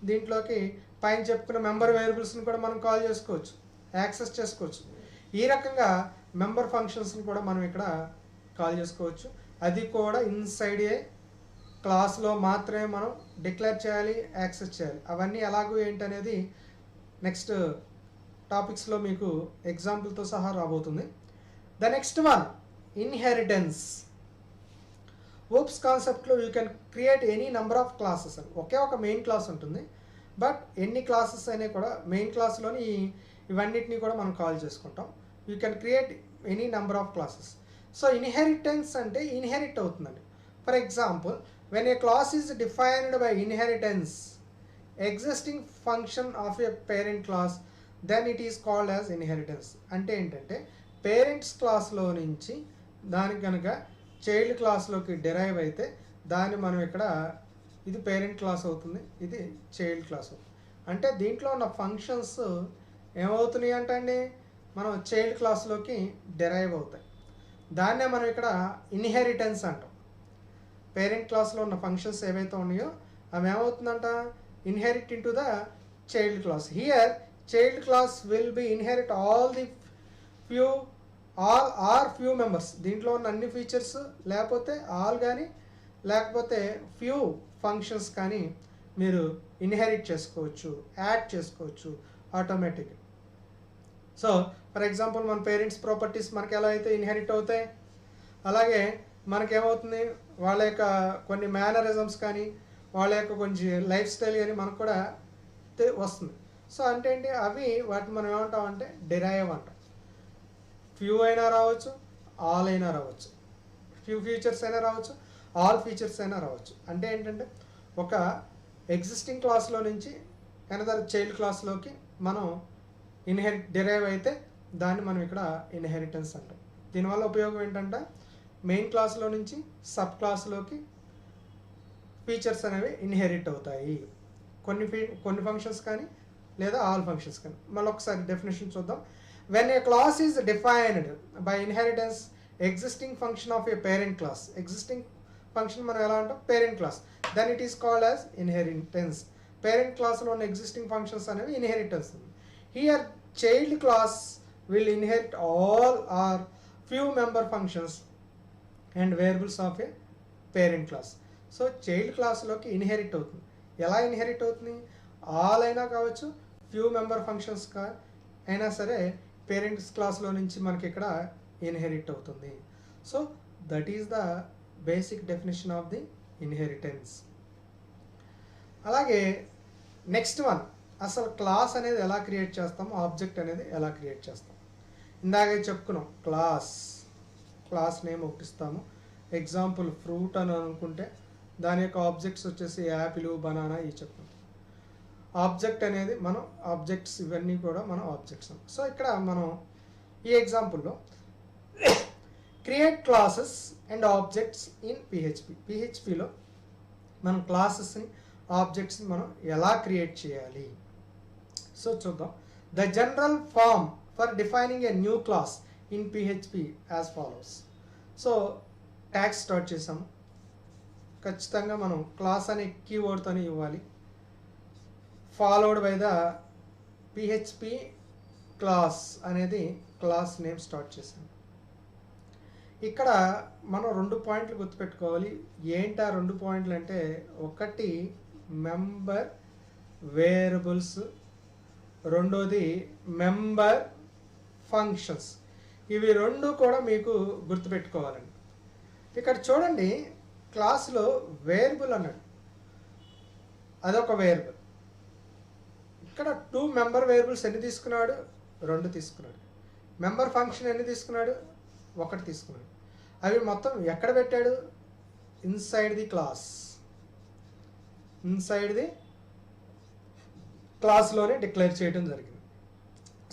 S1: దీంట్లోకి పైన చెప్పుకున్న మెంబర్ వేరియబుల్స్ని కూడా మనం కాల్ చేసుకోవచ్చు, యాక్సెస్ చేసుకోవచ్చు. ఈ రకంగా మెంబర్ ఫంక్షన్స్ని కూడా మనం ఇక్కడ కాల్ చేసుకోవచ్చు. అది కూడా ఇన్సైడ్ ఏ క్లాస్లో మాత్రమే మనం డిక్లేర్ చేయాలి, యాక్సెస్ చేయాలి. అవన్నీ ఎలాగో ఏంటనేది నెక్స్ట్ టాపిక్స్లో మీకు ఎగ్జాంపుల్తో సహా రాబోతుంది. The next one, inheritance. Oops కాన్సెప్ట్లో you can create any number of classes అని. ఒకే ఒక మెయిన్ క్లాస్ ఉంటుంది, బట్ ఎన్ని క్లాసెస్ అనేవి కూడా మెయిన్ క్లాస్లోని ఇవన్నిటిని కూడా మనం కాల్ చేసుకుంటాం. You can create any number of classes. So inheritance అంటే ఇన్హెరిట్ అవుతుందండి. For example, when a class is defined by inheritance existing function of a parent class, then it is called as inheritance. అంటే ఏంటంటే parents క్లాస్లో నుంచి దానికి కనుక child క్లాస్లోకి derive అయితే దాన్ని మనం ఇక్కడ ఇది పేరెంట్ క్లాస్ అవుతుంది, ఇది చైల్డ్ క్లాస్ అవుతుంది. అంటే దీంట్లో ఉన్న ఫంక్షన్స్ ఏమవుతున్నాయి అంటే అండి, మనం చైల్డ్ క్లాస్లోకి డిరైవ్ అవుతాయి. దాన్నే మనం ఇక్కడ ఇన్హెరిటెన్స్ అంటాం. పేరెంట్ క్లాస్లో ఉన్న ఫంక్షన్స్ ఏవైతే ఉన్నాయో అవి ఏమవుతుందంట, inherit into the child class. Here child class will be inherit all the few members. దీంట్లో ఉన్న అన్ని ఫీచర్స్, లేకపోతే ఆల్ కానీ లేకపోతే ఫ్యూ ఫంక్షన్స్ కానీ మీరు ఇన్హెరిట్ చేసుకోవచ్చు, యాడ్ చేసుకోవచ్చు ఆటోమేటిక్గా. సో ఫర్ ఎగ్జాంపుల్ మన పేరెంట్స్ ప్రాపర్టీస్ మనకి ఎలా అయితే ఇన్హెరిట్ అవుతాయి, అలాగే మనకేమవుతుంది వాళ్ళ యొక్క కొన్ని మేనరిజమ్స్ కానీ వాళ్ళ యొక్క కొంచెం లైఫ్ స్టైల్ కానీ మనకు కూడా వస్తుంది. సో అంటే ఏంటి, అవి వాటిని మనం ఏమంటామంటే డిరైవ్ అంటాం. ఫ్యూ అయినా రావచ్చు, ఆల్ అయినా రావచ్చు. ఫ్యూ ఫీచర్స్ అయినా రావచ్చు, ఆల్ ఫీచర్స్ అయినా రావచ్చు. అంటే ఏంటంటే ఒక ఎగ్జిస్టింగ్ క్లాస్లో నుంచి అనదర్ చైల్డ్ క్లాస్లోకి మనం డిరైవ్ అయితే దాన్ని మనం ఇక్కడ ఇన్హెరిటెన్స్ అంటాం. దీనివల్ల ఉపయోగం ఏంటంటే మెయిన్ క్లాస్లో నుంచి సబ్ క్లాస్లోకి ఫీచర్స్ అనేవి ఇన్హెరిట్ అవుతాయి. కొన్ని ఫంక్షన్స్ కానీ లేదా ఆల్ ఫంక్షన్స్ కానీ. మళ్ళీ ఒకసారి డెఫినేషన్ చూద్దాం. When a class is defined by inheritance existing function of a parent class, existing function మనం ఎలా అంటాం parent class, then it is called as inheritance. Parent క్లాస్లో ఉన్న ఎగ్జిస్టింగ్ ఫంక్షన్స్ అనేవి inheritance. Here child class will inherit all or few member functions and variables of a parent class. So child క్లాస్లోకి inherit అవుతుంది. ఎలా inherit అవుతుంది? All అయినా కావచ్చు, few member functions అయినా సరే పేరెంట్స్ క్లాస్లో నుంచి మనకి ఇక్కడ ఇన్హెరిట్ అవుతుంది. So that is the basic definition of the inheritance. అలాగే నెక్స్ట్ వన్, అసలు క్లాస్ అనేది ఎలా క్రియేట్ చేస్తాం, ఆబ్జెక్ట్ అనేది ఎలా క్రియేట్ చేస్తాం. ఇందాకే చెప్పుకున్నాం, క్లాస్ నేమ్ ఒకటి ఇస్తాము. ఎగ్జాంపుల్ ఫ్రూట్ అని అనుకుంటే దాని యొక్క ఆబ్జెక్ట్స్ వచ్చేసి యాపిల్, బనానా ఇవి చెప్పుకుంటాం. ఆబ్జెక్ట్ అనేది మనం ఆబ్జెక్ట్స్, ఇవన్నీ కూడా మనం ఆబ్జెక్ట్స్. సో ఇక్కడ మనం ఈ ఎగ్జాంపుల్లో create classes and objects in పిహెచ్పిలో మనం క్లాసెస్ని, ఆబ్జెక్ట్స్ని మనం ఎలా క్రియేట్ చేయాలి. సో చూద్దాం. The general form for defining a new class in PHP as follows. So tags start చేసాము. ఖచ్చితంగా మనం క్లాస్ అనే కీవర్డ్తోనే ఇవ్వాలి. Followed by the PHP class అనేది క్లాస్ నేమ్ స్టార్ట్ చేసాము. ఇక్కడ మనం 2 పాయింట్లు గుర్తుపెట్టుకోవాలి. ఏంటి ఆ 2 పాయింట్లు అంటే, ఒకటి మెంబర్ వేరియబుల్స్, రెండోది మెంబర్ ఫంక్షన్స్. ఇవి 2 కూడా మీకు గుర్తుపెట్టుకోవాలండి. ఇక్కడ చూడండి, క్లాస్లో వేరియబుల్ అన్నాడు, అదొక వేరియబుల్. ఇక్కడ 2 మెంబర్ వేరియబుల్స్ ఎన్ని తీసుకున్నాడు? 2 తీసుకున్నాడు. మెంబర్ ఫంక్షన్ ఎన్ని తీసుకున్నాడు? 1 తీసుకున్నాడు. అవి మొత్తం ఎక్కడ పెట్టాడు? Inside the class, inside the క్లాస్లోనే డిక్లేర్ చేయడం జరిగింది.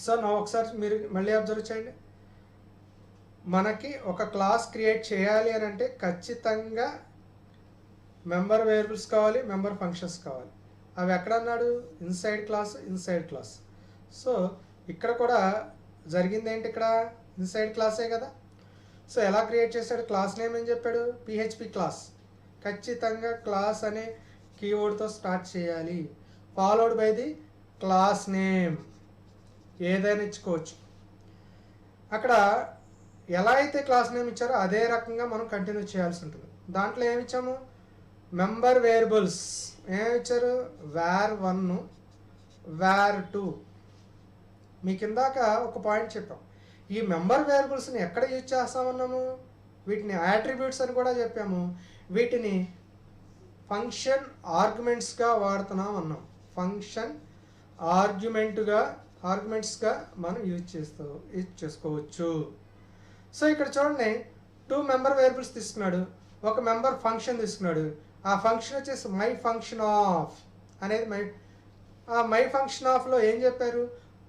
S1: సో నా ఒకసారి మీరు మళ్ళీ అబ్జర్వ్ చేయండి. మనకి ఒక క్లాస్ క్రియేట్ చేయాలి అని అంటే ఖచ్చితంగా మెంబర్ వేరియబుల్స్ కావాలి, మెంబర్ ఫంక్షన్స్ కావాలి. అవి ఎక్కడ అన్నాడు? Inside class. సో ఇక్కడ కూడా జరిగింది ఏంటి? ఇక్కడ ఇన్సైడ్ క్లాసే కదా. సో ఎలా క్రియేట్ చేశాడు? క్లాస్ నేమ్ ఏం చెప్పాడు? PHP class. ఖచ్చితంగా క్లాస్ అనే కీవర్డ్తో స్టార్ట్ చేయాలి, followed by the class name. ఏదైనా ఇచ్చుకోవచ్చు. అక్కడ ఎలా అయితే క్లాస్ నేమ్ ఇచ్చారో అదే రకంగా మనం కంటిన్యూ చేయాల్సి ఉంటుంది. దాంట్లో ఏమి ఇచ్చాము? మెంబర్ వేరియబుల్స్ ఏమి ఇచ్చారు? var1, var2. మీకు ఇందాక ఒక పాయింట్ చెప్పాం. ఈ మెంబర్ వేరియబుల్స్ని ఎక్కడ యూజ్ చేస్తామన్నాము? వీటిని యాట్రిబ్యూట్స్ అని కూడా చెప్పాము. వీటిని ఫంక్షన్ ఆర్గ్యుమెంట్స్గా వాడుతున్నాం అన్నాం. ఫంక్షన్ ఆర్గ్యుమెంట్స్గా మనం యూజ్ చేసుకోవచ్చు. సో ఇక్కడ చూడండి, 2 మెంబర్ వేరియబుల్స్ తీసుకున్నాడు, ఒక మెంబర్ ఫంక్షన్ తీసుకున్నాడు. ఆ ఫంక్షన్ వచ్చేసి మై ఫంక్షన్ ఆఫ్ అనేది మై ఫంక్షన్ ఆఫ్లో ఏం చెప్పారు?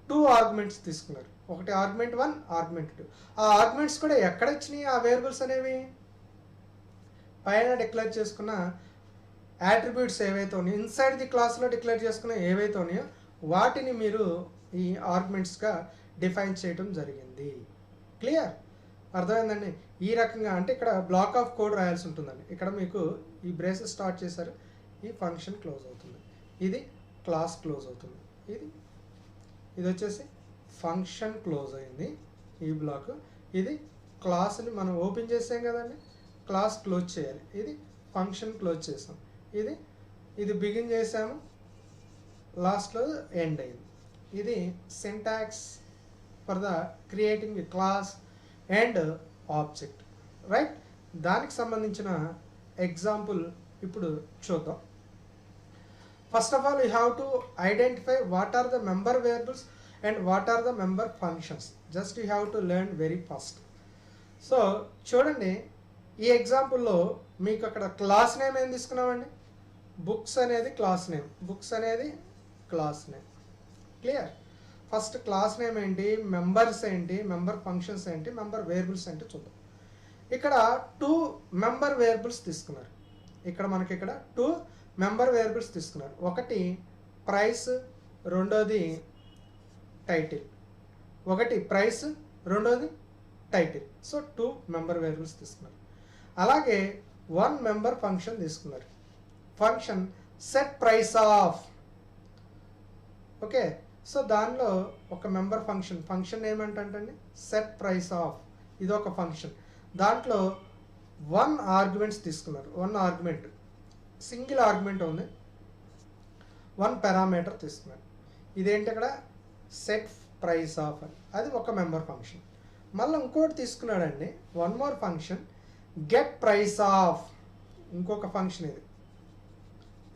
S1: 2 ఆర్గ్యుమెంట్స్ తీసుకున్నారు. ఒకటి ఆర్గ్యుమెంట్ 1, ఆర్గ్యుమెంట్ 2. ఆ ఆర్గ్యుమెంట్స్ కూడా ఎక్కడ వచ్చినాయి? ఆ వేరియబుల్స్ అనేవి పైన డిక్లేర్ చేసుకున్న యాట్రిబ్యూట్స్ ఏవైతే ఉన్నాయో, ఇన్సైడ్ ది క్లాస్లో డిక్లేర్ చేసుకున్న ఏవైతే ఉన్నాయో వాటిని మీరు ఈ ఆర్గ్యుమెంట్స్గా డిఫైన్ చేయడం జరిగింది. క్లియర్? అర్థమైందండి? ఈ రకంగా అంటే ఇక్కడ బ్లాక్ ఆఫ్ కోడ్ రాయాల్సి ఉంటుందండి. ఇక్కడ మీకు ఈ బ్రేసెస్ స్టార్ట్ చేశారు, ఈ ఫంక్షన్ క్లోజ్ అవుతుంది, ఇది క్లాస్ క్లోజ్ అవుతుంది, ఇది వచ్చేసి ఫంక్షన్ క్లోజ్ అయింది ఈ బ్లాక్. ఇది క్లాస్ని మనం ఓపెన్ చేసాం కదండి, క్లాస్ క్లోజ్ చేయాలి. ఇది ఫంక్షన్ క్లోజ్ చేసాం, ఇది బిగిన్ చేసాము, లాస్ట్లో ఎండ్ అయింది. ఇది syntax for the creating the class and object, right? దానికి సంబంధించిన ఎగ్జాంపుల్ ఇప్పుడు చూద్దాం. First of all you have to identify what are the member variables and what are the member functions. Just you have to learn very first. So చూడండి, ఈ ఎగ్జాంపుల్లో మీకు అక్కడ class name ఏం తీసుకున్నామండి, బుక్స్ అనేది క్లాస్ నేమ్, బుక్స్ అనేది class name. Clear? First class name ఏంటి, members ఏంటి, మెంబర్ ఫంక్షన్స్ ఏంటి, మెంబర్ వేరియబుల్స్ ఏంటి చూద్దాం. ఇక్కడ 2 మెంబర్ వేరియబుల్స్ తీసుకున్నారు. ఇక్కడ మనకి ఇక్కడ 2 మెంబర్ వేరియబుల్స్ తీసుకున్నారు. ఒకటి ప్రైస్, రెండోది టైటిల్. ఒకటి ప్రైస్, రెండోది టైటిల్. సో 2 మెంబర్ వేరియబుల్స్ తీసుకున్నారు. అలాగే 1 మెంబర్ ఫంక్షన్ తీసుకున్నారు. Function set price of. Okay, so దానిలో ఒక మెంబర్ ఫంక్షన్ ఏమంటండి, సెట్ ప్రైస్ ఆఫ్. ఇది ఒక ఫంక్షన్. దాంట్లో 1 ఆర్గ్యుమెంట్స్ తీసుకున్నారు. 1 ఆర్గ్యుమెంట్, సింగిల్ ఆర్గ్యుమెంట్ ఉంది. 1 పారామీటర్ తీసుకున్నారు. ఇదేంటి అక్కడ సెట్ ప్రైస్ ఆఫ్ అని, అది ఒక మెంబర్ ఫంక్షన్. మళ్ళీ ఇంకోటి తీసుకున్నాడండి, 1 more function get price of, ఇంకొక ఫంక్షన్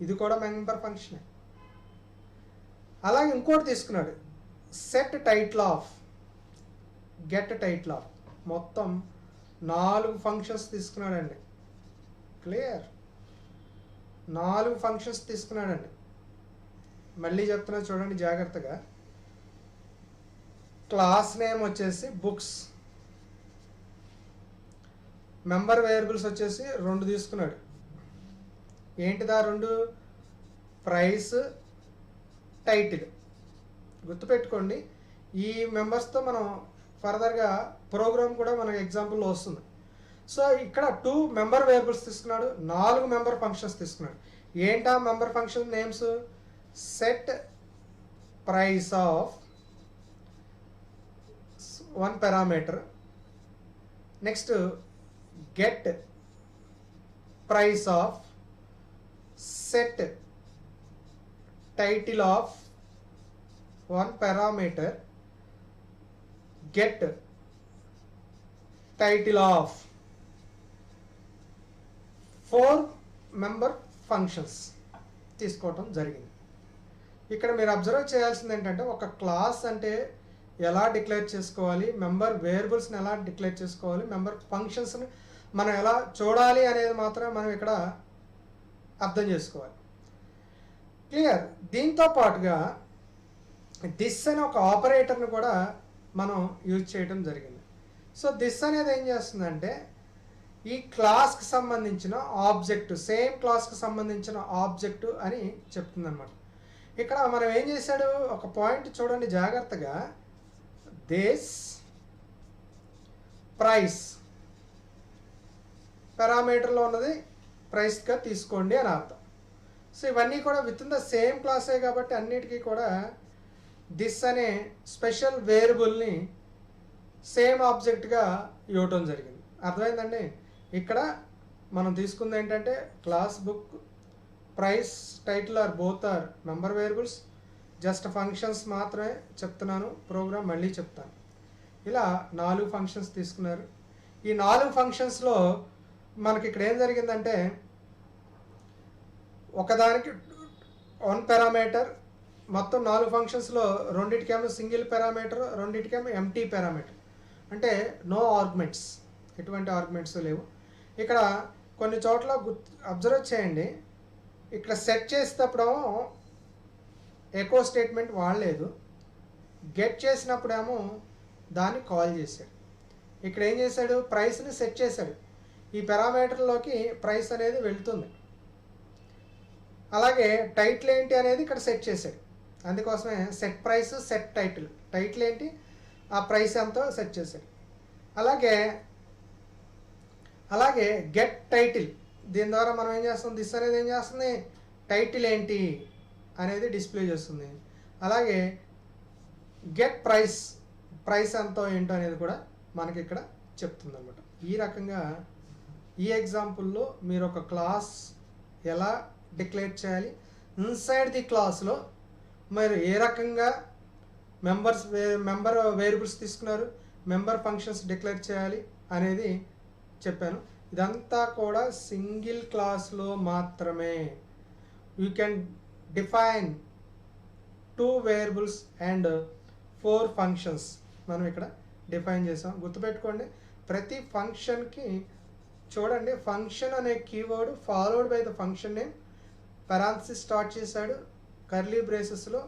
S1: ఇది కూడా మెంబర్ ఫంక్షనే. అలాగే ఇంకోటి తీసుకున్నాడు set title of, get title of. మొత్తం 4 ఫంక్షన్స్ తీసుకున్నాడండి. క్లియర్? 4 ఫంక్షన్స్ తీసుకున్నాడండి. మళ్ళీ చెప్తున్నా చూడండి జాగ్రత్తగా. క్లాస్ నేమ్ వచ్చేసి బుక్స్, మెంబర్ వేరియబుల్స్ వచ్చేసి 2 తీసుకున్నాడు. ఏంటిదా 2? Price, title. గుర్తుపెట్టుకోండి, ఈ మెంబర్స్తో మనం ఫర్దర్గా ప్రోగ్రామ్ కూడా మనకు ఎగ్జాంపుల్లో వస్తుంది. సో ఇక్కడ 2 మెంబర్ వేరియబుల్స్ తీసుకున్నాడు, 4 మెంబర్ ఫంక్షన్స్ తీసుకున్నాడు. ఏంటా member function names? Set price of 1 parameter, next get price of, set title of 1 parameter, get title of. 4 member functions తీసుకోవటం జరిగింది. ఇక్కడ మీరు అబ్జర్వ్ చేయాల్సింది ఏంటంటే, ఒక క్లాస్ అంటే ఎలా డిక్లేర్ చేసుకోవాలి, మెంబర్ వేరియబుల్స్ని ఎలా డిక్లేర్ చేసుకోవాలి, మెంబర్ ఫంక్షన్స్ని మనం ఎలా చూడాలి అనేది మాత్రమే మనం ఇక్కడ అర్థం చేసుకోవాలి. క్లియర్? దీంతో పాటుగా దిస్ అనే ఒక ఆపరేటర్ని కూడా మనం యూజ్ చేయడం జరిగింది. సో దిస్ అనేది ఏం చేస్తుందంటే, ఈ క్లాస్కి సంబంధించిన ఆబ్జెక్ట్, సేమ్ క్లాస్కి సంబంధించిన ఆబ్జెక్ట్ అని చెప్తుంది అనమాట. ఇక్కడ మనం ఏం చేశాడు, ఒక పాయింట్ చూడండి జాగ్రత్తగా. దిస్ ప్రైస్ పారామీటర్లో ఉన్నది ప్రైస్గా తీసుకోండి అని అర్థం. సో ఇవన్నీ కూడా విత్ ఇన్ ద సేమ్ క్లాసే కాబట్టి అన్నిటికీ కూడా దిస్ అనే స్పెషల్ వేరియబుల్ని సేమ్ ఆబ్జెక్ట్గా ఇవ్వటం జరిగింది. అర్థమైందండి? ఇక్కడ మనం తీసుకుంది ఏంటంటే, class book, price, title are both are member variables. Just functions మాత్రమే చెప్తున్నాను, ప్రోగ్రామ్ మళ్ళీ చెప్తాను. ఇలా 4 ఫంక్షన్స్ తీసుకున్నారు. ఈ 4 ఫంక్షన్స్లో మనకి ఇక్కడ ఏం జరిగిందంటే, ఒకదానికి 1 పారామీటర్, మొత్తం 4 ఫంక్షన్స్లో రెండిటికేమో సింగిల్ పారామీటర్, రెండిటికేమో ఎంటీ పారామీటర్. అంటే నో ఆర్గ్యుమెంట్స్, ఎటువంటి ఆర్గ్యుమెంట్స్ లేవు. ఇక్కడ కొన్ని చోట్ల అబ్జర్వ్ చేయండి, ఇక్కడ సెట్ చేసేటప్పుడేమో ఎకో స్టేట్మెంట్ వాడలేదు, గెట్ చేసినప్పుడేమో దాన్ని కాల్ చేశాడు. ఇక్కడ ఏం చేశాడు, ప్రైస్ని సెట్ చేశాడు. ఈ పారామీటర్లోకి ప్రైస్ అనేది వెళ్తుంది. అలాగే టైటిల్ ఏంటి అనేది ఇక్కడ సెట్ చేశాడు. అందుకోసమే set price, set title. Title ఏంటి, ఆ ప్రైస్ ఎంతో సెట్ చేశాడు. అలాగే గెట్ టైటిల్, దీని ద్వారా మనం ఏం చేస్తాం, దిస్ అనేది ఏం చేస్తుంది, టైటిల్ ఏంటి అనేది డిస్ప్లే చేస్తుంది. అలాగే గెట్ ప్రైస్, ప్రైస్ ఎంతో ఏంటో అనేది కూడా మనకి ఇక్కడ చెప్తుంది అనమాట. ఈ రకంగా ఈ ఎగ్జాంపుల్లో మీరు ఒక క్లాస్ ఎలా డిక్లేర్ చేయాలి, ఇన్సైడ్ ది క్లాస్లో మీరు ఏ రకంగా మెంబర్ వేరియబుల్స్ తీసుకున్నారు, మెంబర్ ఫంక్షన్స్ డిక్లేర్ చేయాలి అనేది చెప్పాను. ఇదంతా కూడా సింగిల్ క్లాస్లో మాత్రమే. You can define 2 variables and 4 functions మనం ఇక్కడ డిఫైన్ చేసాం. గుర్తుపెట్టుకోండి, ప్రతి ఫంక్షన్కి చూడండి, ఫంక్షన్ అనే keyword followed by the function name, parenthesis start చేశాడు, కర్లీ బ్రేసెస్లో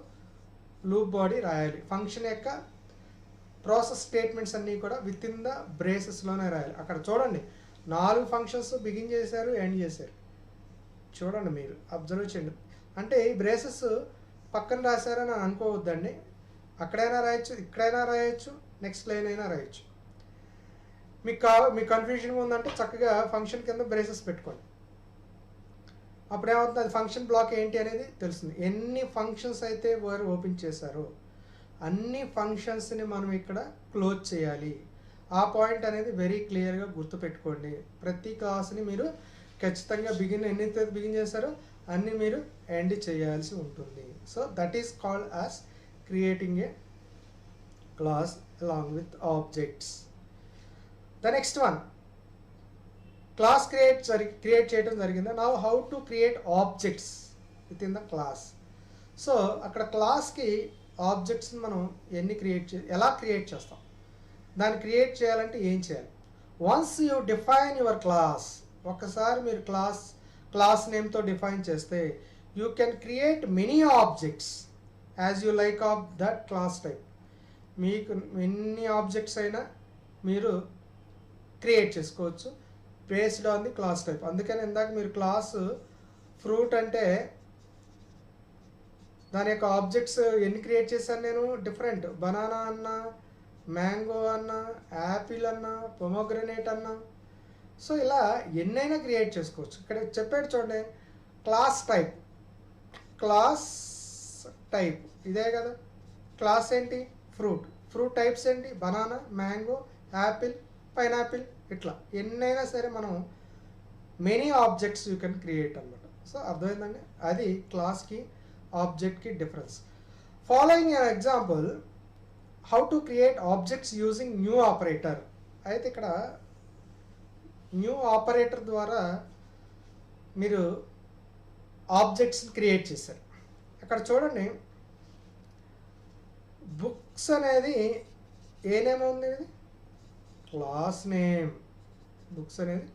S1: లూప్ బాడీ రాయాలి. ఫంక్షన్ యొక్క ప్రాసెస్ స్టేట్మెంట్స్ అన్నీ కూడా విత్ ఇన్ ద బ్రేసెస్లోనే రాయాలి. అక్కడ చూడండి 4 ఫంక్షన్స్ బిగిన్ చేశారు, ఎండ్ చేశారు. చూడండి, మీరు అబ్జర్వ్ చేయండి. అంటే ఈ బ్రేసెస్ పక్కన రాశారని అనుకోవద్దండి. అక్కడైనా రాయొచ్చు, ఇక్కడైనా రాయొచ్చు, నెక్స్ట్ లైన్ అయినా రాయొచ్చు. మీకు కన్ఫ్యూజన్గా ఉందంటే చక్కగా ఫంక్షన్ కింద బ్రేసెస్ పెట్టుకోండి. అప్పుడు ఏమవుతుంది, అది ఫంక్షన్ బ్లాక్ ఏంటి అనేది తెలుస్తుంది. ఎన్ని ఫంక్షన్స్ అయితే వారు ఓపెన్ చేశారో అన్ని ఫంక్షన్స్ని మనం ఇక్కడ క్లోజ్ చేయాలి. ఆ పాయింట్ అనేది వెరీ క్లియర్గా గుర్తుపెట్టుకోండి. ప్రతి క్లాస్ని మీరు ఖచ్చితంగా ఎన్నైతే బిగిన్ చేశారో అన్నీ మీరు ఎండ్ చేయాల్సి ఉంటుంది. So that is called as creating a class along with objects. The next one, class create చేయడం జరిగింది. Now how to create objects with in the class. So అక్కడ క్లాస్కి ఆబ్జెక్ట్స్ని మనం ఎలా క్రియేట్ చేస్తాం, దాన్ని క్రియేట్ చేయాలంటే ఏం చేయాలి? Once you define your class, ఒకసారి మీరు క్లాస్ నేమ్తో డిఫైన్ చేస్తే you can create many objects as you like of that clause type. మీకు ఎన్ని ఆబ్జెక్ట్స్ అయినా మీరు క్రియేట్ చేసుకోవచ్చు based on the clause type. అందుకని ఇందాక మీరు క్లాస్ ఫ్రూట్ అంటే దాని యొక్క ఆబ్జెక్ట్స్ ఎన్ని క్రియేట్ చేశాను నేను? డిఫరెంట్. బనానా అన్నా, మ్యాంగో అన్నా, యాపిల్ అన్నా, పొమోగ్రనేట్ అన్నా. సో ఇలా ఎన్నైనా క్రియేట్ చేసుకోవచ్చు. ఇక్కడ చెప్పాడు చూడండి, క్లాస్ టైప్ ఇదే కదా. క్లాస్ ఏంటి? ఫ్రూట్ టైప్స్ ఏంటి? Banana, mango, apple, pineapple. ఇట్లా ఎన్నైనా సరే మనం many objects you can create అనమాట. సో అర్థమైందండి, అది క్లాస్కి ఆబ్జెక్ట్కి difference. Following an example, how to create objects using new operator. అయితే ఇక్కడ న్యూ ఆపరేటర్ ద్వారా మీరు ఆబ్జెక్ట్స్ని క్రియేట్ చేశారు. అక్కడ చూడండి, బుక్స్ అనేది ఏ నేమ్ ఉంది? ఇది క్లాస్ నేమ్. బుక్స్ అనేది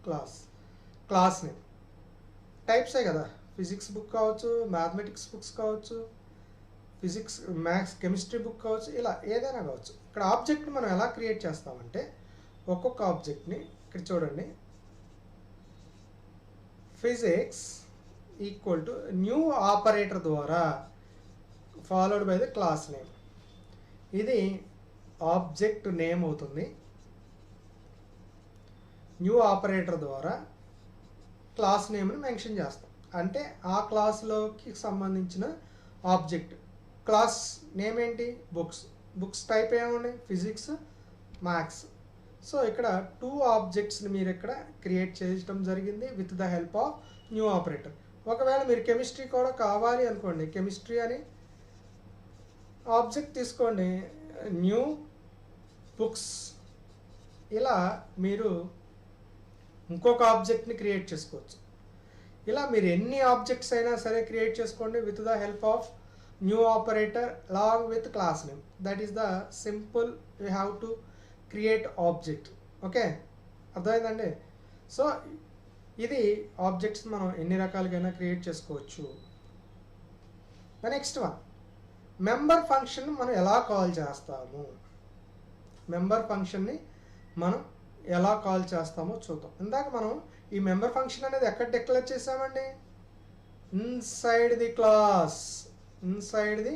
S1: క్లాస్ నేమ్. టైప్సే కదా, ఫిజిక్స్ బుక్ కావచ్చు, మ్యాథమెటిక్స్ బుక్స్ కావచ్చు, ఫిజిక్స్, మ్యాథ్స్, కెమిస్ట్రీ బుక్ కావచ్చు, ఇలా ఏదైనా కావచ్చు. ఇక్కడ ఆబ్జెక్ట్ని మనం ఎలా క్రియేట్ చేస్తామంటే ఒక్కొక్క ఆబ్జెక్ట్ని ఇక్కడ చూడండి, physics equal to new operator ద్వారా followed by the class name. ఇది ఆబ్జెక్ట్ నేమ్ అవుతుంది. న్యూ ఆపరేటర్ ద్వారా క్లాస్ నేమ్ని మెన్షన్ చేస్తాం. అంటే ఆ క్లాస్లోకి సంబంధించిన ఆబ్జెక్ట్. క్లాస్ నేమ్ ఏంటి? బుక్స్ టైప్ ఏమున్నాయి? Physics, maths. సో ఇక్కడ 2 ఆబ్జెక్ట్స్ని మీరు ఇక్కడ క్రియేట్ చేయడం జరిగింది with the help of new operator. ఒకవేళ మీరు కెమిస్ట్రీ కూడా కావాలి అనుకోండి, కెమిస్ట్రీ అని ఆబ్జెక్ట్ తీసుకోండి, న్యూ బుక్స్. ఇలా మీరు ఇంకొక ఆబ్జెక్ట్ని క్రియేట్ చేసుకోవచ్చు. ఇలా మీరు ఎన్ని ఆబ్జెక్ట్స్ అయినా సరే క్రియేట్ చేసుకోండి with the help of new operator along with class name. That is the simple you have to create object. Okay, అర్థమైందండి? సో ఇది ఆబ్జెక్ట్స్ మనం ఎన్ని రకాలుగా క్రియేట్ చేసుకోవచ్చు. The next one, member function మనం ఎలా కాల్ చేస్తాము. మెంబర్ ఫంక్షన్ని మనం ఎలా కాల్ చేస్తామో చూద్దాం. ఇందాక మనం ఈ మెంబర్ ఫంక్షన్ అనేది ఎక్కడ డిక్లేర్ చేసామండి? ఇన్సైడ్ ది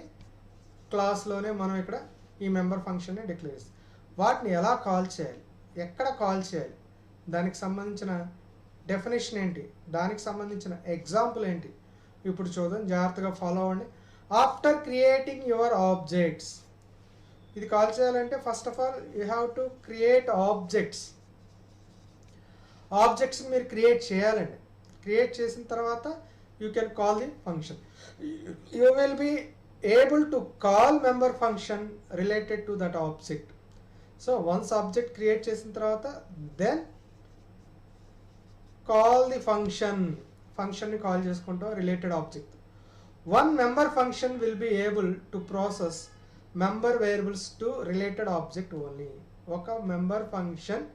S1: క్లాస్లోనే మనం ఇక్కడ ఈ మెంబర్ ఫంక్షన్ని డిక్లేర్ చేస్తాం. వాటిని ఎలా కాల్ చేయాలి, ఎక్కడ కాల్ చేయాలి, దానికి సంబంధించిన డెఫినేషన్ ఏంటి, దానికి సంబంధించిన ఎగ్జాంపుల్ ఏంటి, ఇప్పుడు చూద్దాం. జాగ్రత్తగా ఫాలో అవ్వండి. ఆఫ్టర్ క్రియేటింగ్ యువర్ ఆబ్జెక్ట్స్, ఇది కాల్ చేయాలంటే first of all you have to create objects మీరు క్రియేట్ చేయాలండి. క్రియేట్ చేసిన తర్వాత you can call the function. You will be able to call member function related to that object. So once object create చేసిన తర్వాత then call the ఫంక్షన్ని call చేసుకుంటాం related object. One member function will be able to process member variables to related object only. ఒక member function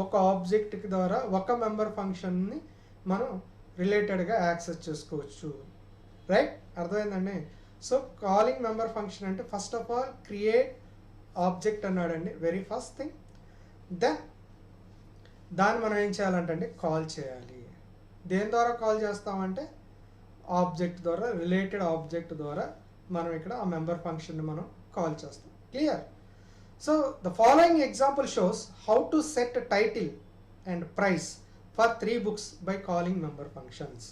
S1: ఒక object ద్వారా ఒక member ఫంక్షన్ని మనం రిలేటెడ్గా యాక్సెస్ చేసుకోవచ్చు. రైట్, అర్థమైందండి. సో కాలింగ్ మెంబర్ ఫంక్షన్ అంటే first of all create object అన్నాడండి, వెరీ ఫస్ట్ థింగ్. దెన్ దాన్ని మనం ఏం చేయాలంటే కాల్ చేయాలి. దేని ద్వారా కాల్ చేస్తామంటే ఆబ్జెక్ట్ ద్వారా, రిలేటెడ్ ఆబ్జెక్ట్ ద్వారా మనం ఇక్కడ ఆ మెంబర్ ఫంక్షన్ని మనం కాల్ చేస్తాం. Clear? So the following example shows how to set title and price for 3 books by calling member functions.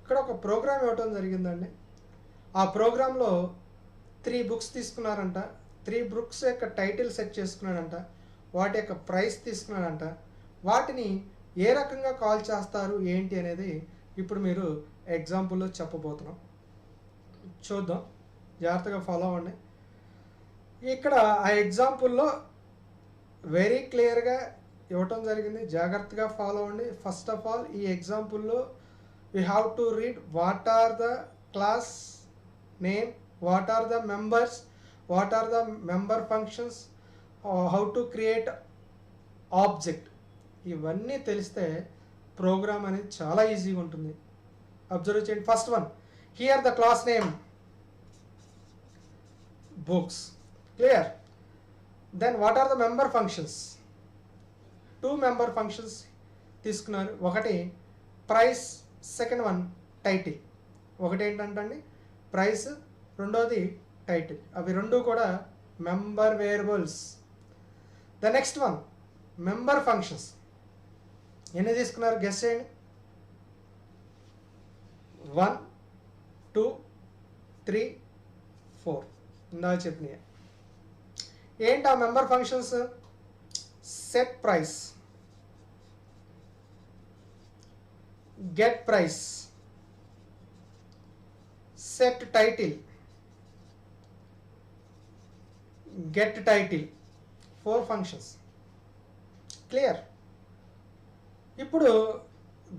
S1: ఇక్కడ ఒక ప్రోగ్రామ్ ఇవ్వటం జరిగిందండి. ఆ ప్రోగ్రాంలో 3 books తీసుకున్నారంట, 3 books యొక్క టైటిల్ సెట్ చేసుకున్నాడంట, వాటి యొక్క ప్రైస్ తీసుకున్నాడంట. వాటిని ఏ రకంగా కాల్ చేస్తారు ఏంటి అనేది ఇప్పుడు మీరు ఎగ్జాంపుల్లో చెప్పబోతున్నాం. చూద్దాం, జాగ్రత్తగా ఫాలో అవ్వండి. ఇక్కడ ఆ ఎగ్జాంపుల్లో వెరీ క్లియర్గా ఇవ్వటం జరిగింది, జాగ్రత్తగా ఫాలో అవ్వండి. ఫస్ట్ ఆఫ్ ఆల్ ఈ ఎగ్జాంపుల్లో we have to read what are the class name, what are the members, what are the member functions, how to create object. ఇవన్నీ తెలిస్తే ప్రోగ్రామ్ అనేది చాలా ఈజీగా ఉంటుంది. అబ్జర్వ్ చేయండి. First one, here the class name books. Clear? Then what are the member functions? 2 member functions తీసుకున్నారు. ఒకటి price, second one title. ఒకటి ఏంటంటే ప్రైస్, రెండోది టైటిల్. అవి రెండు కూడా member variables. The next one member functions. ఎన్ని తీసుకున్నారు గెస్ చేయండి. 1 2 3 4 ఇందాక చెప్పినాయి. ఏంటి ఆ member functions? Set price, get price, set title, get title. 4 functions. Clear? ఇప్పుడు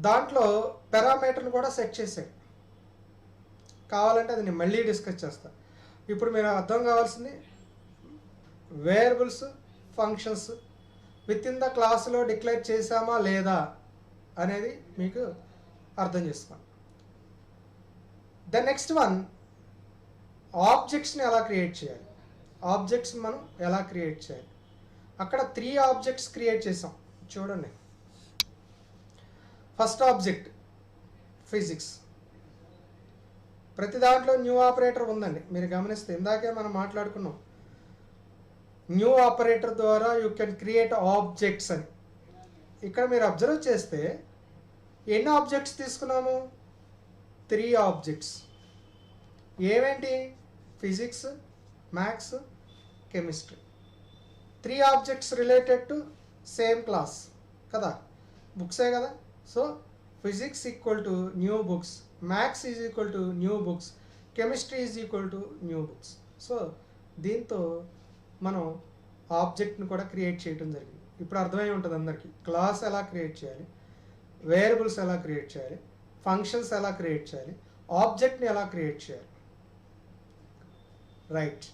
S1: దాంట్లో పారామీటర్ని కూడా సెట్ చేసాడు. కావాలంటే అది నేను మళ్ళీ డిస్కస్ చేస్తాను. ఇప్పుడు మీరు అర్థం కావాల్సింది variables, functions with in the క్లాస్లో డిక్లేర్ చేసామా లేదా అనేది మీకు అర్థం చేసుకోండి. ద నెక్స్ట్ వన్ ఆబ్జెక్ట్స్ని ఎలా క్రియేట్ చేయాలి. ఆబ్జెక్ట్స్ మనం ఎలా క్రియేట్ చేయాలి. అక్కడ 3 ఆబ్జెక్ట్స్ క్రియేట్ చేసాం. చూడండి, ఫస్ట్ ఆబ్జెక్ట్ ఫిజిక్స్. ప్రతి దాంట్లో న్యూ ఆపరేటర్ ఉందండి. మీరు గమనిస్తే ఇందాకే మనం మాట్లాడుకున్నాం, న్యూ ఆపరేటర్ ద్వారా యూ కెన్ క్రియేట్ ఆబ్జెక్ట్స్ అని. ఇక్కడ మీరు అబ్జర్వ్ చేస్తే ఎన్ని ఆబ్జెక్ట్స్ తీసుకున్నాము? 3 ఆబ్జెక్ట్స్. ఏమేంటి? Physics, maths, chemistry. 3 objects related to same class కదా, బుక్సే కదా. So physics equal to new books, maths is equal to new books, chemistry is equal to new books. So దీంతో మనం ఆబ్జెక్ట్ని కూడా క్రియేట్ చేయడం జరిగింది. ఇప్పుడు అర్థమై ఉంటుంది అందరికీ క్లాస్ ఎలా క్రియేట్ చేయాలి, వేరియబుల్స్ ఎలా క్రియేట్ చేయాలి, ఫంక్షన్స్ ఎలా క్రియేట్ చేయాలి, ఆబ్జెక్ట్ని ఎలా క్రియేట్ చేయాలి. రైట్,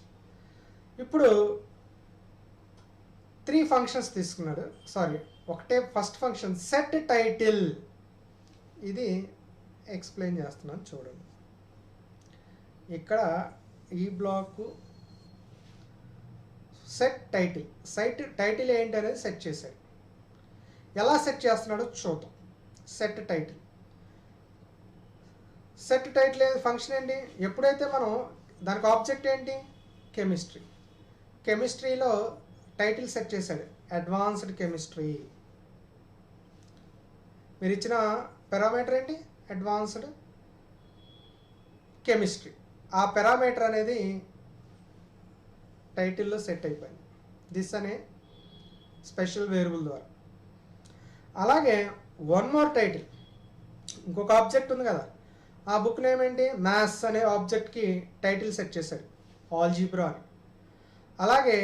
S1: ఇప్పుడు 3 ఫంక్షన్స్ తీసుకున్నాడు. సారీ, ఒకటే ఫస్ట్ ఫంక్షన్ సెట్ టైటిల్. ఇది ఎక్స్ప్లెయిన్ చేస్తున్నాను చూడండి. ఇక్కడ ఈ బ్లాక్ సెట్ టైటిల్. టైటిల్ ఏంటి అనేది సెట్ చేశాడు. ఎలా సెట్ చేస్తున్నాడో చూద్దాం. Set title. Set title function ఏంటి? ఎప్పుడైతే మనం దానికి ఆబ్జెక్ట్ ఏంటి? కెమిస్ట్రీ. కెమిస్ట్రీలో టైటిల్ సెట్ చేశాడు అడ్వాన్స్డ్ కెమిస్ట్రీ. మీరు ఇచ్చిన పారామీటర్ ఏంటి? Advanced chemistry. ఆ పారామీటర్ అనేది టైటిల్లో సెట్ అయిపోయింది దిస్ అనే స్పెషల్ వేరియబుల్ ద్వారా. అలాగే వన్ మోర్ టైటిల్, ఇంకొక ఆబ్జెక్ట్ ఉంది కదా, ఆ బుక్ నేమ్ ఏంటి? మ్యాథ్స్ అనే ఆబ్జెక్ట్కి టైటిల్ సెట్ చేశాడు ఆల్జీబ్రా అని. అలాగే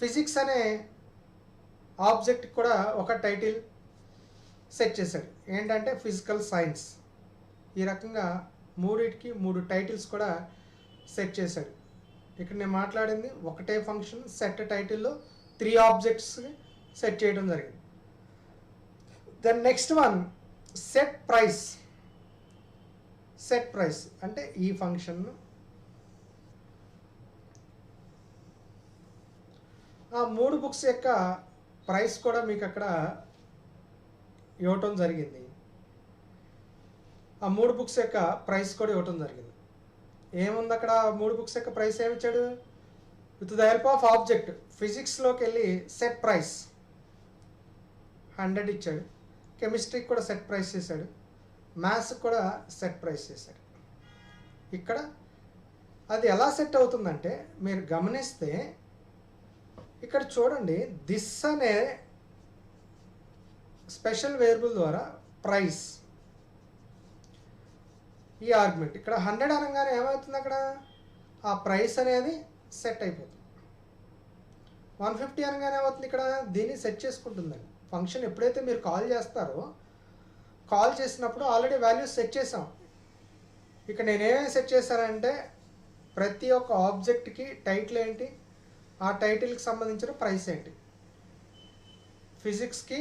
S1: ఫిజిక్స్ అనే ఆబ్జెక్ట్ కూడా ఒక టైటిల్ సెట్ చేశాడు, ఏంటంటే ఫిజికల్ సైన్స్. ఈ రకంగా మూడింటికి 3 టైటిల్స్ కూడా సెట్ చేశాడు. ఇక్కడ నేను మాట్లాడింది ఒకటే ఫంక్షన్ సెట్ టైటిల్లో 3 ఆబ్జెక్ట్స్ సెట్ చేయడం జరిగింది. Then next one set price. Set price అంటే ఈ ఫంక్షన్ ఆ 3 బుక్స్ యొక్క ప్రైస్ కూడా మీకు అక్కడ ఇవ్వటం జరిగింది. ఆ 3 బుక్స్ యొక్క ప్రైస్ కూడా ఇవ్వటం జరిగింది. ఏముంది అక్కడ? 3 బుక్స్ యొక్క ప్రైస్ ఏమి ఇచ్చాడు? With the help of object ఫిజిక్స్లోకి వెళ్ళి సెట్ ప్రైస్ 100 ఇచ్చాడు. కెమిస్ట్రీకి కూడా సెట్ ప్రైస్ చేశాడు. మ్యాథ్స్కి కూడా సెట్ ప్రైస్ చేశాడు. ఇక్కడ అది ఎలా సెట్ అవుతుందంటే మీరు గమనిస్తే ఇక్కడ చూడండి, దిస్ అనే స్పెషల్ వేరియబుల్ ద్వారా ప్రైస్ ఈ ఆర్గ్యుమెంట్ ఇక్కడ 100 అనగానే ఏమవుతుంది? అక్కడ ఆ ప్రైస్ అనేది సెట్ అయిపోతుంది. 150 అనగానే ఏమవుతుంది? ఇక్కడ దీన్ని సెట్ చేసుకుంటుందండి. ఫంక్షన్ ఎప్పుడైతే మీరు కాల్ చేస్తారో, కాల్ చేసినప్పుడు ఆల్రెడీ వాల్యూస్ సెట్ చేసాం. ఇక్కడ నేనేమేమి సెట్ చేశానంటే ప్రతి ఒక్క ఆబ్జెక్ట్కి టైటిల్ ఏంటి, ఆ టైటిల్కి సంబంధించిన ప్రైస్ ఏంటి. ఫిజిక్స్కి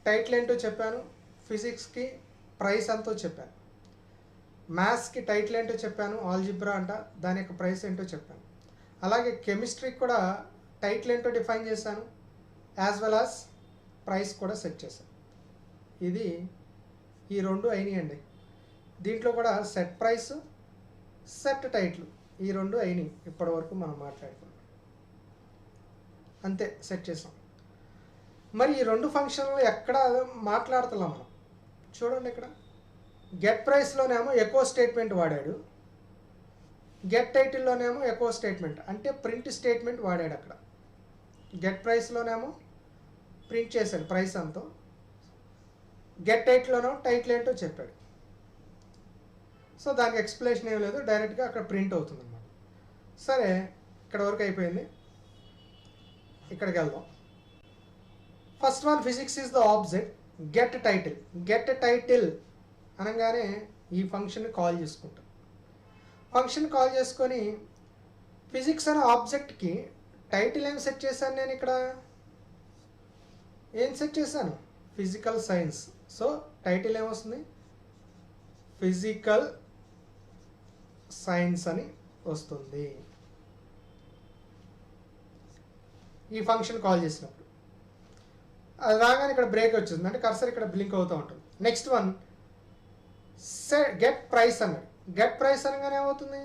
S1: టైటిల్ ఏంటో చెప్పాను, ఫిజిక్స్కి ప్రైస్ ఎంతో చెప్పాను. మ్యాథ్స్కి టైటిల్ ఏంటో చెప్పాను, ఆల్జిబ్రా అంట, దాని యొక్క ప్రైస్ ఏంటో చెప్పాను. అలాగే కెమిస్ట్రీకి కూడా టైటిల్ ఏంటో డిఫైన్ చేశాను, యాజ్ వెల్ యాజ్ ప్రైస్ కూడా సెట్ చేశాను. ఇది ఈ 2 అయినాయండి. దీంట్లో కూడా సెట్ ప్రైస్, సెట్ టైటిల్ ఈ 2 అయినాయి. ఇప్పటి వరకు మనం మాట్లాడుకున్నాం. అంతే, సెట్ చేసాం. మరి ఈ 2 ఫంక్షన్లు ఎక్కడ మాట్లాడుతున్నాం మనం? చూడండి, ఇక్కడ గెట్ ప్రైస్లోనేమో ఎకో స్టేట్మెంట్ వాడాడు, గెట్ టైటిల్లోనేమో ఎకో స్టేట్మెంట్ అంటే ప్రింట్ స్టేట్మెంట్ వాడాడు. అక్కడ గెట్ ప్రైస్లోనేమో ప్రింట్ చేశాడు ప్రైస్ అంతా, గెట్ టైటిల్లోనేమో టైటిల్ ఏంటో చెప్పాడు. సో దానికి ఎక్స్ప్లెనేషన్ ఏం లేదు, డైరెక్ట్గా అక్కడ ప్రింట్ అవుతుంది అన్నమాట. సరే, ఇక్కడ వరకు అయిపోయింది. ఇక్కడికి వెళ్దాం. First one, physics is the object, get title. Get title అనగానే ఈ ఫంక్షన్ కాల్ చేసుకుంటాం. ఫంక్షన్ కాల్ చేసుకొని ఫిజిక్స్ అనే ఆబ్జెక్ట్కి టైటిల్ ఏం సెట్ చేశాను నేను? ఇక్కడ ఏం సెట్ చేశాను? Physical science. సో టైటిల్ ఏమొస్తుంది? ఫిజికల్ సైన్స్ అని వస్తుంది ఈ ఫంక్షన్ కాల్ చేసినప్పుడు. అది రాగానే ఇక్కడ బ్రేక్ వచ్చింది, అంటే కర్సర్ ఇక్కడ బ్లింక్ అవుతూ ఉంటుంది. నెక్స్ట్ వన్, గెట్ ప్రైస్ అన్నాడు. గెట్ ప్రైస్ అనగానే ఏమవుతుంది?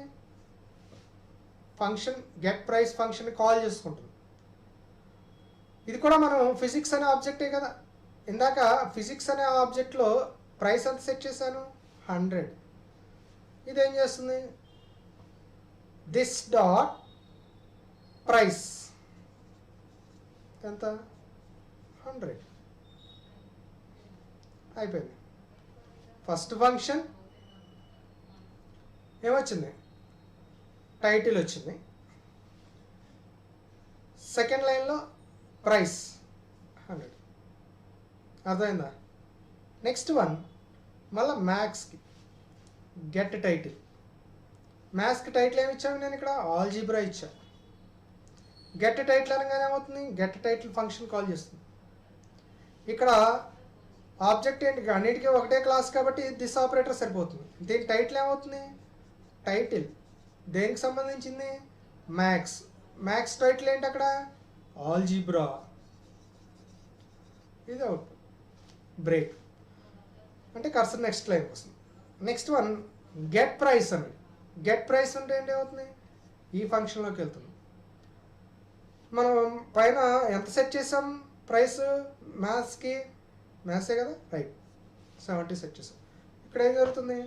S1: Function get price function call చేసుకుంటుంది. ఇది కూడా మనం ఫిజిక్స్ అనే ఆబ్జెక్టే కదా. ఇందాక ఫిజిక్స్ అనే ఆబ్జెక్ట్లో ప్రైస్ ఎంత సెట్ చేశాను? 100. ఇదేం చేస్తుంది? దిస్ డాట్ ప్రైస్ ఎంత? 100. అయిపోయింది. ఫస్ట్ ఫంక్షన్ ఏమొచ్చింది? టైటిల్ వచ్చింది. సెకండ్ లైన్లో ప్రైస్ 100. అర్థమైందా? నెక్స్ట్ వన్, మళ్ళీ మ్యాథ్స్కి గెట్ టైటిల్. మ్యాథ్స్కి టైటిల్ ఏమి ఇచ్చాను నేను? ఇక్కడ ఆల్జీబ్రా ఇచ్చాను. గెట్ టైటిల్ అనగానే ఏమవుతుంది? గెట్ టైటిల్ ఫంక్షన్ కాల్ చేస్తుంది. ఇక్కడ ఆబ్జెక్ట్ ఏంటి? అన్నిటికీ ఒకటే క్లాస్ కాబట్టి దిస్ ఆపరేటర్ సరిపోతుంది. దీని టైటిల్ ఏమవుతుంది? టైటిల్ దేనికి సంబంధించింది? మ్యాథ్స్. మ్యాథ్స్ టైటిల్ ఏంటి అక్కడ? ఆల్జీబ్రా. ఇది అవుట్ బ్రేక్ అంటే కర్సర్ నెక్స్ట్ లైన్కి వస్తుంది. నెక్స్ట్ వన్, గెట్ ప్రైస్ అని. గెట్ ప్రైస్ అంటే ఏంటి అవుతుంది? ఈ ఫంక్షన్లోకి వెళ్తుంది. మనం పైన ఎంత సెట్ చేసాం ప్రైస్? మ్యాథ్స్కి మ్యాథ్సే కదా, రైట్, 70 సెట్ చేసాం. ఇక్కడ ఏం జరుగుతుంది?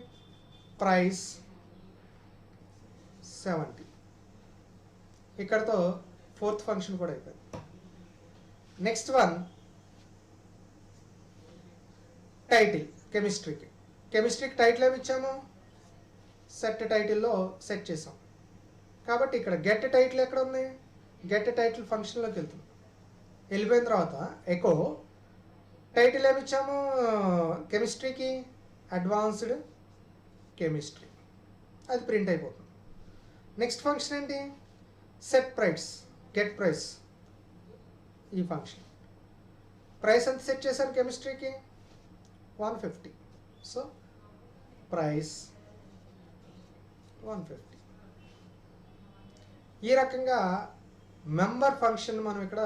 S1: ప్రైస్ 70. ఇక్కడతో 4th ఫంక్షన్ కూడా అయిపోయింది. Next one, title. కెమిస్ట్రీకి టైటిల్ ఏమి ఇచ్చాము? సెట్ టైటిల్లో సెట్ చేసాం. కాబట్టి ఇక్కడ గెట్ టైటిల్ ఎక్కడ ఉంది? గెట్ టైటిల్ ఫంక్షన్లోకి వెళ్తుంది. వెళ్ళిపోయిన తర్వాత ఎకో టైటిల్ ఏమి ఇచ్చాము? కెమిస్ట్రీకి అడ్వాన్స్డ్ కెమిస్ట్రీ. అది ప్రింట్ అయిపోతుంది. నెక్స్ట్ ఫంక్షన్ ఏంటి? సెట్ ప్రైస్, గెట్ ప్రైస్ ఈ ఫంక్షన్. ప్రైస్ ఎంత సెట్ చేశాను కెమిస్ట్రీకి 150. So price 150. ఈ రకంగా మెంబర్ ఫంక్షన్ మనం ఇక్కడ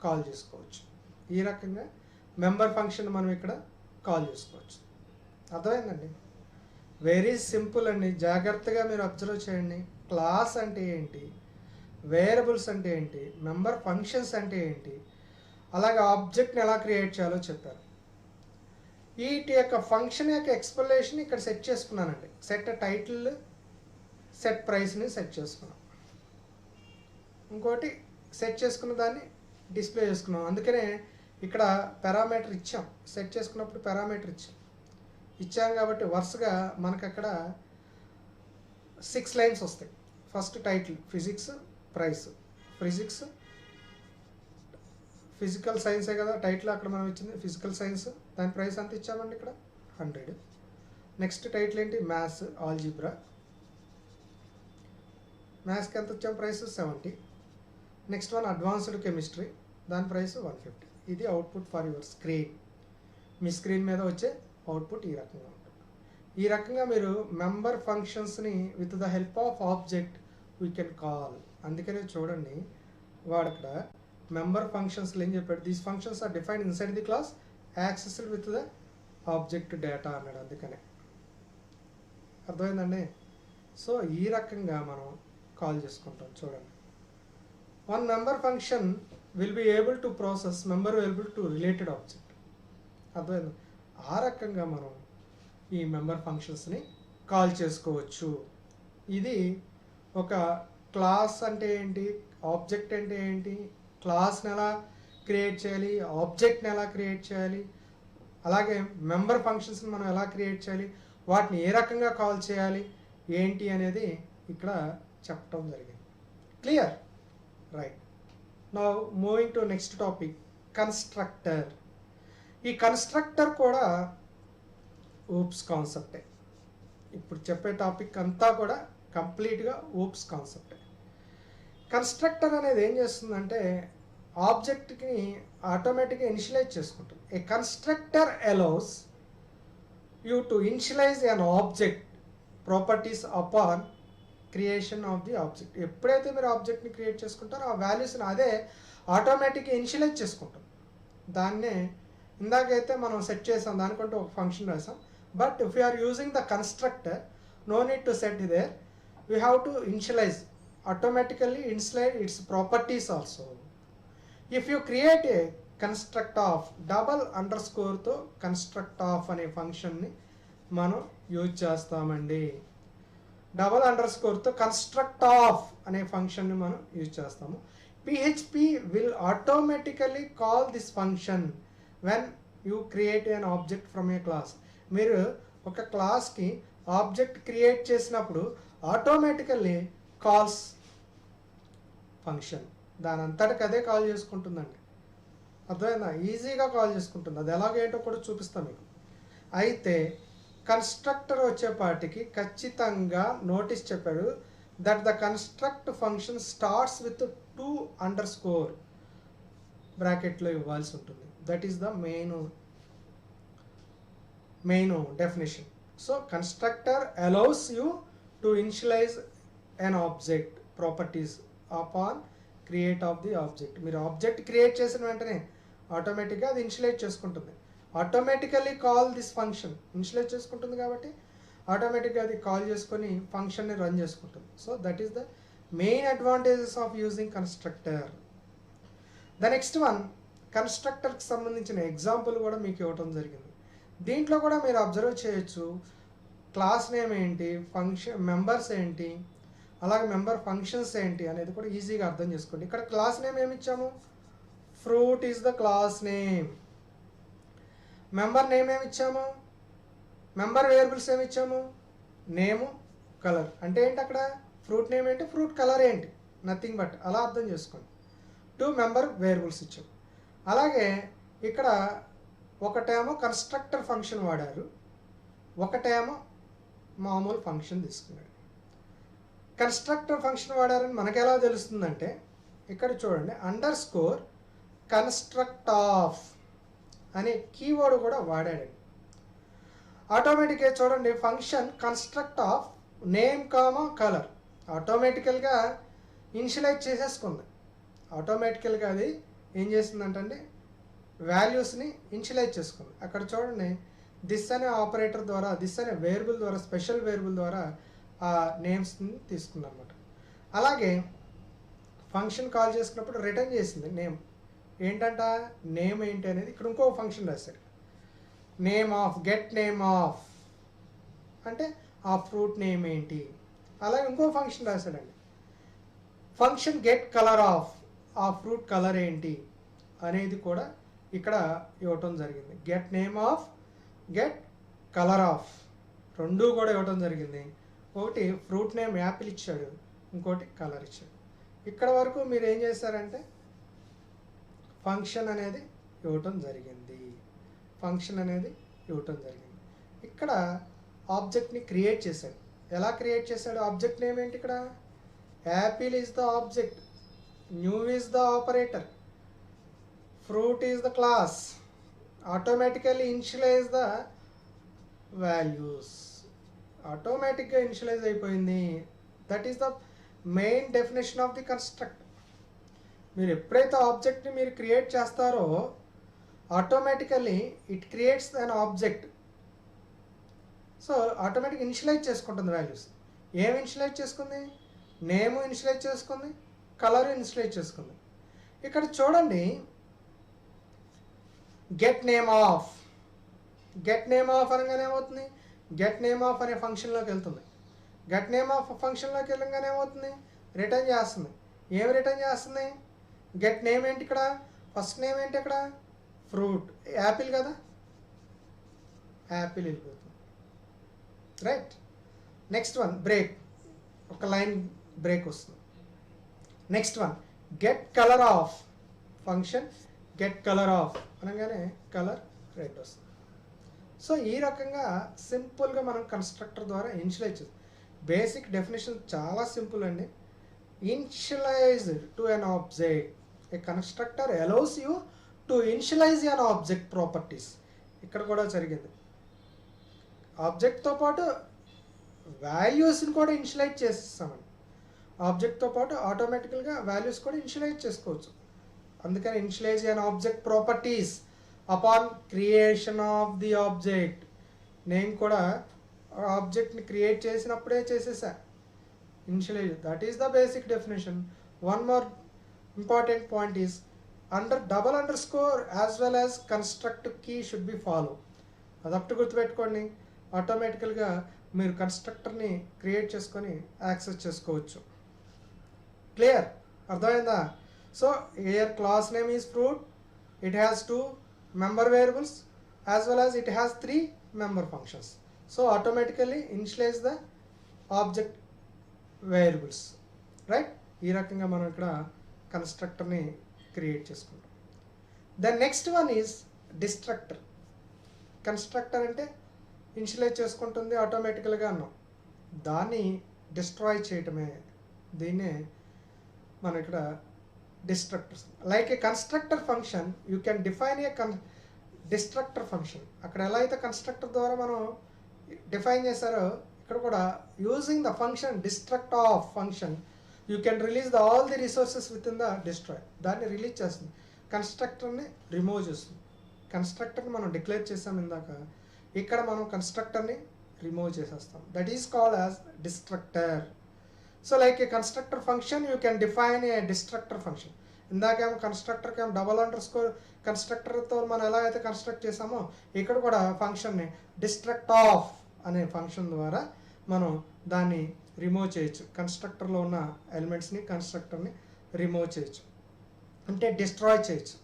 S1: కాల్ చేసుకోవచ్చు. ఈ రకంగా మెంబర్ ఫంక్షన్ మనం ఇక్కడ కాల్ చేసుకోవచ్చు. అర్థమైందండి? వెరీ సింపుల్ అండి. జాగ్రత్తగా మీరు అబ్జర్వ్ చేయండి. క్లాస్ అంటే ఏంటి, వేరియబుల్స్ అంటే ఏంటి, మెంబర్ ఫంక్షన్స్ అంటే ఏంటి, అలాగే ఆబ్జెక్ట్ని ఎలా క్రియేట్ చేయాలో చెప్పారు. వీటి యొక్క ఫంక్షన్ యొక్క ఎక్స్ప్లెనేషన్ ఇక్కడ సెట్ చేసుకున్నానండి. సెట్ టైటిల్, సెట్ ప్రైస్ని సెట్ చేసుకున్నాం. ఇంకోటి సెట్ చేసుకున్న దాన్ని డిస్ప్లే చేసుకున్నాం. అందుకనే ఇక్కడ పారామీటర్ ఇచ్చాం. సెట్ చేసుకున్నప్పుడు పారామీటర్ ఇచ్చాం కాబట్టి వరుసగా మనకు అక్కడ 6 లైన్స్ వస్తాయి. First title physics, price, physical సైన్సే కదా టైటిల్ అక్కడ మనం ఇచ్చింది, ఫిజికల్ సైన్స్. దాని ప్రైస్ ఎంత ఇచ్చామండి ఇక్కడ 100. నెక్స్ట్ టైటిల్ ఏంటి, మ్యాథ్స్, ఆల్జీబ్రా. మ్యాథ్స్కి ఎంత ఇచ్చాం price 70. Next one advanced chemistry, దాని ప్రైస్ 150. ఇది అవుట్పుట్ ఫర్ యువర్ స్క్రీన్. మీ స్క్రీన్ మీద వచ్చే అవుట్పుట్ ఈ రకంగా ఉంటుంది. ఈ రకంగా మీరు మెంబర్ ఫంక్షన్స్ని with the help of object we can call. అందుకనే చూడండి వాడు అక్కడ మెంబర్ ఫంక్షన్స్లో ఏం చెప్పాడు, these functions are defined inside the class accessed with the object data అన్నాడు. అందుకనే అర్థమైందండి? సో ఈ రకంగా మనం కాల్ చేసుకుంటాం. చూడండి, one member function will be able to process member variable to related object. అర్థమైంది? ఆ రకంగా మనం ఈ మెంబర్ ఫంక్షన్స్ని కాల్ చేసుకోవచ్చు. ఇది ఒక క్లాస్ అంటే ఏంటి, ఆబ్జెక్ట్ అంటే ఏంటి, క్లాస్ని ఎలా క్రియేట్ చేయాలి, ఆబ్జెక్ట్ని ఎలా క్రియేట్ చేయాలి, అలాగే మెంబర్ ఫంక్షన్స్ని మనం ఎలా క్రియేట్ చేయాలి, వాటిని ఏ రకంగా కాల్ చేయాలి ఏంటి అనేది ఇక్కడ చెప్పడం జరిగింది. Clear? Right. Now moving to next topic, constructor. ఈ కన్స్ట్రక్టర్ కూడా ఊప్స్ కాన్సెప్టే. ఇప్పుడు చెప్పే టాపిక్ అంతా కూడా కంప్లీట్గా ఊప్స్ కాన్సెప్టే. కన్స్ట్రక్టర్ అనేది ఏం చేస్తుందంటే ఆబ్జెక్ట్కి ఆటోమేటిక్గా ఇనిషియలైజ్ చేసుకుంటుంది. A constructor allows you to initialize an object properties upon creation of the object. ఎప్పుడైతే మీరు ఆబ్జెక్ట్ని క్రియేట్ చేసుకుంటారో ఆ వాల్యూస్ని అదే ఆటోమేటిక్గా ఇనిషియలైజ్ చేసుకుంటుంది. దాన్నే ఇందాకైతే మనం సెట్ చేసాం, దానికంటూ ఒక ఫంక్షన్ రాసాం. But if you are using the constructor, no need to set there, we have to initialize, automatically initialize its properties also. If you create a construct of, double అండర్ స్కోర్తో construct of అనే ఫంక్షన్ని మనం use చేస్తామండి. Double అండర్ స్కోర్తో construct of అనే ఫంక్షన్ని మనం యూజ్ చేస్తాము. PHP will automatically call this function when you create an object from a class. మీరు ఒక క్లాస్కి ఆబ్జెక్ట్ క్రియేట్ చేసినప్పుడు ఆటోమేటికల్లీ కాల్స్ ఫంక్షన్ దాని అంతటికి అదే కాల్ చేసుకుంటుందండి. అర్థమైందా? ఈజీగా కాల్ చేసుకుంటుంది. అది ఎలాగేంటో కూడా చూపిస్తాను మీకు. అయితే కన్స్ట్రక్టర్ వచ్చేపాటికి ఖచ్చితంగా నోటీస్ చెప్పాడు that the construct function starts with 2 under score బ్రాకెట్లో ఇవ్వాల్సి ఉంటుంది. That is the main definition. So constructor allows you to initialize an object properties upon create of the object. మీరు ఆబ్జెక్ట్ క్రియేట్ చేసిన వెంటనే ఆటోమేటిక్గా అది ఇనిషియలైజ్ చేసుకుంటుంది. Automatically call this function, initialise చేసుకుంటుంది కాబట్టి ఆటోమేటిక్గా అది కాల్ చేసుకొని ఫంక్షన్ని రన్ చేసుకుంటుంది. So that is the main advantages of using constructor. The next one, కన్స్ట్రక్టర్కి సంబంధించిన ఎగ్జాంపుల్ కూడా మీకు ఇవ్వటం జరిగింది. దీంట్లో కూడా మీరు అబ్జర్వ్ చేయొచ్చు క్లాస్ నేమ్ ఏంటి, ఫంక్షన్ మెంబర్స్ ఏంటి, అలాగే మెంబర్ ఫంక్షన్స్ ఏంటి అనేది కూడా ఈజీగా అర్థం చేసుకోండి. ఇక్కడ క్లాస్ నేమ్ ఏమి ఇచ్చాము, fruit is the class name. Member name ఏమి ఇచ్చాము, మెంబర్ వేరియబుల్స్ ఏమి ఇచ్చాము, నేము, కలర్. అంటే ఏంటి అక్కడ ఫ్రూట్ నేమ్ ఏంటి, ఫ్రూట్ కలర్ ఏంటి, నథింగ్ బట్ అలా అర్థం చేసుకోండి. 2 మెంబర్ వేరియబుల్స్ ఇచ్చాము. అలాగే ఇక్కడ ఒకటేమో కన్స్ట్రక్టర్ ఫంక్షన్ వాడారు, ఒకటేమో మామూలు ఫంక్షన్ తీసుకున్నాడు. కన్స్ట్రక్టర్ ఫంక్షన్ వాడారని మనకు ఎలా తెలుస్తుందంటే ఇక్కడ చూడండి, అండర్ స్కోర్ కన్స్ట్రక్ట్ ఆఫ్ అనే కీవర్డ్ కూడా వాడాడండి. ఆటోమేటిక్గా చూడండి, function construct of name comma colour ఆటోమేటికల్గా ఇనిషియలైజ్ చేసేసుకుంది. ఆటోమేటికల్గా అది ఏం చేస్తుందంటే వాల్యూస్ని ఇనిషియలైజ్ చేసుకుంది. అక్కడ చూడండి, దిస్ అనే ఆపరేటర్ ద్వారా, దిస్ అనే వేరియబుల్ ద్వారా, స్పెషల్ వేరియబుల్ ద్వారా ఆ నేమ్స్ని తీసుకుంది అనమాట. అలాగే ఫంక్షన్ కాల్ చేసుకున్నప్పుడు రిటర్న్ చేసింది నేమ్. ఏంటంట నేమ్ ఏంటి అనేది ఇక్కడ ఇంకో ఫంక్షన్ రాశాడు. Name of, get name of అంటే ఆ ఫ్రూట్ నేమ్ ఏంటి. అలాగే ఇంకో ఫంక్షన్ రాశాడండి, ఫంక్షన్ గెట్ కలర్ ఆఫ్, ఆ ఫ్రూట్ కలర్ ఏంటి అనేది కూడా ఇక్కడ ఇవ్వటం జరిగింది. Get name of, get colour of రెండూ కూడా ఇవ్వటం జరిగింది. ఒకటి ఫ్రూట్ నేమ్ యాపిల్ ఇచ్చాడు, ఇంకోటి కలర్ ఇచ్చాడు. ఇక్కడ వరకు మీరు ఏం చేశారంటే ఫంక్షన్ అనేది ఇవ్వటం జరిగింది. ఫంక్షన్ అనేది ఇవ్వటం జరిగింది. ఇక్కడ ఆబ్జెక్ట్ని క్రియేట్ చేశాడు. ఎలా క్రియేట్ చేశాడు? ఆబ్జెక్ట్ నేమ్ ఏంటి ఇక్కడ? Apple is the object, new is the operator, fruit is the class. Automatically initialise the values. ఆటోమేటిక్గా ఇనిషియలైజ్ అయిపోయింది. That is the main definition of the construct. మీరు ఎప్పుడైతే ఆబ్జెక్ట్ని మీరు క్రియేట్ చేస్తారో automatically it creates an object. So automatic initialise చేసుకుంటుంది values. ఏమి initialise చేసుకుంది? నేము initialise చేసుకుంది, కలర్ ఇనిషియలైజ్ చేసుకుంది. ఇక్కడ చూడండి, get name of, get name of అనగానే ఏమవుతుంది? గెట్ నేమ్ ఆఫ్ అనే ఫంక్షన్లోకి వెళ్తుంది. గెట్ నేమ్ ఆఫ్ ఫంక్షన్లోకి వెళ్ళగానే ఏమవుతుంది? రిటర్న్ చేస్తుంది. ఏమి రిటర్న్ చేస్తుంది? గెట్ నేమ్ ఏంటి ఇక్కడ? ఫస్ట్ నేమ్ ఏంటి ఇక్కడ? ఫ్రూట్, యాపిల్ కదా, యాపిల్ వెళ్ళిపోతుంది. రైట్. నెక్స్ట్ వన్ బ్రేక్, ఒక లైన్ బ్రేక్ వస్తుంది. Next one get colour of, function get colour of అనగానే కలర్ రెడ్ వస్తుంది. సో ఈ రకంగా సింపుల్గా మనం కన్స్ట్రక్టర్ ద్వారా ఇనిషియలైజ్ చేస్తాం. బేసిక్ డెఫినేషన్ చాలా సింపుల్ అండి. Initialised to an object, A constructor allows you to initialize an object properties. ఇక్కడ కూడా జరిగింది. ఆబ్జెక్ట్తో పాటు వాల్యూస్ని కూడా ఇనిషియలైజ్ చేస్తామండి. ఆబ్జెక్ట్తో పాటు ఆటోమేటికల్గా వాల్యూస్ కూడా ఇనిషియలైజ్ చేసుకోవచ్చు. అందుకని initialize an object properties upon creation of the object. నేను కూడా ఆబ్జెక్ట్ని క్రియేట్ చేసినప్పుడే చేసేసా initialize. That is the basic definition. One more important point is under double underscore as well as construct key should be follow. అదొకటి గుర్తుపెట్టుకోండి. ఆటోమేటికల్గా మీరు కన్స్ట్రక్టర్ని క్రియేట్ చేసుకొని యాక్సెస్ చేసుకోవచ్చు. క్లియర్? అర్థమైందా? So here class name is fruit, it has 2 member variables as well as it has 3 member functions. So automatically initialize the object variables, right? ఈ రకంగా మనం ఇక్కడ కన్స్ట్రక్టర్ని క్రియేట్ చేసుకుంటాం. The next one is destructor. Constructor అంటే initialise చేసుకుంటుంది ఆటోమేటికల్గా అన్నాం, దాన్ని destroy చేయటమే. దీన్నే మనం ఇక్కడ డిస్ట్రక్టర్స్. Like a constructor function you can define a destructor function. అక్కడ ఎలా అయితే కన్స్ట్రక్టర్ ద్వారా మనం డిఫైన్ చేశారో ఇక్కడ కూడా using the function destruct of function you can release the all the resources with in the destroy. దాన్ని రిలీజ్ చేస్తుంది, కన్స్ట్రక్టర్ని రిమూవ్ చేస్తుంది. కన్స్ట్రక్టర్ని మనం డిక్లేర్ చేసాం ఇందాక, ఇక్కడ మనం కన్స్ట్రక్టర్ని రిమూవ్ చేసేస్తాం. That is called as destructor. So like a constructor function you can define a destructor function. ఇందాకేమో కన్స్ట్రక్టర్కి ఏమో డబల్ అండర్ స్కోర్ కన్స్ట్రక్టర్తో మనం ఎలా అయితే కన్స్ట్రక్ట్ చేసామో ఇక్కడ కూడా ఫంక్షన్ని డిస్ట్రక్ట్ ఆఫ్ అనే ఫంక్షన్ ద్వారా మనం దాన్ని రిమూవ్ చేయొచ్చు. కన్స్ట్రక్టర్లో ఉన్న ఎలిమెంట్స్ని కన్స్ట్రక్టర్ని రిమూవ్ చేయొచ్చు, అంటే డిస్ట్రాయ్ చేయొచ్చు.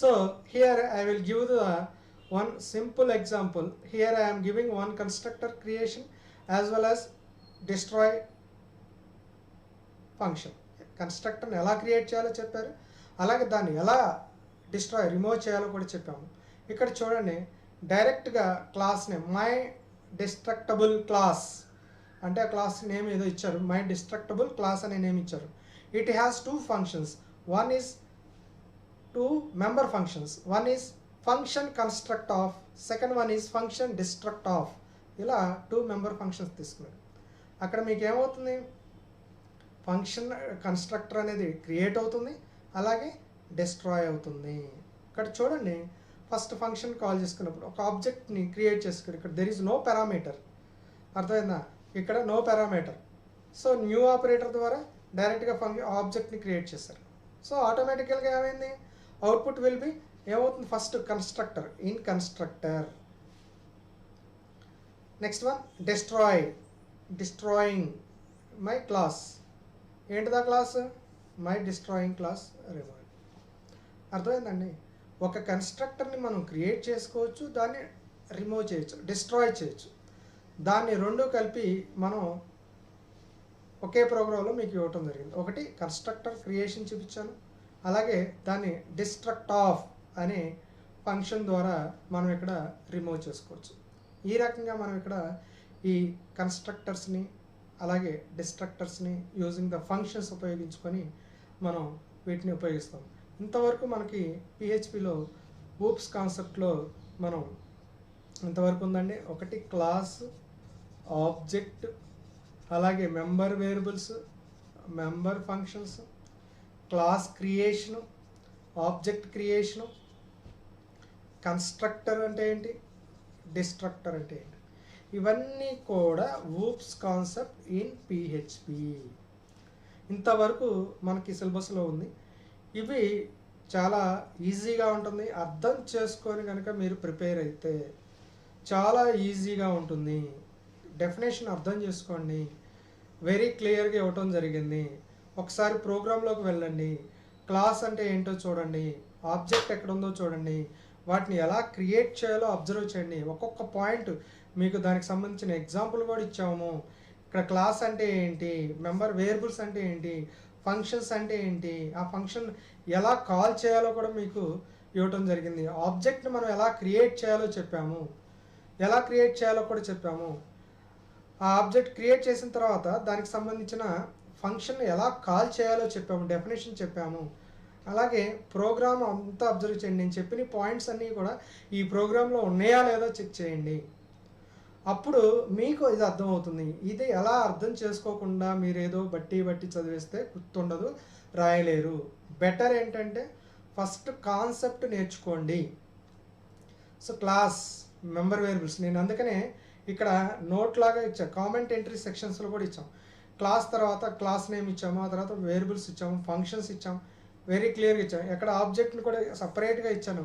S1: So here I will give the one simple example. Here I am giving one constructor creation as well as destroy function. కన్స్ట్రక్టర్ని ఎలా క్రియేట్ చేయాలో చెప్పారు, అలాగే దాన్ని ఎలా డిస్ట్రాయ్ రిమూవ్ చేయాలో కూడా చెప్పాము. ఇక్కడ చూడండి, డైరెక్ట్గా class name my destructible class అంటే ఆ క్లాస్ నేమ్ ఏదో ఇచ్చారు, మై డిస్ట్రక్టబుల్ క్లాస్ అనే నేమ్ ఇచ్చారు. It has 2 functions. One is 2 member functions, one is function construct of, second one is function destruct of. ఇలా 2 మెంబర్ ఫంక్షన్స్ తీసుకున్నాడు. అక్కడ మీకు ఏమవుతుంది, ఫంక్షన్ కన్స్ట్రక్టర్ అనేది క్రియేట్ అవుతుంది, అలాగే డిస్ట్రాయ్ అవుతుంది. ఇక్కడ చూడండి, ఫస్ట్ ఫంక్షన్ కాల్ చేసుకున్నప్పుడు ఒక ఆబ్జెక్ట్ని క్రియేట్ చేసుకుని ఇక్కడ దెర్ ఈజ్ నో పారామీటర్. అర్థమైందా, ఇక్కడ no parameter. So new operator ద్వారా డైరెక్ట్గా ఆబ్జెక్ట్ని క్రియేట్ చేశారు. సో ఆటోమేటికల్గా ఏమైంది, అవుట్పుట్ విల్ బి ఏమవుతుంది, first constructor in constructor. Next one destroy, destroying my class. ఏంటిదా class, my destroying class remove. అర్థమైందండి, ఒక కన్స్ట్రక్టర్ని మనం క్రియేట్ చేసుకోవచ్చు, దాన్ని రిమూవ్ చేయొచ్చు, డిస్ట్రాయ్ చేయొచ్చు. దాన్ని రెండు కలిపి మనం ఒకే ప్రోగ్రాంలో మీకు ఇవ్వటం జరిగింది. ఒకటి కన్స్ట్రక్టర్ క్రియేషన్ చూపించాను, అలాగే దాన్ని డిస్ట్రక్ట్ ఆఫ్ అనే ఫంక్షన్ ద్వారా మనం ఇక్కడ రిమూవ్ చేసుకోవచ్చు. ఈ రకంగా మనం ఇక్కడ ఈ కన్స్ట్రక్టర్స్ని అలాగే డిస్ట్రక్టర్స్ని యూజింగ్ ద ఫంక్షన్స్ ఉపయోగించుకొని మనం వీటిని ఉపయోగిస్తాం. ఇంతవరకు మనకి పిహెచ్పిలో ఊప్స్ కాన్సెప్ట్లో మనం ఇంతవరకు ఉందండి. ఒకటి క్లాస్, ఆబ్జెక్ట్, అలాగే member variables, member functions, class creation, object creation, constructor అంటే ఏంటి, డిస్ట్రక్టర్ అంటే ఏంటి, ఇవన్నీ కూడా ఊప్స్ కాన్సెప్ట్ ఇన్ పిహెచ్పి. ఇంతవరకు మనకి సిలబస్లో ఉంది. ఇవి చాలా ఈజీగా ఉంటుంది, అర్థం చేసుకొని కనుక మీరు ప్రిపేర్ అయితే చాలా ఈజీగా ఉంటుంది. డెఫినేషన్ అర్థం చేసుకోండి, వెరీ క్లియర్గా ఇవ్వటం జరిగింది. ఒకసారి ప్రోగ్రాంలోకి వెళ్ళండి, క్లాస్ అంటే ఏంటో చూడండి, ఆబ్జెక్ట్ ఎక్కడ ఉందో చూడండి, వాటిని ఎలా క్రియేట్ చేయాలో అబ్జర్వ్ చేయండి. ఒక్కొక్క పాయింట్ మీకు దానికి సంబంధించిన ఎగ్జాంపుల్ కూడా ఇచ్చాము. ఇక్కడ క్లాస్ అంటే ఏంటి, మెంబర్ వేరియబుల్స్ అంటే ఏంటి, ఫంక్షన్స్ అంటే ఏంటి, ఆ ఫంక్షన్ ఎలా కాల్ చేయాలో కూడా మీకు ఇవ్వటం జరిగింది. ఆబ్జెక్ట్ని మనం ఎలా క్రియేట్ చేయాలో చెప్పాము, ఎలా క్రియేట్ చేయాలో కూడా చెప్పాము. ఆ ఆబ్జెక్ట్ క్రియేట్ చేసిన తర్వాత దానికి సంబంధించిన ఫంక్షన్ ఎలా కాల్ చేయాలో చెప్పాము, డెఫినేషన్ చెప్పాము. అలాగే ప్రోగ్రామ్ అంతా అబ్జర్వ్ చేయండి. నేను చెప్పిన పాయింట్స్ అన్నీ కూడా ఈ ప్రోగ్రాంలో ఉన్నాయా లేదా చెక్ చేయండి. అప్పుడు మీకు ఇది అర్థమవుతుంది. ఇది ఎలా అర్థం చేసుకోకుండా మీరు ఏదో బట్టి చదివేస్తే గుర్తుండదు, రాయలేరు. బెటర్ ఏంటంటే ఫస్ట్ కాన్సెప్ట్ నేర్చుకోండి. సో క్లాస్, మెంబర్ వేరియబుల్స్, నేను అందుకనే ఇక్కడ నోట్ లాగా ఇచ్చాం, కామెంట్ ఎంట్రీ సెక్షన్స్లో కూడా ఇచ్చాం. క్లాస్ తర్వాత క్లాస్ నేమ్ ఇచ్చాము, ఆ తర్వాత వేరియబుల్స్ ఇచ్చాము, ఫంక్షన్స్ ఇచ్చాం, వెరీ క్లియర్గా ఇచ్చాము. ఎక్కడ ఆబ్జెక్ట్ని కూడా సపరేట్గా ఇచ్చాను,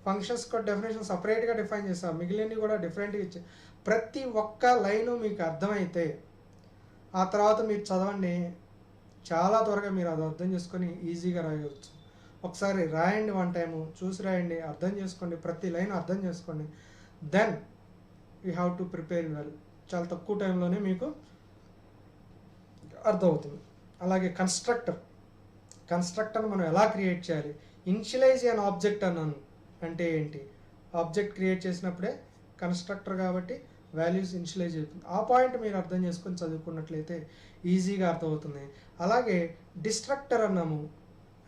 S1: ఫంక్షన్స్ కూడా డెఫినేషన్ సపరేట్గా డిఫైన్ చేస్తాం, మిగిలినవి కూడా డిఫరెంట్గా ఇచ్చాం. ప్రతి ఒక్క లైను మీకు అర్థమైతే ఆ తర్వాత మీరు చదవండి, చాలా త్వరగా మీరు అది అర్థం చేసుకొని ఈజీగా రాయవచ్చు. ఒకసారి రాయండి, 1 టైము చూసి రాయండి, అర్థం చేసుకోండి, ప్రతి లైన్ అర్థం చేసుకోండి. Then you have to prepare well. చాలా తక్కువ టైంలోనే మీకు అర్థమవుతుంది. అలాగే కన్స్ట్రక్టర్ మనం ఎలా క్రియేట్ చేయాలి, ఇనిషియలైజ్ అన్ ఆబ్జెక్ట్ అన్నాను అంటే ఏంటి, ఆబ్జెక్ట్ క్రియేట్ చేసినప్పుడే కన్స్ట్రక్టర్ కాబట్టి వాల్యూస్ ఇనిషియలైజ్ అవుతుంది. ఆ పాయింట్ మీరు అర్థం చేసుకొని చదువుకున్నట్లయితే ఈజీగా అర్థమవుతుంది. అలాగే డిస్ట్రక్టర్ అన్నాము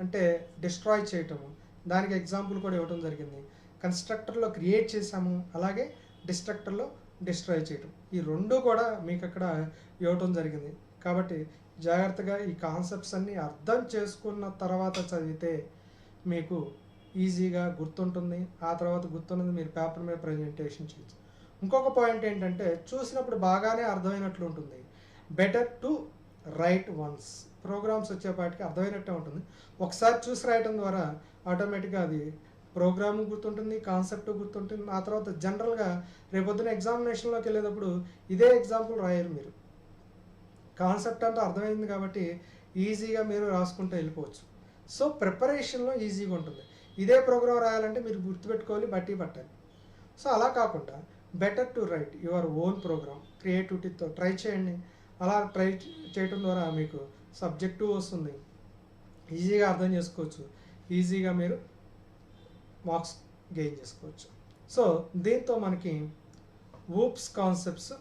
S1: అంటే డిస్ట్రాయ్ చేయటము, దానికి ఎగ్జాంపుల్ కూడా ఇవ్వడం జరిగింది. కన్స్ట్రక్టర్లో క్రియేట్ చేసాము, అలాగే డిస్ట్రక్టర్లో డిస్ట్రాయ్ చేయటం, ఈ రెండు కూడా మీకు అక్కడ ఇవ్వటం జరిగింది. కాబట్టి జాగ్రత్తగా ఈ కాన్సెప్ట్స్ అన్నీ అర్థం చేసుకున్న తర్వాత చదివితే మీకు ఈజీగా గుర్తుంటుంది. ఆ తర్వాత గుర్తున్నది మీరు పేపర్ మీద ప్రజెంటేషన్ చేయొచ్చు. ఇంకొక పాయింట్ ఏంటంటే చూసినప్పుడు బాగానే అర్థమైనట్లు ఉంటుంది. Better to write once. Programs వచ్చేపాటికి అర్థమైనట్టే ఉంటుంది. ఒకసారి చూసి రాయటం ద్వారా ఆటోమేటిక్గా అది ప్రోగ్రామ్ గుర్తుంటుంది, కాన్సెప్ట్ గుర్తుంటుంది. ఆ తర్వాత జనరల్గా రేపొద్దున ఎగ్జామినేషన్లోకి వెళ్ళేటప్పుడు ఇదే ఎగ్జాంపుల్ రాయరు మీరు. కాన్సెప్ట్ అంతా అర్థమైంది కాబట్టి ఈజీగా మీరు రాసుకుంటూ వెళ్ళిపోవచ్చు. సో ప్రిపరేషన్లో ఈజీగా ఉంటుంది. ఇదే ప్రోగ్రామ్ రాయాలంటే మీరు గుర్తుపెట్టుకోవాలి, బట్టి పట్టాలి. సో అలా కాకుండా better to write your own program, క్రియేటివిటీతో ట్రై చేయండి. అలా ట్రై చేయడం ద్వారా మీకు సబ్జెక్టు వస్తుంది, ఈజీగా అర్థం చేసుకోవచ్చు, ఈజీగా మీరు మార్క్స్ గెయిన్ చేసుకోవచ్చు. సో దీంతో మనకి ఊప్స్ కాన్సెప్ట్స్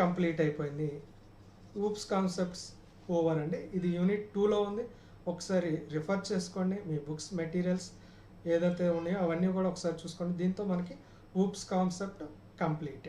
S1: కంప్లీట్ అయిపోయింది. ఊప్స్ కాన్సెప్ట్స్ ఓవర్ అండి. ఇది యూనిట్ 2లో ఉంది. ఒకసారి రిఫర్ చేసుకోండి మీ బుక్స్ మెటీరియల్స్. ఏదైతే ఉన్నాయో అవన్నీ కూడా ఒకసారి చూసుకోండి. దీంతో మనకి ఊప్స్ కాన్సెప్ట్ కంప్లీట్.